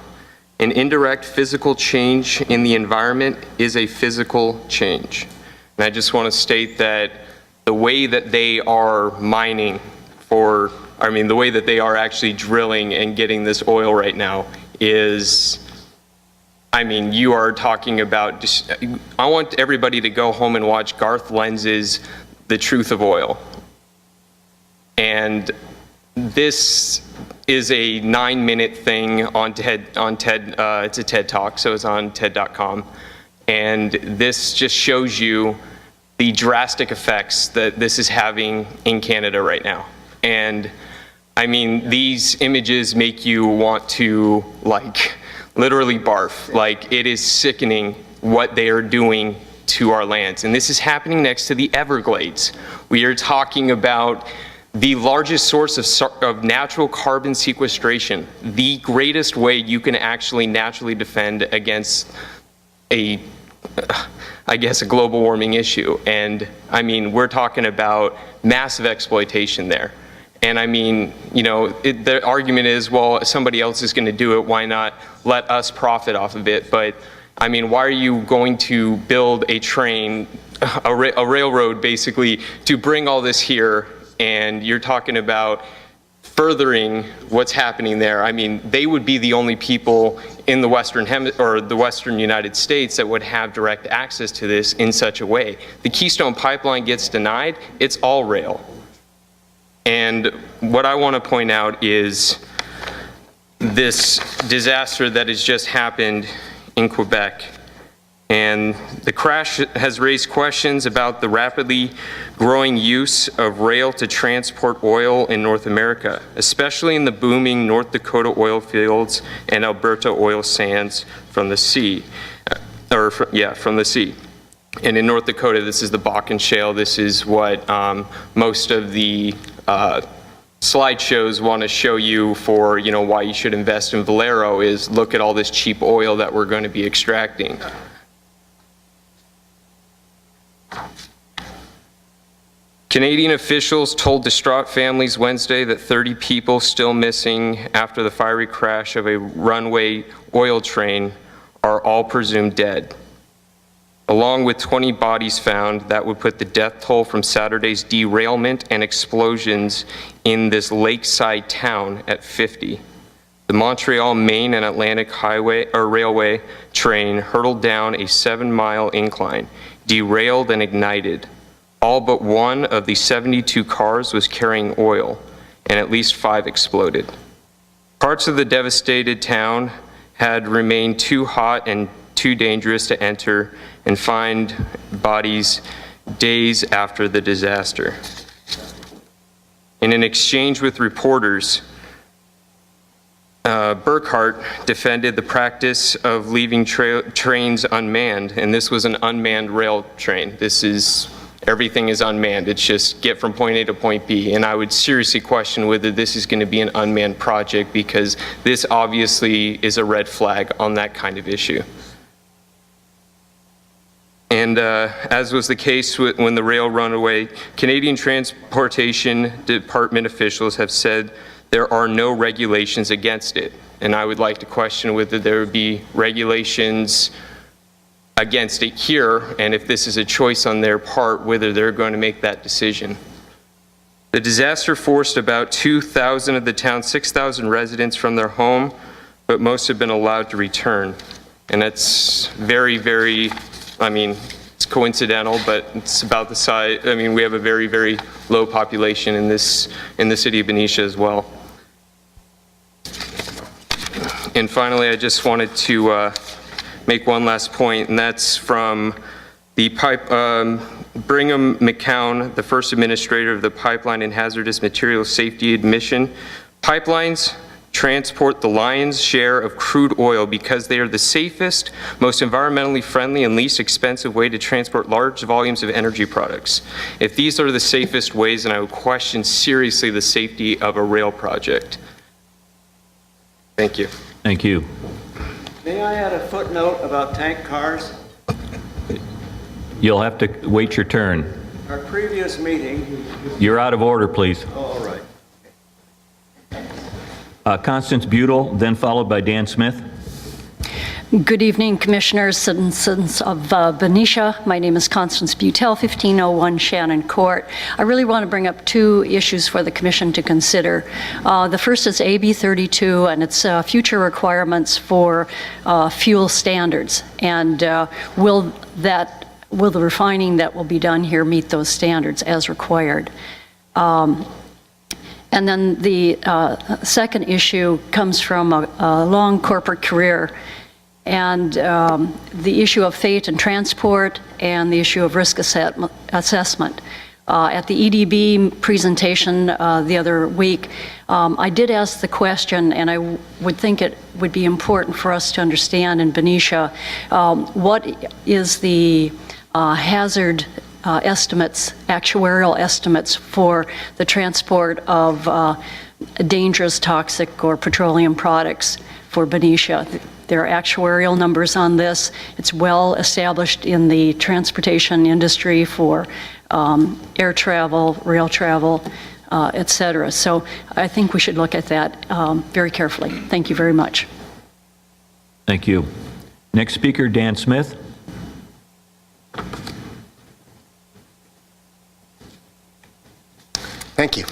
An indirect physical change in the environment is a physical change. And I just want to state that the way that they are mining the way that they are actually drilling and getting this oil right now is, you are talking about, I want everybody to go home and watch Garth Lenz's The Truth of Oil. And this is a 9-minute thing on TED. It's a TED Talk, so it's on TED.com. And this just shows you the drastic effects that this is having in Canada right now. And these images make you want to literally barf. It is sickening what they are doing to our lands. And this is happening next to the Everglades. We are talking about the largest source of natural carbon sequestration, the greatest way you can actually naturally defend against a global warming issue. And we're talking about massive exploitation there. And the argument is, well, if somebody else is going to do it, why not let us profit off of it? But why are you going to build a train, a railroad basically, to bring all this here? And you're talking about furthering what's happening there. They would be the only people in the Western United States that would have direct access to this in such a way. The Keystone Pipeline gets denied, it's all rail. And what I want to point out is this disaster that has just happened in Quebec. And the crash has raised questions about the rapidly growing use of rail to transport oil in North America, especially in the booming North Dakota oil fields and Alberta oil sands from the sea. From the sea. And in North Dakota, this is the Bakken Shale. This is what most of the slideshows want to show you for, why you should invest in Valero is look at all this cheap oil that we're going to be extracting. Canadian officials told distraught families Wednesday that 30 people still missing after the fiery crash of a runway oil train are all presumed dead. Along with 20 bodies found, that would put the death toll from Saturday's derailment and explosions in this lakeside town at 50. The Montreal, Maine and Atlantic Railway train hurtled down a 7-mile incline, derailed and ignited. All but one of the 72 cars was carrying oil, and at least 5 exploded. Parts of the devastated town had remained too hot and too dangerous to enter and find bodies days after the disaster. In an exchange with reporters, Burkhart defended the practice of leaving trains unmanned, and this was an unmanned rail train. Everything is unmanned. It's just get from point A to point B. And I would seriously question whether this is going to be an unmanned project, because this obviously is a red flag on that kind of issue. And as was the case when the rail ran away, Canadian Transportation Department officials have said there are no regulations against it. And I would like to question whether there would be regulations against it here, and if this is a choice on their part, whether they're going to make that decision. The disaster forced about 2,000 of the town's 6,000 residents from their home, but most have been allowed to return. And that's very, very, it's coincidental, but it's about the size. We have a very, very low population in the city of Benicia as well. And finally, I just wanted to make one last point, and that's from the Brigham McCown, the first administrator of the Pipeline and Hazardous Materials Safety Admission. Pipelines transport the lion's share of crude oil because they are the safest, most environmentally friendly, and least expensive way to transport large volumes of energy products. If these are the safest ways, then I would question seriously the safety of a rail project. Thank you. Thank you. May I add a footnote about tank cars? You'll have to wait your turn. Our previous meeting. You're out of order, please. All right. Constance Butel, then followed by Dan Smith. Good evening, Commissioners, citizens of Benicia. My name is Constance Butel, 1501 Shannon Court. I really want to bring up 2 issues for the Commission to consider. The first is AB 32 and its future requirements for fuel standards. And will the refining that will be done here meet those standards as required? And then the second issue comes from a long corporate career, and the issue of fate and transport and the issue of risk assessment. At the EDB presentation the other week, I did ask the question, and I would think it would be important for us to understand in Benicia, what is the hazard estimates, actuarial estimates for the transport of dangerous, toxic, or petroleum products for Benicia. There are actuarial numbers on this. It's well established in the transportation industry for air travel, rail travel, et cetera. So I think we should look at that very carefully. Thank you very much. Thank you. Next speaker, Dan Smith. Thank you.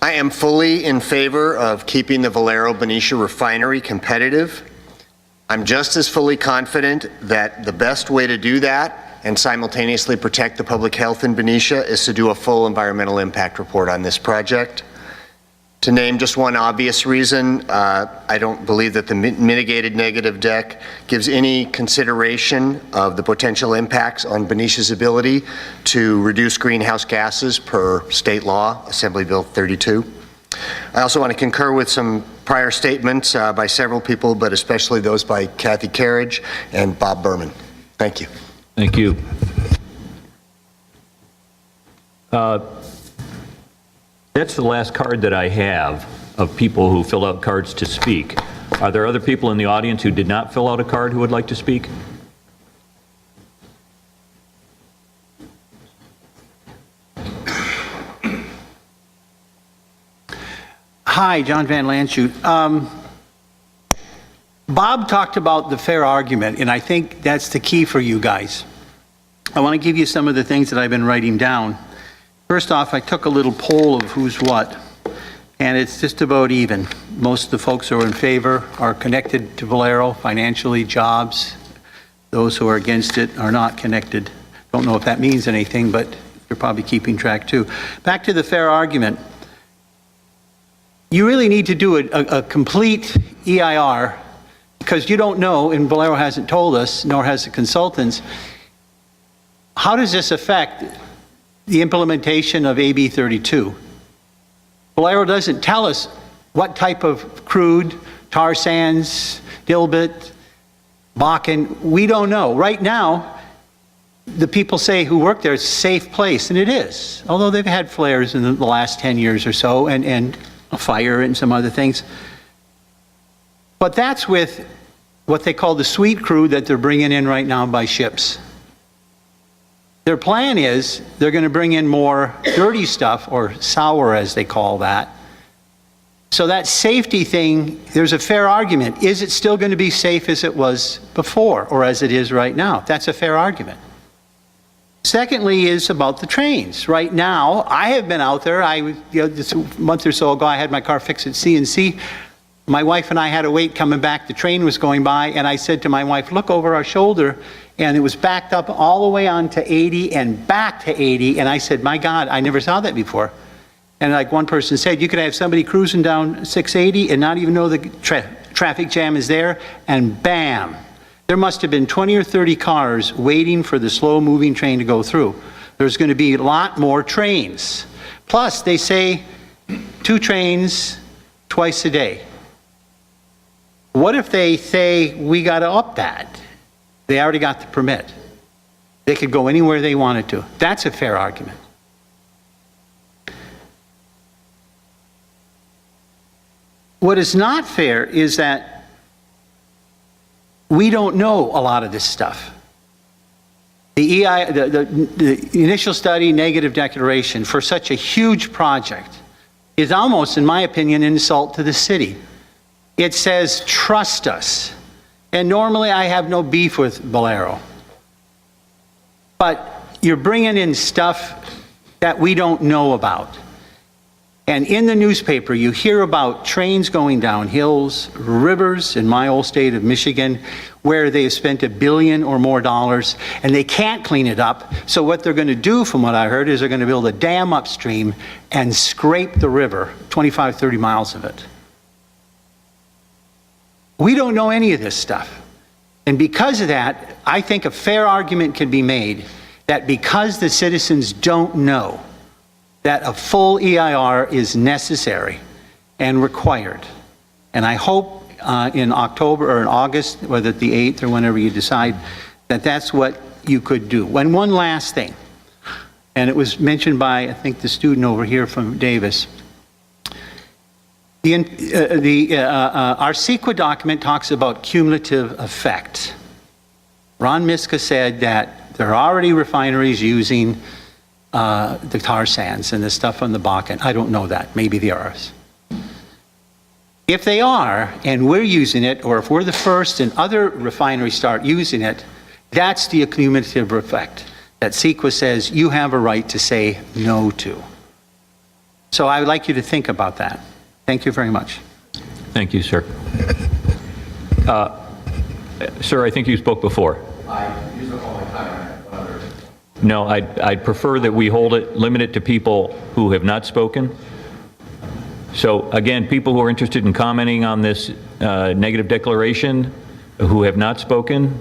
I am fully in favor of keeping the Valero Benicia Refinery competitive. I'm just as fully confident that the best way to do that and simultaneously protect the public health in Benicia is to do a full environmental impact report on this project. To name just one obvious reason, I don't believe that the mitigated negative deck gives any consideration of the potential impacts on Benicia's ability to reduce greenhouse gases per state law, Assembly Bill 32. I also want to concur with some prior statements by several people, but especially those by Kathy Kerridge and Bob Berman. Thank you. Thank you. That's the last card that I have of people who fill out cards to speak. Are there other people in the audience who did not fill out a card who would like to speak? Hi, John Van Lanschut. Bob talked about the fair argument, and I think that's the key for you guys. I want to give you some of the things that I've been writing down. First off, I took a little poll of who's what, and it's just about even. Most of the folks who are in favor are connected to Valero financially, jobs. Those who are against it are not connected. Don't know if that means anything, but you're probably keeping track too. Back to the fair argument. You really need to do a complete EIR, because you don't know, and Valero hasn't told us, nor has the consultants, how does this affect the implementation of AB 32? Valero doesn't tell us what type of crude, tar sands, dilbit, Bakken. We don't know. Right now, the people say who work there, it's a safe place, and it is. Although they've had flares in the last 10 years or so, and a fire and some other things. But that's with what they call the sweet crude that they're bringing in right now by ships. Their plan is they're going to bring in more dirty stuff, or sour as they call that. So that safety thing, there's a fair argument. Is it still going to be safe as it was before, or as it is right now? That's a fair argument. Secondly is about the trains. Right now, I have been out there. This month or so ago, I had my car fixed at C&C. My wife and I had to wait coming back. The train was going by, and I said to my wife, look over our shoulder, and it was backed up all the way onto 80 and back to 80. And I said, my God, I never saw that before. And like one person said, you could have somebody cruising down 680 and not even know the traffic jam is there, and bam. There must have been 20 or 30 cars waiting for the slow-moving train to go through. There's going to be a lot more trains. Plus, they say 2 trains twice a day. What if they say, we got to up that? They already got the permit. They could go anywhere they wanted to. That's a fair argument. What is not fair is that we don't know a lot of this stuff. The initial study, negative declaration for such a huge project is almost, in my opinion, an insult to the city. It says, trust us. And normally I have no beef with Valero. But you're bringing in stuff that we don't know about. And in the newspaper, you hear about trains going down hills, rivers in my old state of Michigan, where they have spent $1 billion or more, and they can't clean it up. So what they're going to do, from what I heard, is they're going to build a dam upstream and scrape the river, 25, 30 miles of it. We don't know any of this stuff. And because of that, I think a fair argument can be made that because the citizens don't know, that a full EIR is necessary and required. And I hope in October or in August, whether it's the 8th or whenever you decide, that that's what you could do. And one last thing, and it was mentioned by, I think, the student over here from Davis. Our CEQA document talks about cumulative effect. Ron Miska said that there are already refineries using the tar sands and the stuff on the Bakken. I don't know that. Maybe they are. If they are, and we're using it, or if we're the first and other refineries start using it, that's the cumulative effect that CEQA says you have a right to say no to. So I would like you to think about that. Thank you very much. Thank you, sir. Sir, I think you spoke before. I used up all my time. No, I'd prefer that we limit it to people who have not spoken. So again, people who are interested in commenting on this negative declaration who have not spoken.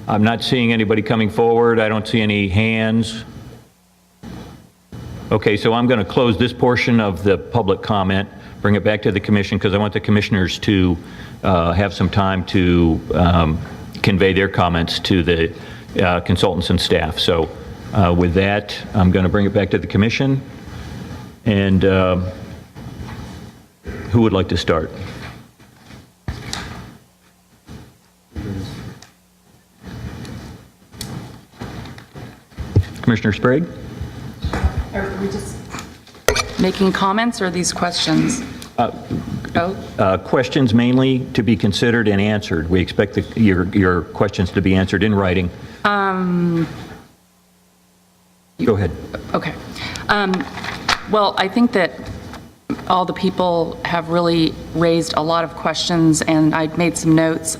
I'm not seeing anybody coming forward. I don't see any hands. Okay, so I'm going to close this portion of the public comment, bring it back to the commission, because I want the commissioners to have some time to convey their comments to the consultants and staff. So with that, I'm going to bring it back to the commission. And who would like to start? Commissioner Sprague? making comments or these questions? Questions mainly to be considered and answered. We expect your questions to be answered in writing. Go ahead. Okay. Well, I think that all the people have really raised a lot of questions, and I made some notes.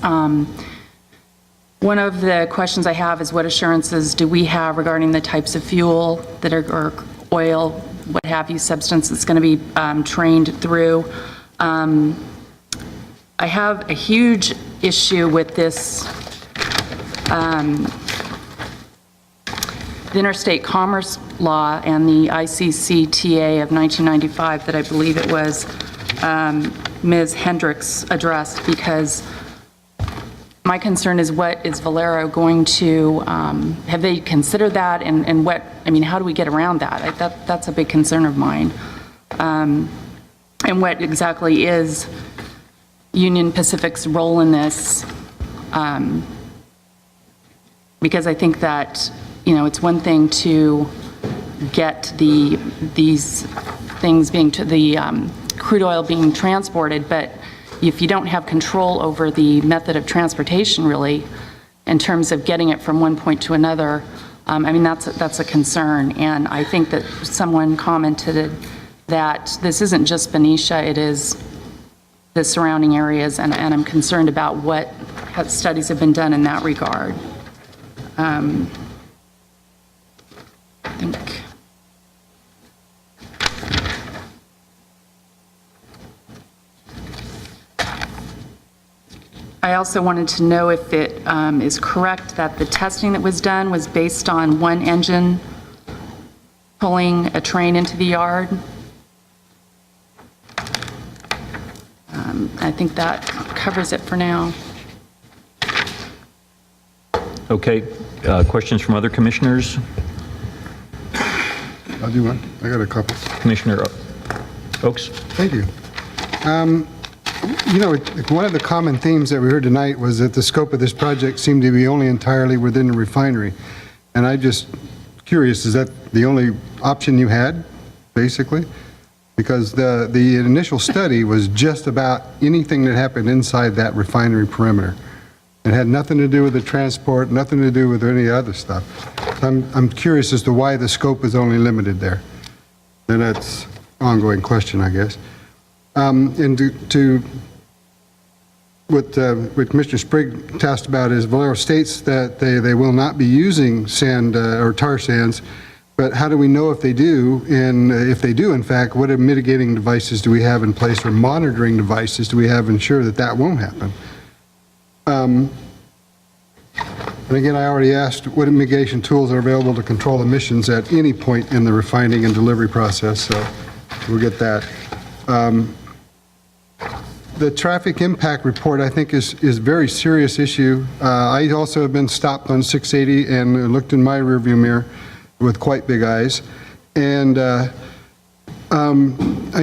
One of the questions I have is what assurances do we have regarding the types of fuel that are, or oil, what have you, substance that's going to be trained through. I have a huge issue with this, the interstate commerce law and the ICCTA of 1995 that I believe it was Ms. Hendricks addressed, because my concern is what is Valero going to, have they considered that, and what, I mean, how do we get around that? That's a big concern of mine. And what exactly is Union Pacific's role in this? Because I think that, you know, it's one thing to get these things being, the crude oil being transported, but if you don't have control over the method of transportation, really, in terms of getting it from one point to another, I mean, that's a concern. And I think that someone commented that this isn't just Benicia, it is the surrounding areas, and I'm concerned about what studies have been done in that regard. I think. I also wanted to know if it is correct that the testing that was done was based on one engine pulling a train into the yard. I think that covers it for now. Okay. Questions from other commissioners? I'll do one. I got a couple. Commissioner Oakes? Thank you. You know, one of the common themes that we heard tonight was that the scope of this project seemed to be only entirely within the refinery. And I'm just curious, is that the only option you had, basically? Because the initial study was just about anything that happened inside that refinery perimeter. It had nothing to do with the transport, nothing to do with any other stuff. I'm curious as to why the scope is only limited there. And that's an ongoing question, I guess. And to what Commissioner Sprigg asked about is Valero states that they will not be using sand or tar sands, but how do we know if they do? And if they do, in fact, what mitigating devices do we have in place, or monitoring devices do we have to ensure that that won't happen? And again, I already asked what mitigation tools are available to control emissions at any point in the refining and delivery process, so we'll get that. The traffic impact report, I think, is a very serious issue. I also have been stopped on 680 and looked in my rearview mirror with quite big eyes. And I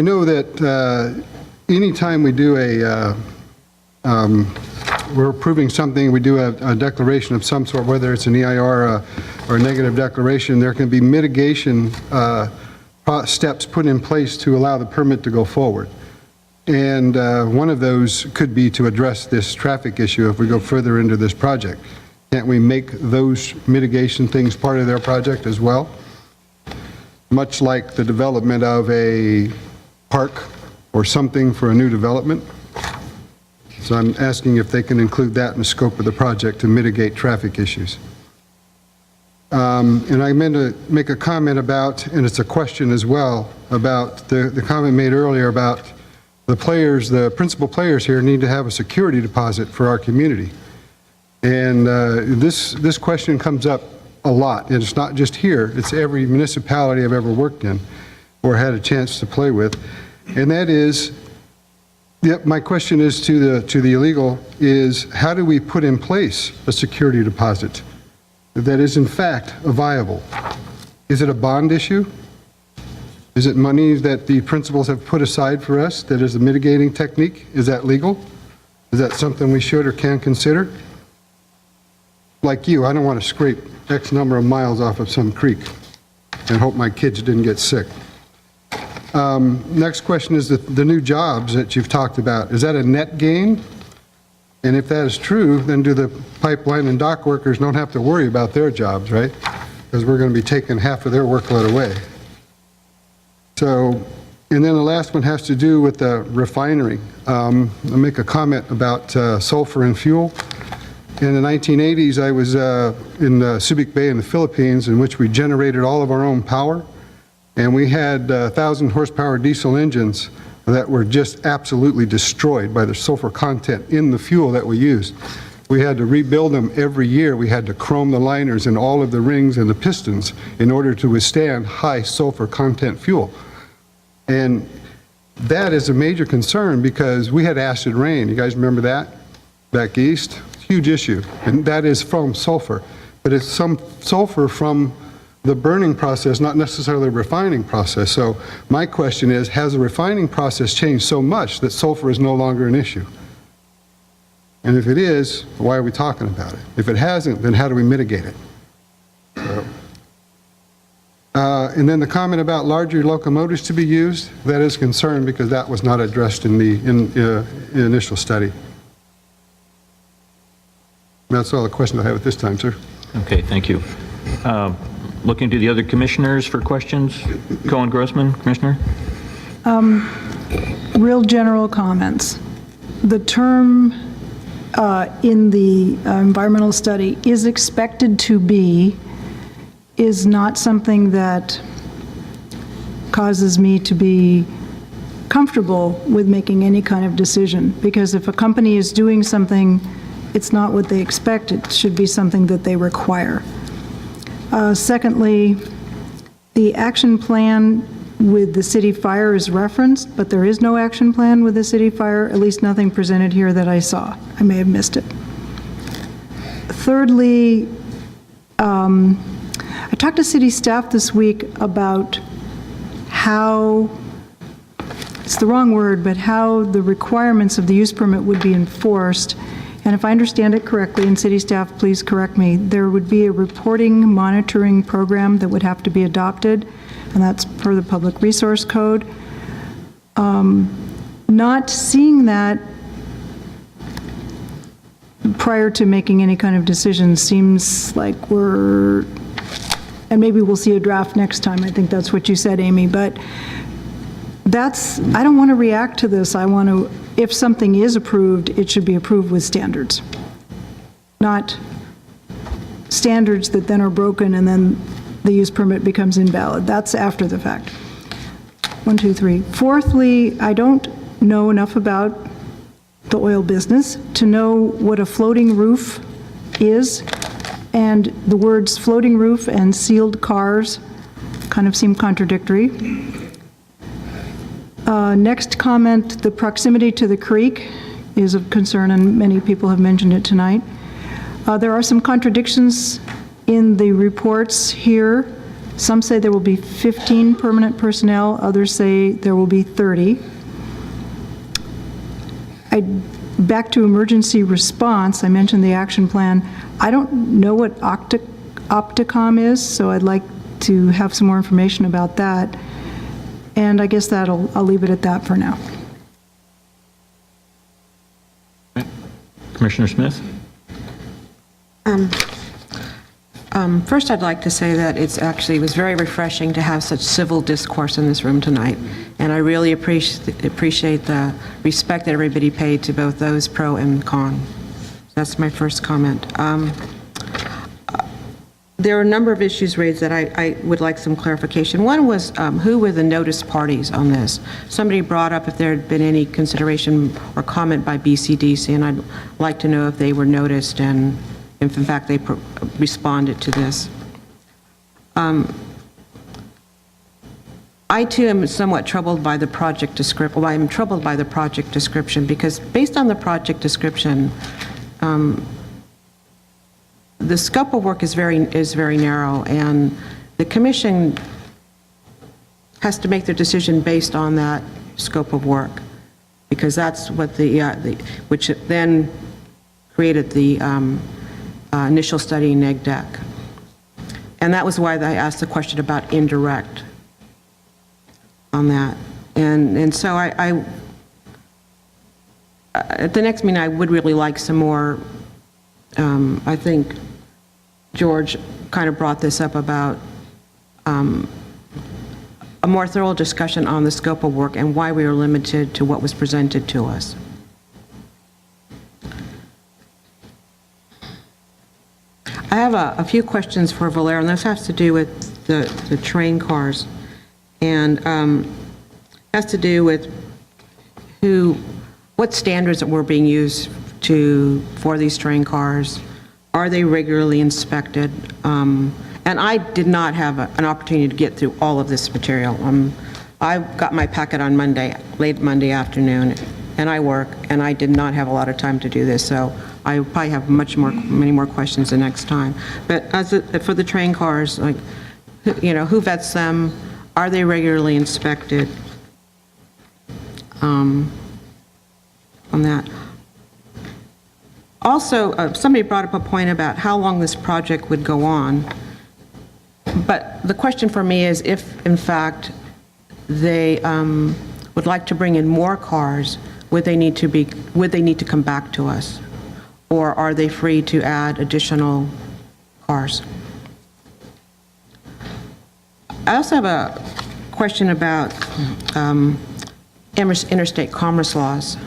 know that anytime we do we're approving something, we do a declaration of some sort, whether it's an EIR or a negative declaration, there can be mitigation steps put in place to allow the permit to go forward. And one of those could be to address this traffic issue if we go further into this project. Can't we make those mitigation things part of their project as well? Much like the development of a park or something for a new development. So I'm asking if they can include that in the scope of the project to mitigate traffic issues. And I meant to make a comment about, and it's a question as well, about the comment made earlier about the principal players here need to have a security deposit for our community. And this question comes up a lot, and it's not just here, it's every municipality I've ever worked in or had a chance to play with. And that is, my question is to the illegal is, how do we put in place a security deposit that is in fact viable? Is it a bond issue? Is it money that the principals have put aside for us that is a mitigating technique? Is that legal? Is that something we should or can consider? Like you, I don't want to scrape X number of miles off of some creek and hope my kids didn't get sick. Next question is the new jobs that you've talked about. Is that a net gain? And if that is true, then do the pipeline and dock workers don't have to worry about their jobs, right? Because we're going to be taking half of their workload away. So, and then the last one has to do with the refinery. I'll make a comment about sulfur and fuel. In the 1980s, I was in Subic Bay in the Philippines, in which we generated all of our own power. And we had 1,000 horsepower diesel engines that were just absolutely destroyed by the sulfur content in the fuel that we used. We had to rebuild them every year. We had to chrome the liners and all of the rings and the pistons in order to withstand high sulfur content fuel. And that is a major concern because we had acid rain. You guys remember that? Back east? Huge issue. And that is from sulfur. But it's some sulfur from the burning process, not necessarily the refining process. So my question is, has the refining process changed so much that sulfur is no longer an issue? And if it is, why are we talking about it? If it hasn't, then how do we mitigate it? And then the comment about larger locomotives to be used, that is concerned because that was not addressed in the initial study. That's all the questions I have at this time, sir. Okay, thank you. Looking to the other commissioners for questions. Cohen Grossman, Commissioner. Real general comments. The term in the environmental study is expected to be is not something that causes me to be comfortable with making any kind of decision, because if a company is doing something, it's not what they expect. It should be something that they require. Secondly, the action plan with the city fire is referenced, but there is no action plan with the city fire, at least nothing presented here that I saw. I may have missed it. Thirdly, I talked to city staff this week about how, it's the wrong word, but how the requirements of the use permit would be enforced. And if I understand it correctly, and city staff, please correct me, there would be a reporting monitoring program that would have to be adopted, and that's per the Public Resource Code. Not seeing that prior to making any kind of decision seems like we're, and maybe we'll see a draft next time. I think that's what you said, Amy, but that's, I don't want to react to this. I want to, if something is approved, it should be approved with standards, not standards that then are broken and then the use permit becomes invalid. That's after the fact. 1, 2, 3. Fourthly, I don't know enough about the oil business to know what a floating roof is, and the words floating roof and sealed cars kind of seem contradictory. Next comment, the proximity to the creek is of concern, and many people have mentioned it tonight. There are some contradictions in the reports here. Some say there will be 15 permanent personnel, others say there will be 30. Back to emergency response, I mentioned the action plan. I don't know what Opticom is, so I'd like to have some more information about that. And I guess I'll leave it at that for now. Commissioner Smith? First, I'd like to say that it was very refreshing to have such civil discourse in this room tonight, and I really appreciate the respect that everybody paid to both those pro and con. That's my first comment. There are a number of issues raised that I would like some clarification. One was who were the notice parties on this? Somebody brought up if there had been any consideration or comment by BCDC, and I'd like to know if they were noticed and if in fact they responded to this. I too am somewhat troubled by the project description. Well, I'm troubled by the project description because based on the project description, the scope of work is very narrow, and the commission has to make their decision based on that scope of work, because that's what which then created the initial study neg deck. And that was why I asked the question about indirect. on that. And so I at the next meeting, I would really like some more, I think George kind of brought this up about a more thorough discussion on the scope of work and why we are limited to what was presented to us. I have a few questions for Valero, and this has to do with the train cars, and has to do with what standards that were being used for these train cars. Are they regularly inspected? And I did not have an opportunity to get through all of this material. I got my packet on Monday, late Monday afternoon, and I work, and I did not have a lot of time to do this, so I probably have many more questions the next time. But for the train cars, like, who vets them? Are they regularly inspected? On that. Also, somebody brought up a point about how long this project would go on. But the question for me is, if in fact they would like to bring in more cars, would they need to come back to us, or are they free to add additional cars? I also have a question about interstate commerce laws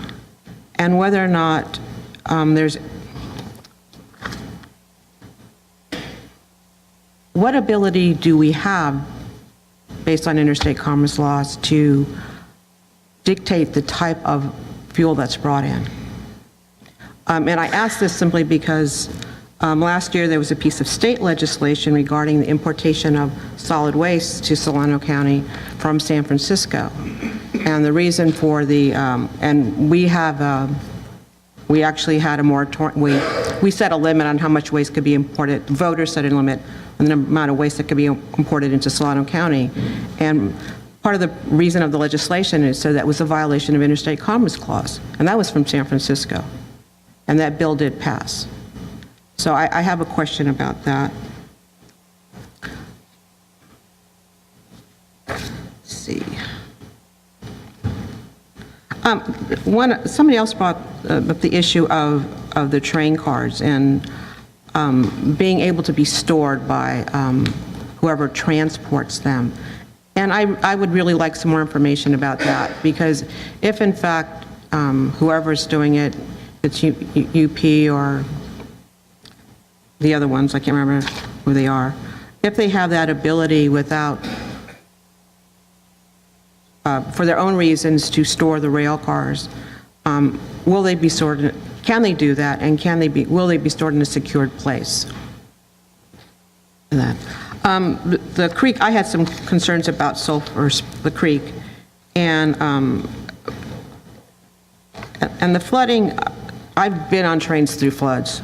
and whether or not what ability do we have, based on interstate commerce laws, to dictate the type of fuel that's brought in? And I ask this simply because last year there was a piece of state legislation regarding the importation of solid waste to Solano County from San Francisco. And the reason for and we actually had a moratorium. We set a limit on how much waste could be imported. The voters set a limit on the amount of waste that could be imported into Solano County. And part of the reason of the legislation is so that was a violation of interstate commerce clause. And that was from San Francisco. And that bill did pass. So I have a question about that. Let's see. Somebody else brought up the issue of the train cars and being able to be stored by whoever transports them. And I would really like some more information about that, because if in fact whoever's doing it, it's UP or the other ones, I can't remember who they are, if they have that ability without for their own reasons to store the rail cars, will they be stored? Can they do that? And will they be stored in a secured place? The creek, I had some concerns about sulfur, the creek, and the flooding. I've been on trains through floods.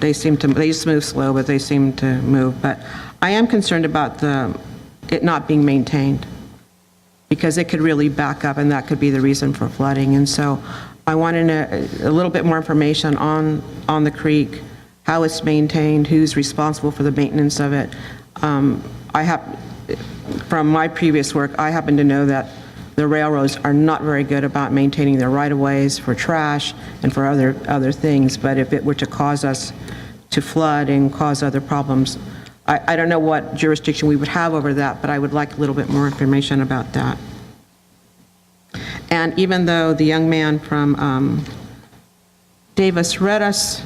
They just move slow, but they seem to move. But I am concerned about it not being maintained, because it could really back up, and that could be the reason for flooding. And so I wanted a little bit more information on the creek, how it's maintained, who's responsible for the maintenance of it. From my previous work, I happen to know that the railroads are not very good about maintaining their right-of-ways for trash and for other things. But if it were to cause us to flood and cause other problems, I don't know what jurisdiction we would have over that, but I would like a little bit more information about that. And even though the young man from Davis read us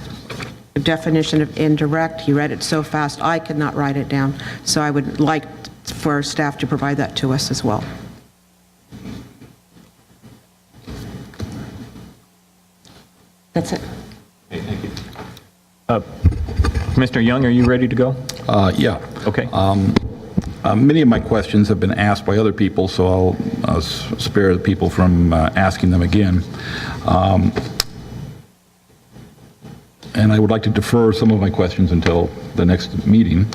the definition of indirect, he read it so fast I could not write it down. So I would like for staff to provide that to us as well. That's it. Okay, thank you. Mr. Young, are you ready to go? Yeah. Okay. Many of my questions have been asked by other people, so I'll spare the people from asking them again. And I would like to defer some of my questions until the next meeting,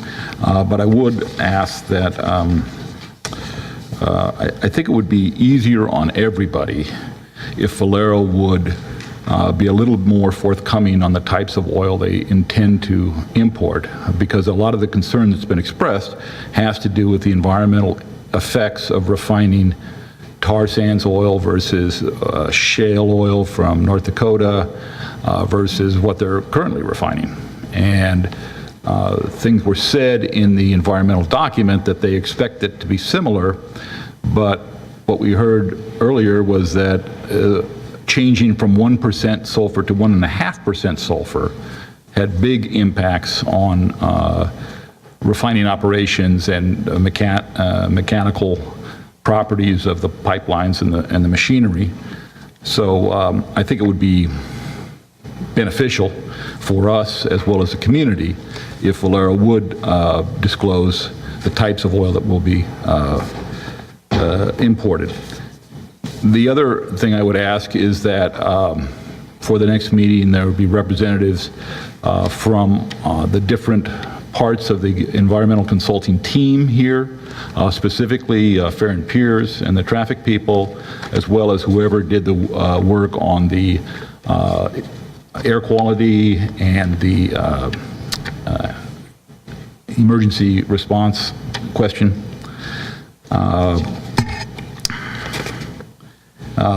but I would ask that I think it would be easier on everybody if Valero would be a little more forthcoming on the types of oil they intend to import, because a lot of the concern that's been expressed has to do with the environmental effects of refining tar sands oil versus shale oil from North Dakota versus what they're currently refining. And things were said in the environmental document that they expect it to be similar, but what we heard earlier was that changing from 1% sulfur to 1.5% sulfur had big impacts on refining operations and mechanical properties of the pipelines and the machinery. So I think it would be beneficial for us as well as the community if Valero would disclose the types of oil that will be imported. The other thing I would ask is that for the next meeting, there would be representatives from the different parts of the environmental consulting team here, specifically Fair and Piers and the traffic people, as well as whoever did the work on the air quality and the emergency response question.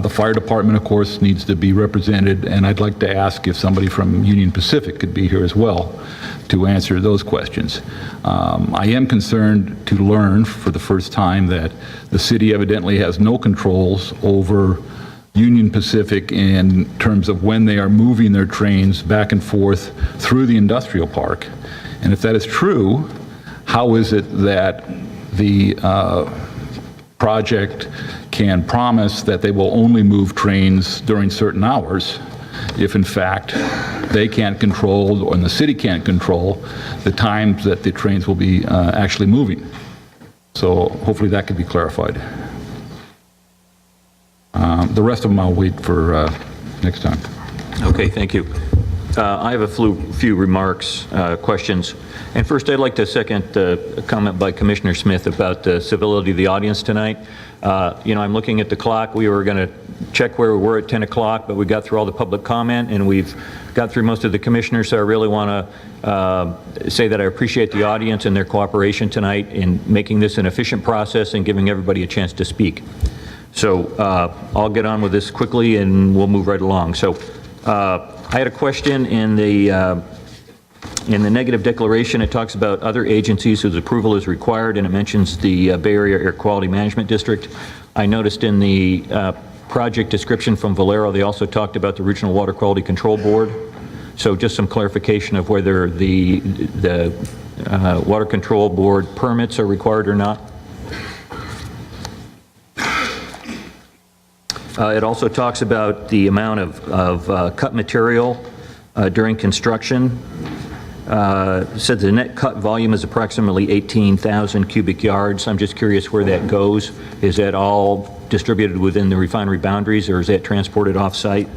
The fire department, of course, needs to be represented, and I'd like to ask if somebody from Union Pacific could be here as well to answer those questions. I am concerned to learn for the first time that the city evidently has no controls over Union Pacific in terms of when they are moving their trains back and forth through the industrial park. And if that is true, how is it that the project can promise that they will only move trains during certain hours if in fact they can't control, and the city can't control, the times that the trains will be actually moving? So hopefully that could be clarified. The rest of them I'll wait for next time. Okay, thank you. I have a few remarks, questions. And first, I'd like to second a comment by Commissioner Smith about the civility of the audience tonight. I'm looking at the clock. We were going to check where we were at 10 o'clock, but we got through all the public comment, and we've got through most of the commissioners, so I really want to say that I appreciate the audience and their cooperation tonight in making this an efficient process and giving everybody a chance to speak. So I'll get on with this quickly, and we'll move right along. So I had a question in the negative declaration. It talks about other agencies whose approval is required, and it mentions the Bay Area Air Quality Management District. I noticed in the project description from Valero, they also talked about the Regional Water Quality Control Board. So just some clarification of whether the Water Control Board permits are required or not. It also talks about the amount of cut material during construction. It said the net cut volume is approximately 18,000 cubic yards. I'm just curious where that goes. Is that all distributed within the refinery boundaries, or is that transported off-site?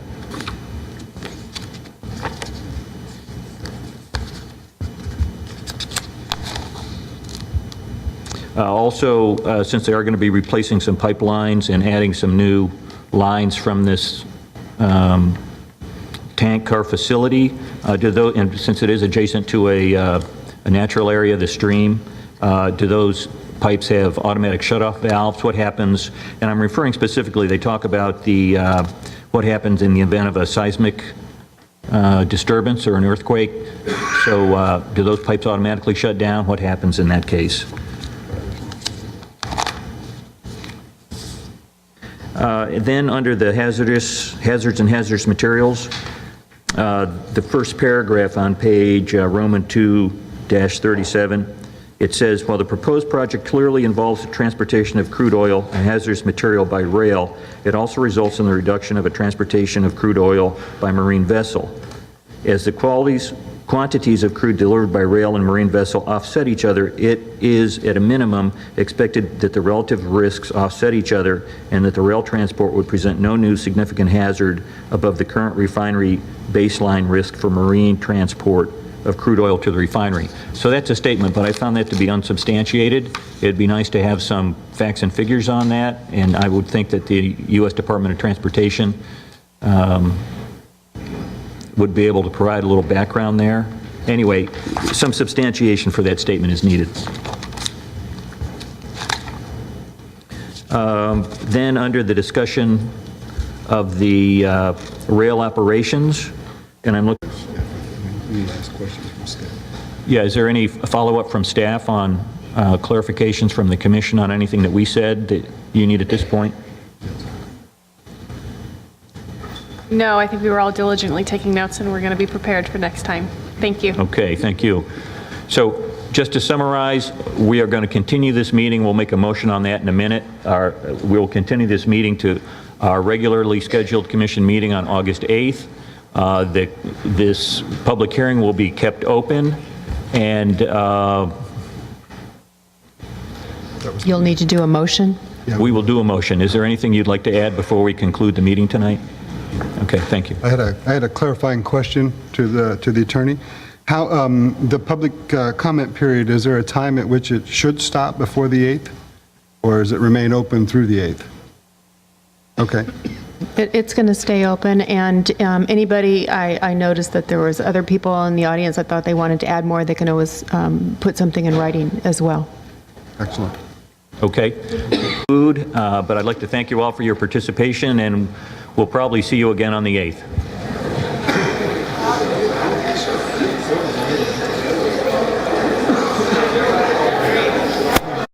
Also, since they are going to be replacing some pipelines and adding some new lines from this tank car facility, and since it is adjacent to a natural area, the stream, do those pipes have automatic shutoff valves? What happens, and I'm referring specifically, they talk about the what happens in the event of a seismic disturbance or an earthquake. So do those pipes automatically shut down? What happens in that case? Then under the hazards and hazardous materials, the first paragraph on page Roman 2-37, it says, while the proposed project clearly involves the transportation of crude oil and hazardous material by rail, it also results in the reduction of a transportation of crude oil by marine vessel. As the quantities of crude delivered by rail and marine vessel offset each other, it is at a minimum expected that the relative risks offset each other and that the rail transport would present no new significant hazard above the current refinery baseline risk for marine transport of crude oil to the refinery. So that's a statement, but I found that to be unsubstantiated. It'd be nice to have some facts and figures on that, and I would think that the U.S. Department of Transportation would be able to provide a little background there. Anyway, some substantiation for that statement is needed. Then, under the discussion of the rail operations, and I'm looking... Yeah, is there any follow-up from staff on clarifications from the commission on anything that we said that you need at this point? No, I think we were all diligently taking notes, and we're going to be prepared for next time. Thank you. Okay, thank you. So just to summarize, we are going to continue this meeting. We'll make a motion on that in a minute. We'll continue this meeting to our regularly scheduled commission meeting on August 8th. This public hearing will be kept open, and you'll need to do a motion? we will do a motion. Is there anything you'd like to add before we conclude the meeting tonight? Okay, thank you. I had a clarifying question to the attorney. How, the public comment period, is there a time at which it should stop before the 8th? Or does it remain open through the 8th? Okay. It's going to stay open, and anybody, I noticed that there was other people in the audience that thought they wanted to add more, they can always put something in writing as well. Excellent. Okay. But I'd like to thank you all for your participation, and we'll probably see you again on the 8th.